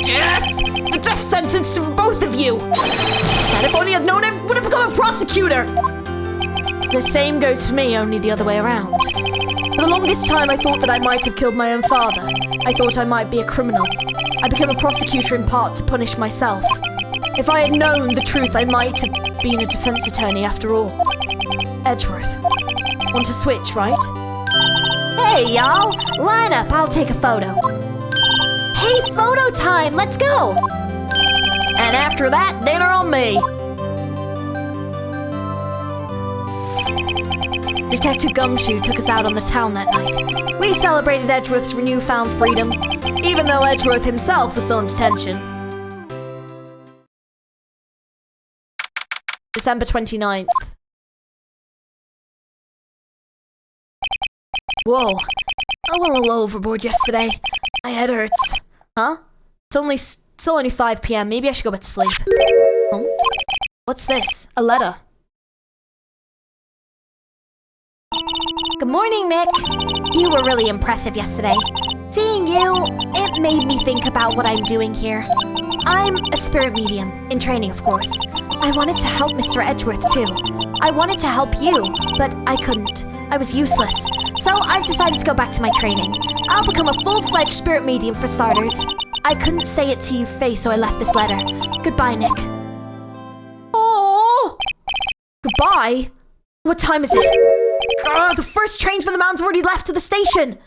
Death! The death sentence for both of you! And if only I'd known, I would have become a prosecutor. The same goes for me, only the other way around. For the longest time, I thought that I might have killed my own father. I thought I might be a criminal. I became a prosecutor in part to punish myself. If I had known the truth, I might have been a defense attorney after all. Edgeworth. Want to switch, right? Hey, y'all. Line up, I'll take a photo. Hey, photo time, let's go. And after that, dinner on me. Detective Gumshoe took us out on the town that night. We celebrated Edgeworth's newfound freedom, even though Edgeworth himself was still in detention. December 29th. Whoa. I went a little overboard yesterday. My head hurts. Huh? It's still only 5 p.m. Maybe I should go back to sleep. Huh? What's this? A letter. Good morning, Nick. You were really impressive yesterday. Seeing you, it made me think about what I'm doing here. I'm a spirit medium, in training, of course. I wanted to help Mr. Edgeworth, too. I wanted to help you, but I couldn't. I was useless. So I've decided to go back to my training. I'll become a full-fledged spirit medium for starters. I couldn't say it to you face, so I left this letter. Goodbye, Nick. Oh! Goodbye? What time is it? The first train from the mountains already left to the station.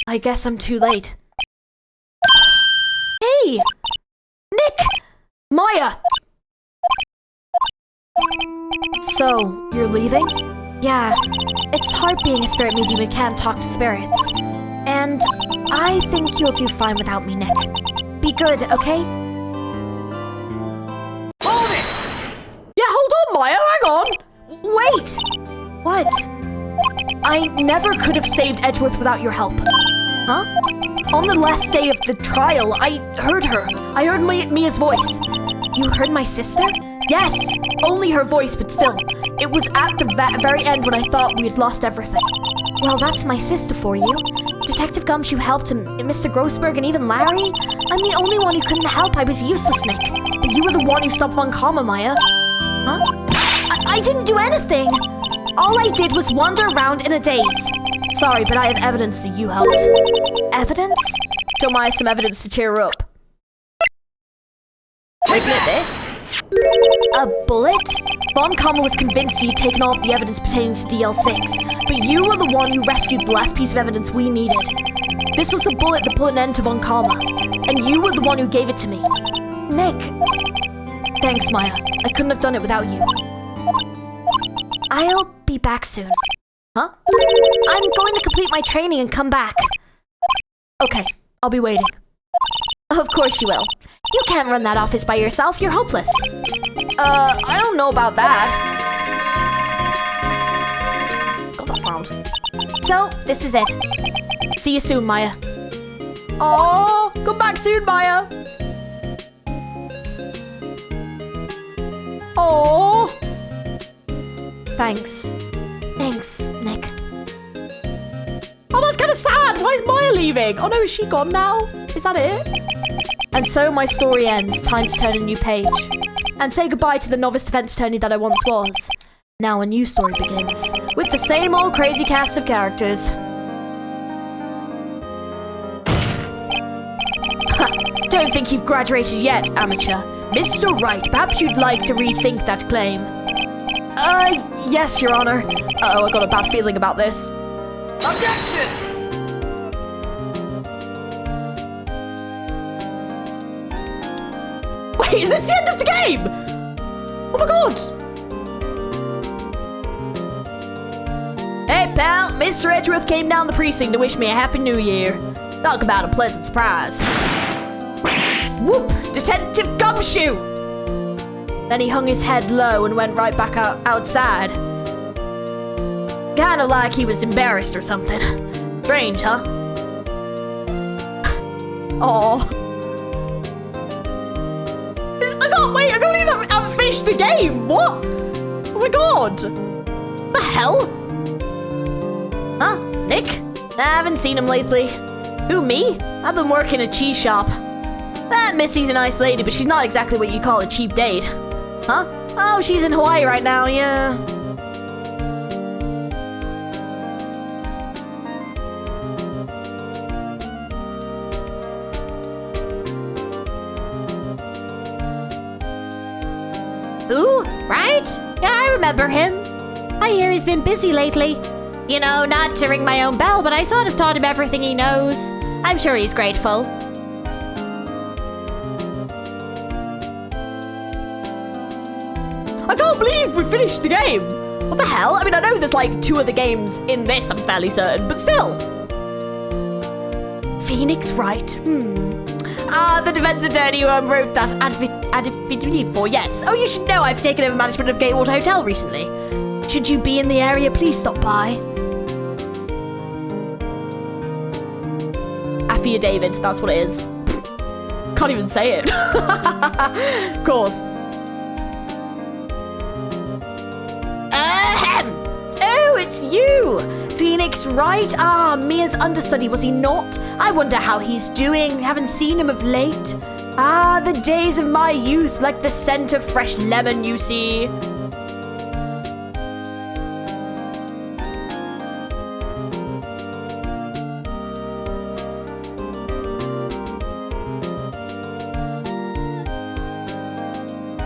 I guess I'm too late. Hey! Nick! Maya! So, you're leaving? Yeah, it's hard being a spirit medium who can't talk to spirits. And I think you'll do fine without me, Nick. Be good, okay? Hold it! Yeah, hold on, Maya, hang on! Wait! What? I never could have saved Edgeworth without your help. Huh? On the last day of the trial, I heard her. I heard Mia's voice. You heard my sister? Yes, only her voice, but still. It was at the very end when I thought we had lost everything. Well, that's my sister for you. Detective Gumshoe helped him, Mr. Grossberg, and even Larry. I'm the only one who couldn't help. I was useless, Nick. But you were the one who stopped Von Karma, Maya. Huh? I didn't do anything. All I did was wander around in a daze. Sorry, but I have evidence that you helped. Evidence? Show Maya some evidence to cheer her up. Isn't it this? A bullet? Von Karma was convinced he'd taken all of the evidence pertaining to DL6, but you were the one who rescued the last piece of evidence we needed. This was the bullet that put an end to Von Karma, and you were the one who gave it to me. Nick. Thanks, Maya. I couldn't have done it without you. I'll be back soon. Huh? I'm going to complete my training and come back. Okay, I'll be waiting. Of course you will. You can't run that office by yourself. You're hopeless. I don't know about that. God, that's loud. So, this is it. See you soon, Maya. Oh, come back soon, Maya. Oh. Thanks. Thanks, Nick. Oh, that's kind of sad. Why is Maya leaving? Oh no, is she gone now? Is that it? And so my story ends. Time to turn a new page. And say goodbye to the novice defense attorney that I once was. Now a new story begins. With the same old crazy cast of characters. Don't think you've graduated yet, amateur. Mr. Wright, perhaps you'd like to rethink that claim. Yes, Your Honor. Uh-oh, I got a bad feeling about this. Objection! Wait, is this the end of the game? Oh my god! Hey pal, Mr. Edgeworth came down the precinct to wish me a happy new year. Talk about a pleasant surprise. Whoop! Detective Gumshoe! Then he hung his head low and went right back outside. Kinda like he was embarrassed or something. Strange, huh? Aww. I can't even have finished the game. What? Oh my god. The hell? Huh? Nick? I haven't seen him lately. Who, me? I've been working a cheese shop. That Missy's a nice lady, but she's not exactly what you call a cheap date. Huh? Oh, she's in Hawaii right now, yeah. Who? Wright? Yeah, I remember him. I hear he's been busy lately. You know, not to ring my own bell, but I sort of taught him everything he knows. I'm sure he's grateful. I can't believe we finished the game. What the hell? I mean, I know there's like 2 other games in this, I'm fairly certain, but still. Phoenix Wright. The defense attorney who wrote that affidavit for, yes. Oh, you should know I've taken over management of Gatewater Hotel recently. Should you be in the area, please stop by. Affidavit, that's what it is. Can't even say it. Of course. Ahem! Oh, it's you! Phoenix Wright? Ah, Mia's understudy, was he not? I wonder how he's doing. Haven't seen him of late. Ah, the days of my youth, like the scent of fresh lemon, you see.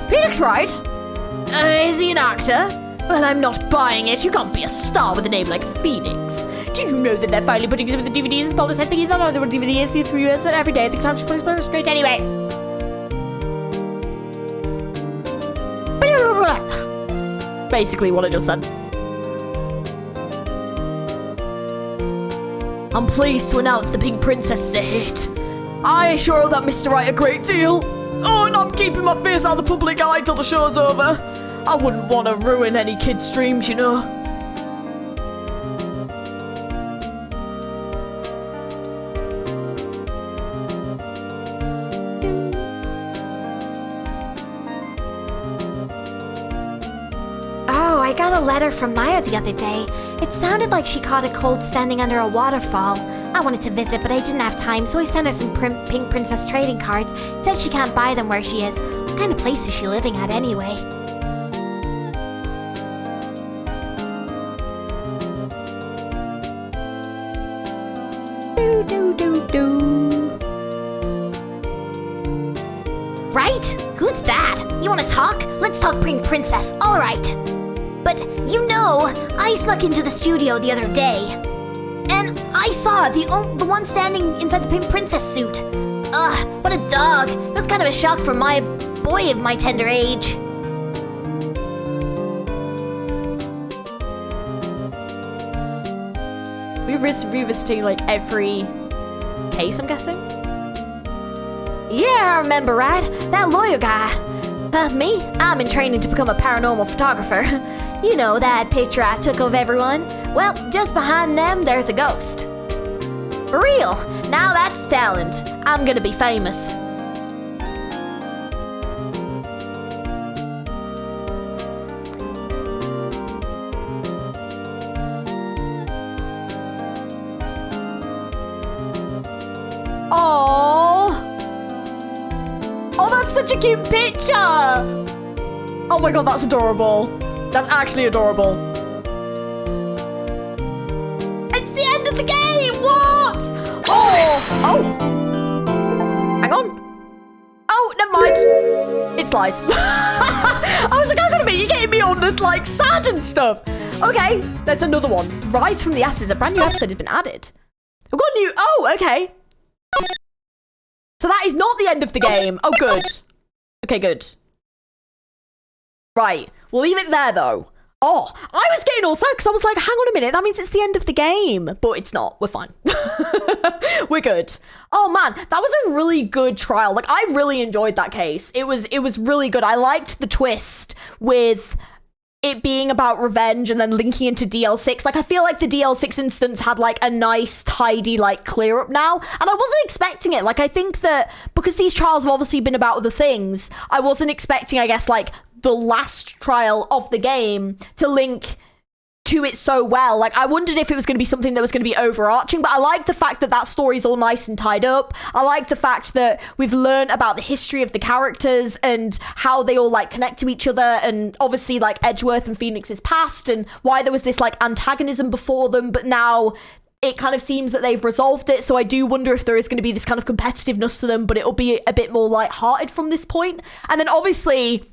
Phoenix Wright? Is he an actor? Well, I'm not buying it. You can't be a star with a name like Phoenix. Did you know that they're finally putting some of the DVDs in the bonus? I think you don't know there were DVDs through 3 years every day. I think time to put it straight anyway. Basically what I just said. I'm pleased to announce the Pink Princess is a hit. I assure that Mr. Wright a great deal. Oh, and I'm keeping my face out of the public eye till the show's over. I wouldn't want to ruin any kid's dreams, you know. Oh, I got a letter from Maya the other day. It sounded like she caught a cold standing under a waterfall. I wanted to visit, but I didn't have time, so I sent her some Pink Princess trading cards. Says she can't buy them where she is. What kind of place is she living at anyway? Right? Who's that? You wanna talk? Let's talk Pink Princess, alright. But, you know, I snuck into the studio the other day. And I saw the one standing inside the Pink Princess suit. Ugh, what a dog. It was kind of a shock for my boy of my tender age. We're revisiting like every case, I'm guessing? Yeah, I remember, right? That lawyer guy. Me? I'm in training to become a paranormal photographer. You know, that picture I took of everyone? Well, just behind them, there's a ghost. For real. Now that's talent. I'm gonna be famous. Oh, that's such a cute picture. Oh my god, that's adorable. That's actually adorable. It's the end of the game. What? Oh. Hang on. Oh, never mind. It's lies. I was like, hang on a minute, you're getting me on the like sad and stuff. Okay, there's another one. Rise from the Ashes. A brand new episode has been added. We've got new. Oh, okay. So that is not the end of the game. Oh, good. Okay, good. Right. We'll leave it there, though. Oh, I was getting all sad because I was like, hang on a minute, that means it's the end of the game. But it's not. We're fine. We're good. Oh, man, that was a really good trial. Like, I really enjoyed that case. It was really good. I liked the twist with it being about revenge and then linking into DL6. Like, I feel like the DL6 instance had, like, a nice, tidy, like, clear up now. And I wasn't expecting it. Like, I think that because these trials have obviously been about other things, I wasn't expecting, I guess, like, the last trial of the game to link to it so well. Like, I wondered if it was going to be something that was going to be overarching, but I like the fact that that story's all nice and tied up. I like the fact that we've learned about the history of the characters and how they all, like, connect to each other, and obviously, like, Edgeworth and Phoenix's past and why there was this, like, antagonism before them, but now it kind of seems that they've resolved it. So I do wonder if there is going to be this kind of competitiveness to them, but it'll be a bit more lighthearted from this point. And then obviously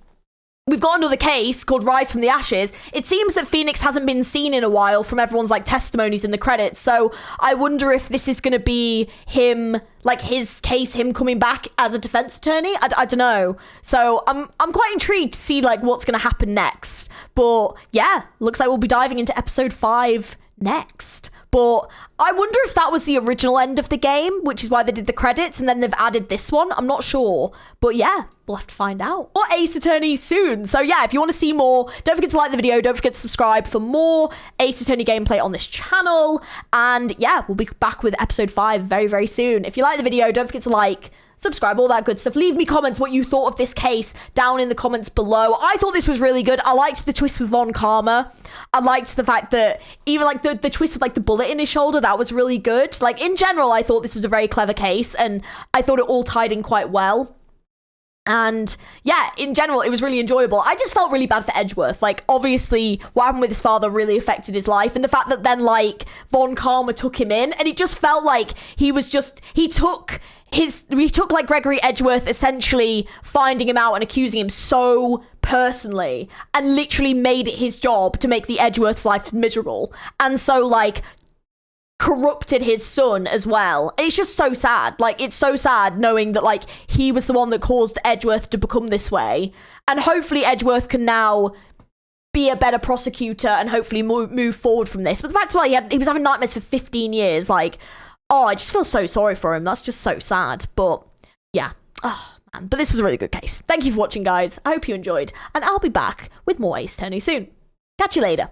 we've got another case called Rise from the Ashes. It seems that Phoenix hasn't been seen in a while from everyone's, like, testimonies in the credits. So I wonder if this is going to be him, like, his case, him coming back as a defense attorney. I don't know. So I'm quite intrigued to see, like, what's going to happen next. But yeah, looks like we'll be diving into episode 5 next. But I wonder if that was the original end of the game, which is why they did the credits, and then they've added this one. I'm not sure. But yeah, we'll have to find out. More Ace Attorney soon. So yeah, if you want to see more, don't forget to like the video. Don't forget to subscribe for more Ace Attorney gameplay on this channel. And yeah, we'll be back with episode 5 very, very soon. If you like the video, don't forget to like, subscribe, all that good stuff. Leave me comments what you thought of this case down in the comments below. I thought this was really good. I liked the twist with Von Karma. I liked the fact that even, like, the twist with, like, the bullet in his shoulder, that was really good. Like, in general, I thought this was a very clever case, and I thought it all tied in quite well. And yeah, in general, it was really enjoyable. I just felt really bad for Edgeworth. Like, obviously, what happened with his father really affected his life. And the fact that then, like, Von Karma took him in, and it just felt like he took like Gregory Edgeworth essentially finding him out and accusing him so personally, and literally made it his job to make the Edgeworth's life miserable. And so, like, corrupted his son as well. It's just so sad. Like, it's so sad knowing that, like, he was the one that caused Edgeworth to become this way. And hopefully Edgeworth can now be a better prosecutor and hopefully move forward from this. But the fact is, like, he was having nightmares for 15 years. Like, oh, I just feel so sorry for him. That's just so sad. But yeah. Oh, man. But this was a really good case. Thank you for watching, guys. I hope you enjoyed. And I'll be back with more Ace Attorney soon. Catch you later.